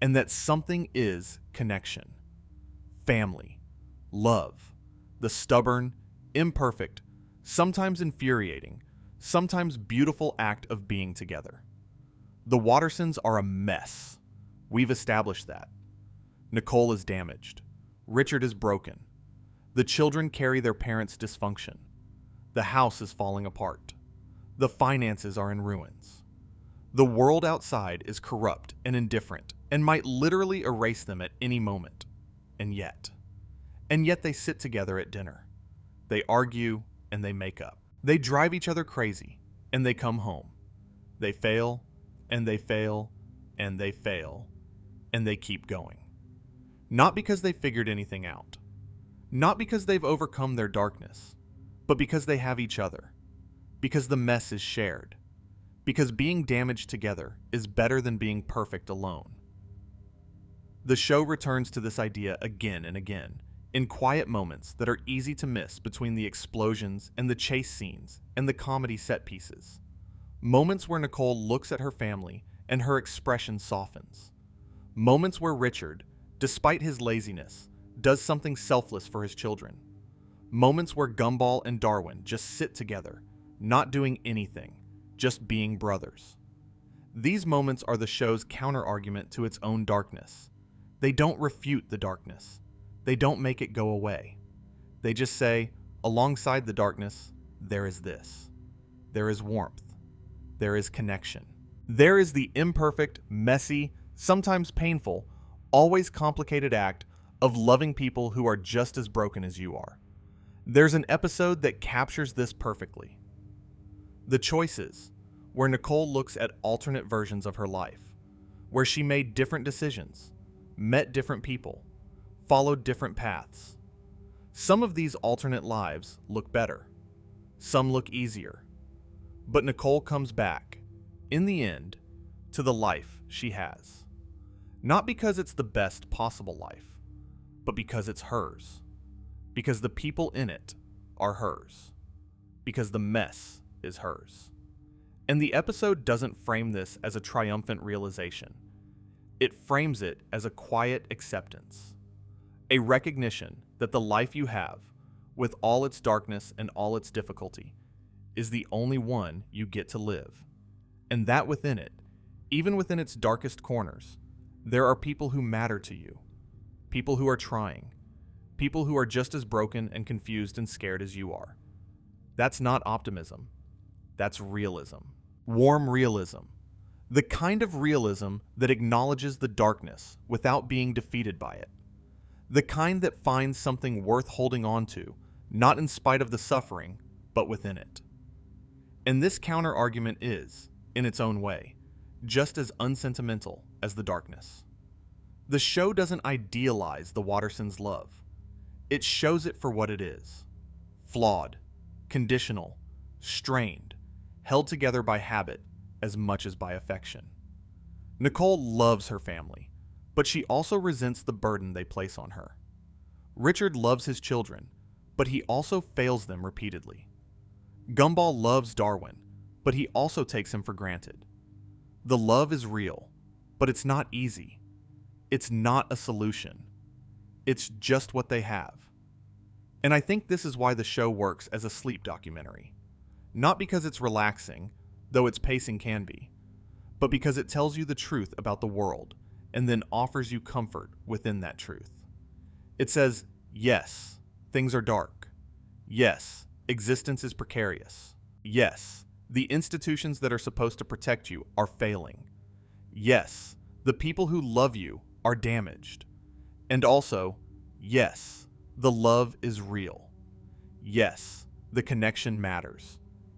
And that something is connection, family, love, the stubborn, imperfect, sometimes infuriating, sometimes beautiful act of being together. The Wattersons are a mess. We've established that. Nicole is damaged. Richard is broken. The children carry their parents' dysfunction. The house is falling apart. The finances are in ruins. The world outside is corrupt and indifferent and might literally erase them at any moment. And yet they sit together at dinner. They argue and they make up. They drive each other crazy and they come home. They fail and they fail and they fail and they keep going. Not because they figured anything out. Not because they've overcome their darkness, but because they have each other. Because the mess is shared. Because being damaged together is better than being perfect alone. The show returns to this idea again and again, in quiet moments that are easy to miss between the explosions and the chase scenes and the comedy set pieces. Moments where Nicole looks at her family and her expression softens. Moments where Richard, despite his laziness, does something selfless for his children. Moments where Gumball and Darwin just sit together, not doing anything, just being brothers. These moments are the show's counter-argument to its own darkness. They don't refute the darkness. They don't make it go away. They just say, alongside the darkness, there is this. There is warmth. There is connection. There is the imperfect, messy, sometimes painful, always complicated act of loving people who are just as broken as you are. There's an episode that captures this perfectly. The Choices, where Nicole looks at alternate versions of her life, where she made different decisions, met different people, followed different paths. Some of these alternate lives look better. Some look easier. But Nicole comes back, in the end, to the life she has. Not because it's the best possible life, but because it's hers. Because the people in it are hers. Because the mess is hers. And the episode doesn't frame this as a triumphant realization. It frames it as a quiet acceptance. A recognition that the life you have, with all its darkness and all its difficulty, is the only one you get to live. And that within it, even within its darkest corners, there are people who matter to you. People who are trying. People who are just as broken and confused and scared as you are. That's not optimism. That's realism. Warm realism. The kind of realism that acknowledges the darkness without being defeated by it. The kind that finds something worth holding on to, not in spite of the suffering, but within it. And this counter-argument is, in its own way, just as unsentimental as the darkness. The show doesn't idealize the Wattersons' love. It shows it for what it is. Flawed, conditional, strained, held together by habit as much as by affection. Nicole loves her family, but she also resents the burden they place on her. Richard loves his children, but he also fails them repeatedly. Gumball loves Darwin, but he also takes him for granted. The love is real, but it's not easy. It's not a solution. It's just what they have. And I think this is why the show works as a sleep documentary. Not because it's relaxing, though its pacing can be, but because it tells you the truth about the world and then offers you comfort within that truth. It says, yes, things are dark. Yes, existence is precarious. Yes, the institutions that are supposed to protect you are failing. Yes, the people who love you are damaged. And also, yes, the love is real. Yes, the connection matters.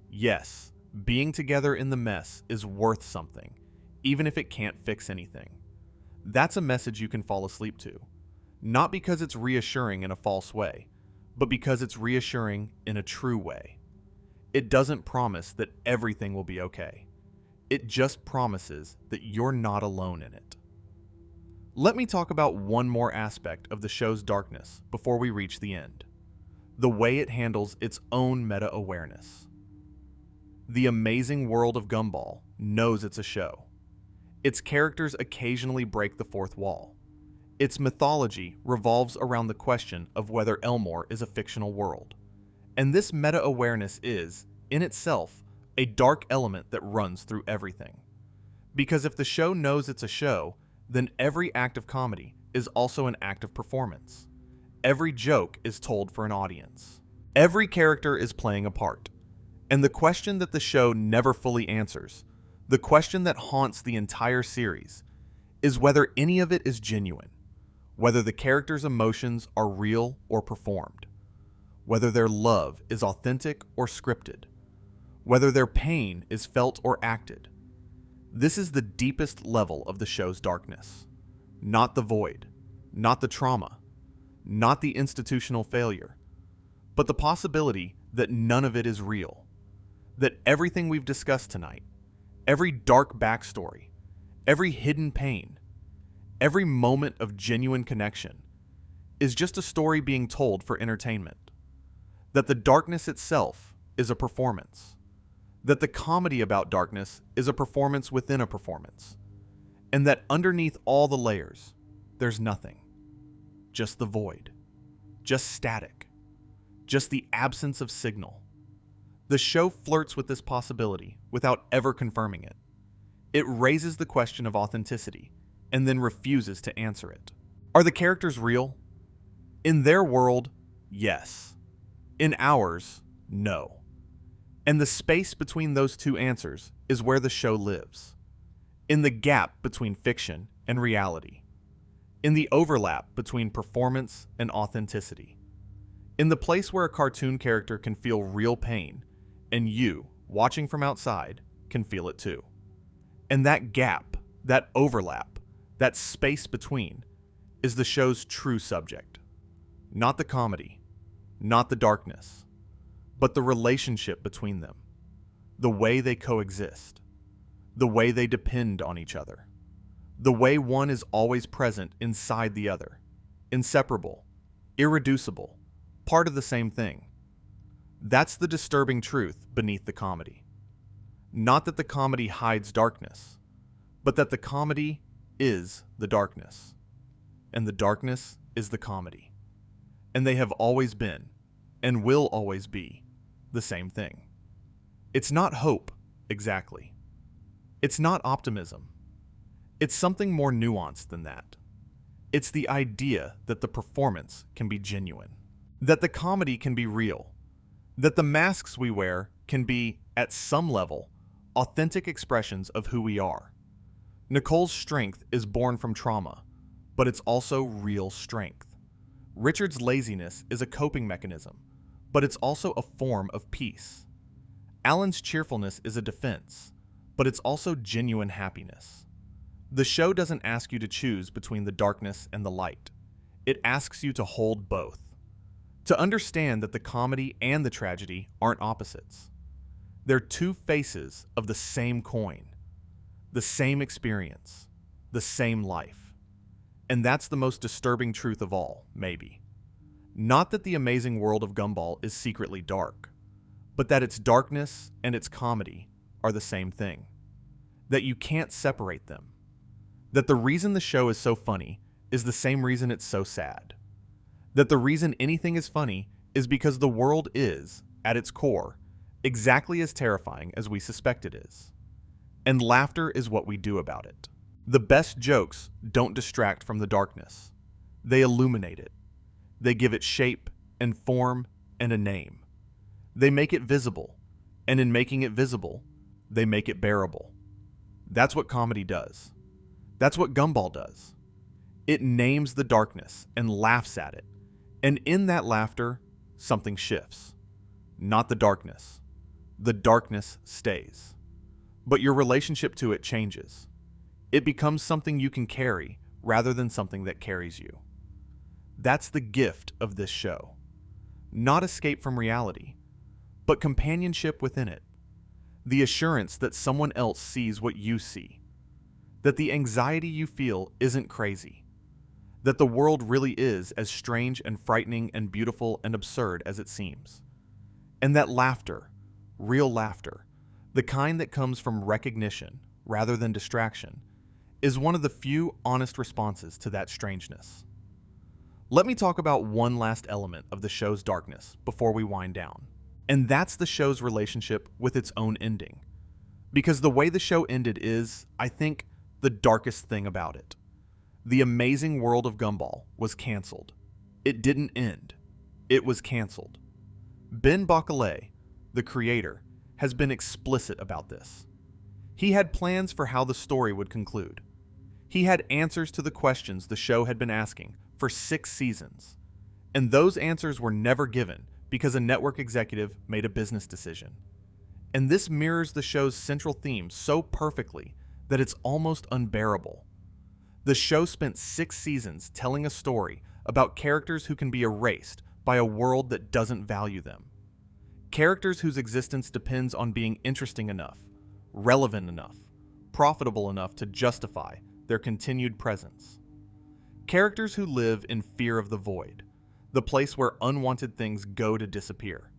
Yes, being together in the mess is worth something, even if it can't fix anything. That's a message you can fall asleep to. Not because it's reassuring in a false way, but because it's reassuring in a true way. It doesn't promise that everything will be okay. It just promises that you're not alone in it. Let me talk about one more aspect of the show's darkness before we reach the end. The way it handles its own meta-awareness. The Amazing World of Gumball knows it's a show. Its characters occasionally break the fourth wall. Its mythology revolves around the question of whether Elmore is a fictional world. And this meta-awareness is, in itself, a dark element that runs through everything. Because if the show knows it's a show, then every act of comedy is also an act of performance. Every joke is told for an audience. Every character is playing a part. And the question that the show never fully answers, the question that haunts the entire series, is whether any of it is genuine, whether the characters' emotions are real or performed, whether their love is authentic or scripted, whether their pain is felt or acted. This is the deepest level of the show's darkness. Not the void, not the trauma, not the institutional failure, but the possibility that none of it is real. That everything we've discussed tonight, every dark backstory, every hidden pain, every moment of genuine connection, is just a story being told for entertainment. That the darkness itself is a performance. That the comedy about darkness is a performance within a performance. And that underneath all the layers, there's nothing. Just the void. Just static. Just the absence of signal. The show flirts with this possibility without ever confirming it. It raises the question of authenticity and then refuses to answer it. Are the characters real? In their world, yes. In ours, no. And the space between those two answers is where the show lives. In the gap between fiction and reality. In the overlap between performance and authenticity. In the place where a cartoon character can feel real pain, and you, watching from outside, can feel it too. And that gap, that overlap, that space between, is the show's true subject. Not the comedy, not the darkness, but the relationship between them. The way they coexist. The way they depend on each other. The way one is always present inside the other. Inseparable, irreducible, part of the same thing. That's the disturbing truth beneath the comedy. Not that the comedy hides darkness, but that the comedy is the darkness. And the darkness is the comedy. And they have always been, and will always be, the same thing. It's not hope, exactly. It's not optimism. It's something more nuanced than that. It's the idea that the performance can be genuine, that the comedy can be real, that the masks we wear can be, at some level, authentic expressions of who we are. Nicole's strength is born from trauma, but it's also real strength. Richard's laziness is a coping mechanism, but it's also a form of peace. Allan's cheerfulness is a defense, but it's also genuine happiness. The show doesn't ask you to choose between the darkness and the light. It asks you to hold both. To understand that the comedy and the tragedy aren't opposites. They're two faces of the same coin, the same experience, the same life. And that's the most disturbing truth of all, maybe. Not that the Amazing World of Gumball is secretly dark, but that its darkness and its comedy are the same thing. That you can't separate them. That the reason the show is so funny is the same reason it's so sad. That the reason anything is funny is because the world is, at its core, exactly as terrifying as we suspect it is. And laughter is what we do about it. The best jokes don't distract from the darkness. They illuminate it. They give it shape and form and a name. They make it visible, and in making it visible, they make it bearable. That's what comedy does. That's what Gumball does. It names the darkness and laughs at it, and in that laughter, something shifts. Not the darkness. The darkness stays. But your relationship to it changes. It becomes something you can carry rather than something that carries you. That's the gift of this show. Not escape from reality, but companionship within it. The assurance that someone else sees what you see. That the anxiety you feel isn't crazy. That the world really is as strange and frightening and beautiful and absurd as it seems. And that laughter, real laughter, the kind that comes from recognition rather than distraction, is one of the few honest responses to that strangeness. Let me talk about one last element of the show's darkness before we wind down. And that's the show's relationship with its own ending. Because the way the show ended is, I think, the darkest thing about it. The Amazing World of Gumball was canceled. It didn't end. It was canceled. Ben Bocquelet, the creator, has been explicit about this. He had plans for how the story would conclude. He had answers to the questions the show had been asking for 6 seasons. And those answers were never given because a network executive made a business decision. And this mirrors the show's central theme so perfectly that it's almost unbearable. The show spent 6 seasons telling a story about characters who can be erased by a world that doesn't value them. Characters whose existence depends on being interesting enough, relevant enough, profitable enough to justify their continued presence. Characters who live in fear of the void, the place where unwanted things go to disappear.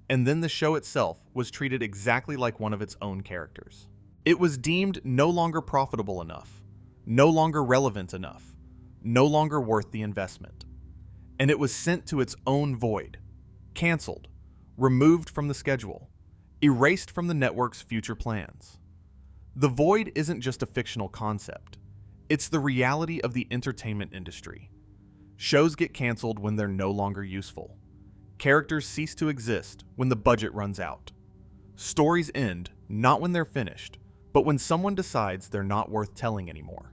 And then the show itself was treated exactly like one of its own characters. It was deemed no longer profitable enough, no longer relevant enough, no longer worth the investment. And it was sent to its own void, canceled, removed from the schedule, erased from the network's future plans. The void isn't just a fictional concept. It's the reality of the entertainment industry. Shows get canceled when they're no longer useful. Characters cease to exist when the budget runs out. Stories end not when they're finished, but when someone decides they're not worth telling anymore.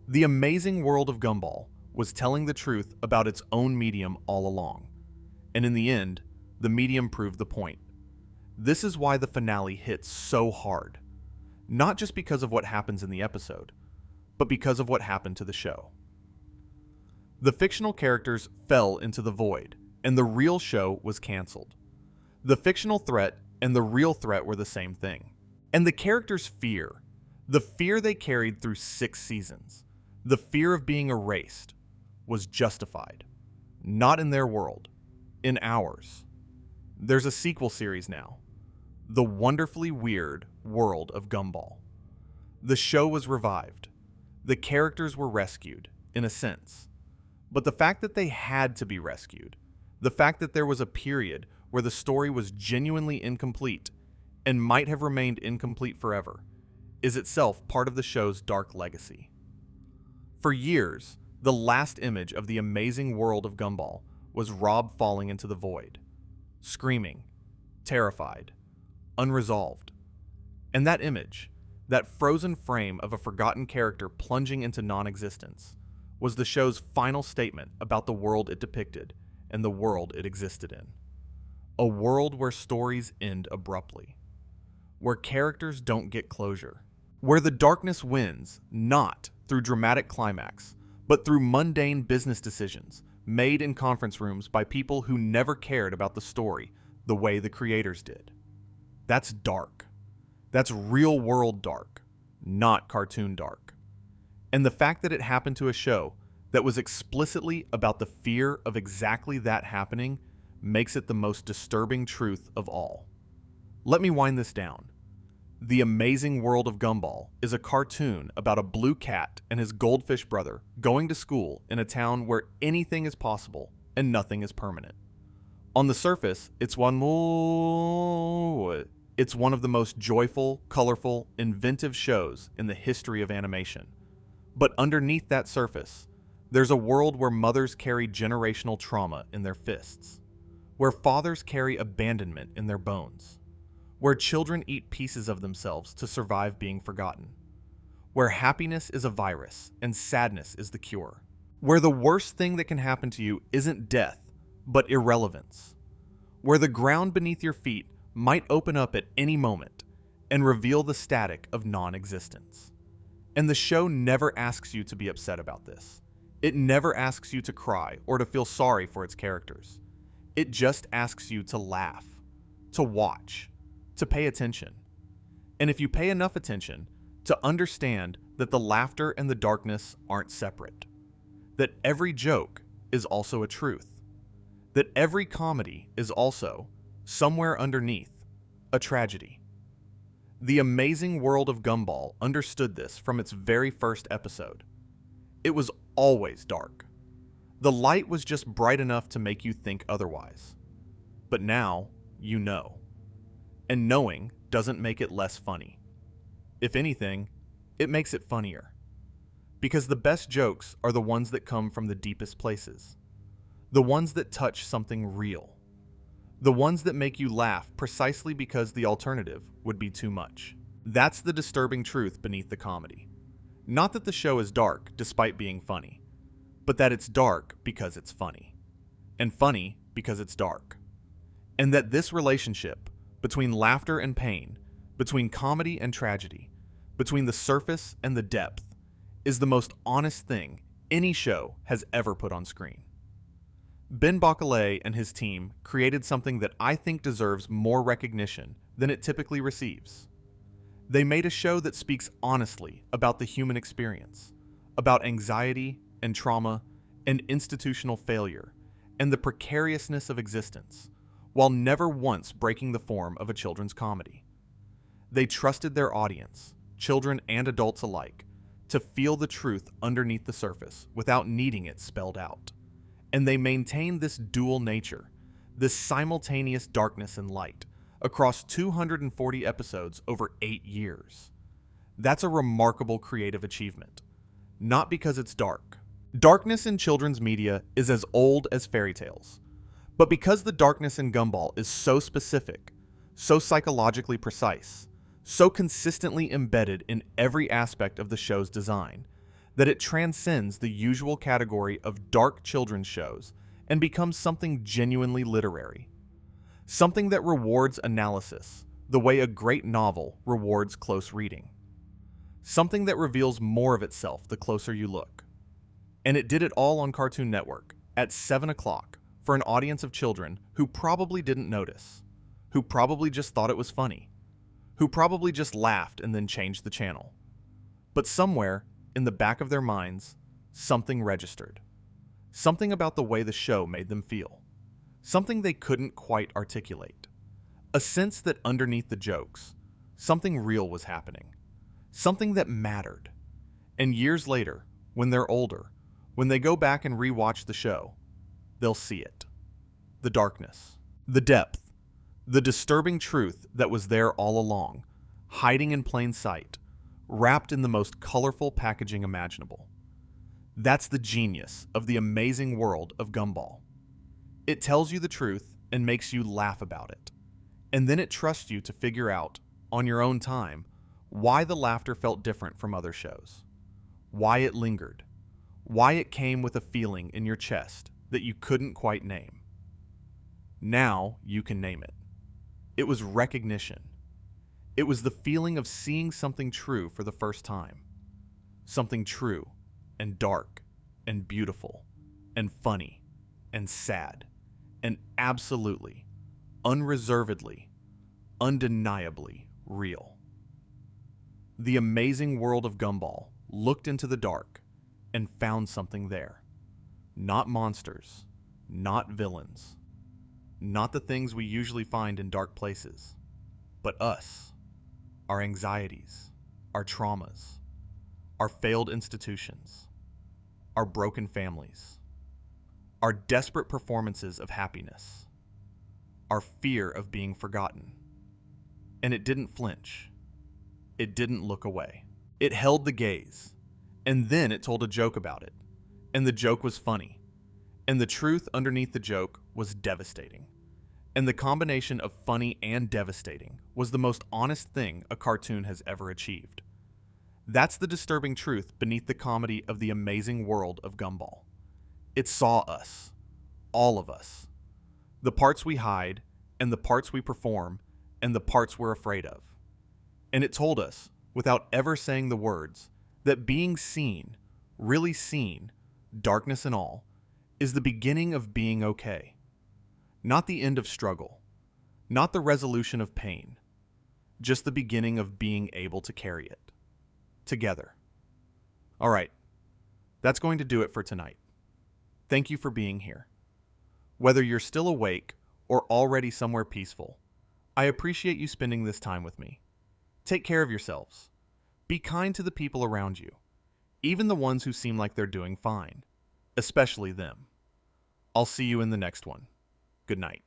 The Amazing World of Gumball was telling the truth about its own medium all along. And in the end, the medium proved the point. This is why the finale hits so hard. Not just because of what happens in the episode, but because of what happened to the show. The fictional characters fell into the void, and the real show was canceled. The fictional threat and the real threat were the same thing. And the characters' fear, the fear they carried through 6 seasons, the fear of being erased, was justified. Not in their world, in ours. There's a sequel series now, The Wonderfully Weird World of Gumball. The show was revived. The characters were rescued, in a sense. But the fact that they had to be rescued, the fact that there was a period where the story was genuinely incomplete and might have remained incomplete forever, is itself part of the show's dark legacy. For years, the last image of the amazing world of Gumball was Rob falling into the void, screaming, terrified, unresolved. And that image, that frozen frame of a forgotten character plunging into non-existence, was the show's final statement about the world it depicted and the world it existed in. A world where stories end abruptly, where characters don't get closure, where the darkness wins not through dramatic climax, but through mundane business decisions made in conference rooms by people who never cared about the story the way the creators did. That's dark. That's real world dark, not cartoon dark. And the fact that it happened to a show that was explicitly about the fear of exactly that happening makes it the most disturbing truth of all. Let me wind this down. The Amazing World of Gumball is a cartoon about a blue cat and his goldfish brother going to school in a town where anything is possible and nothing is permanent. On the surface, it's one of the most joyful, colorful, inventive shows in the history of animation. But underneath that surface, there's a world where mothers carry generational trauma in their fists, where fathers carry abandonment in their bones, where children eat pieces of themselves to survive being forgotten, where happiness is a virus and sadness is the cure, where the worst thing that can happen to you isn't death, but irrelevance, where the ground beneath your feet might open up at any moment and reveal the static of non-existence. And the show never asks you to be upset about this. It never asks you to cry or to feel sorry for its characters. It just asks you to laugh, to watch, to pay attention. And if you pay enough attention, to understand that the laughter and the darkness aren't separate. That every joke is also a truth. That every comedy is also, somewhere underneath, a tragedy. The Amazing World of Gumball understood this from its very first episode. It was always dark. The light was just bright enough to make you think otherwise. But now, you know. And knowing doesn't make it less funny. If anything, it makes it funnier. Because the best jokes are the ones that come from the deepest places. The ones that touch something real. The ones that make you laugh precisely because the alternative would be too much. That's the disturbing truth beneath the comedy. Not that the show is dark despite being funny, but that it's dark because it's funny. And funny because it's dark. And that this relationship between laughter and pain, between comedy and tragedy, between the surface and the depth, is the most honest thing any show has ever put on screen. Ben Bacalé and his team created something that I think deserves more recognition than it typically receives. They made a show that speaks honestly about the human experience, about anxiety and trauma and institutional failure and the precariousness of existence, while never once breaking the form of a children's comedy. They trusted their audience, children and adults alike, to feel the truth underneath the surface without needing it spelled out. And they maintained this dual nature, this simultaneous darkness and light, across 240 episodes over 8 years. That's a remarkable creative achievement. Not because it's dark. Darkness in children's media is as old as fairy tales. But because the darkness in Gumball is so specific, so psychologically precise, so consistently embedded in every aspect of the show's design, that it transcends the usual category of dark children's shows and becomes something genuinely literary. Something that rewards analysis, the way a great novel rewards close reading. Something that reveals more of itself the closer you look. And it did it all on Cartoon Network at 7 o'clock for an audience of children who probably didn't notice, who probably just thought it was funny, who probably just laughed and then changed the channel. But somewhere, in the back of their minds, something registered. Something about the way the show made them feel. Something they couldn't quite articulate. A sense that underneath the jokes, something real was happening. Something that mattered. And years later, when they're older, when they go back and rewatch the show, they'll see it. The darkness. The depth. The disturbing truth that was there all along, hiding in plain sight, wrapped in the most colorful packaging imaginable. That's the genius of the amazing world of Gumball. It tells you the truth and makes you laugh about it. And then it trusts you to figure out, on your own time, why the laughter felt different from other shows. Why it lingered. Why it came with a feeling in your chest that you couldn't quite name. Now you can name it. It was recognition. It was the feeling of seeing something true for the first time. Something true and dark and beautiful and funny and sad and absolutely, unreservedly, undeniably real. The amazing world of Gumball looked into the dark and found something there. Not monsters, not villains, not the things we usually find in dark places, but us, our anxieties, our traumas, our failed institutions, our broken families, our desperate performances of happiness, our fear of being forgotten. And it didn't flinch. It didn't look away. It held the gaze, and then it told a joke about it. And the joke was funny. And the truth underneath the joke was devastating. And the combination of funny and devastating was the most honest thing a cartoon has ever achieved. That's the disturbing truth beneath the comedy of the amazing world of Gumball. It saw us. All of us. The parts we hide, and the parts we perform, and the parts we're afraid of. And it told us, without ever saying the words, that being seen, really seen, darkness and all, is the beginning of being okay. Not the end of struggle. Not the resolution of pain. Just the beginning of being able to carry it. Together. All right. That's going to do it for tonight. Thank you for being here. Whether you're still awake or already somewhere peaceful, I appreciate you spending this time with me. Take care of yourselves. Be kind to the people around you, even the ones who seem like they're doing fine, especially them. I'll see you in the next one. Good night.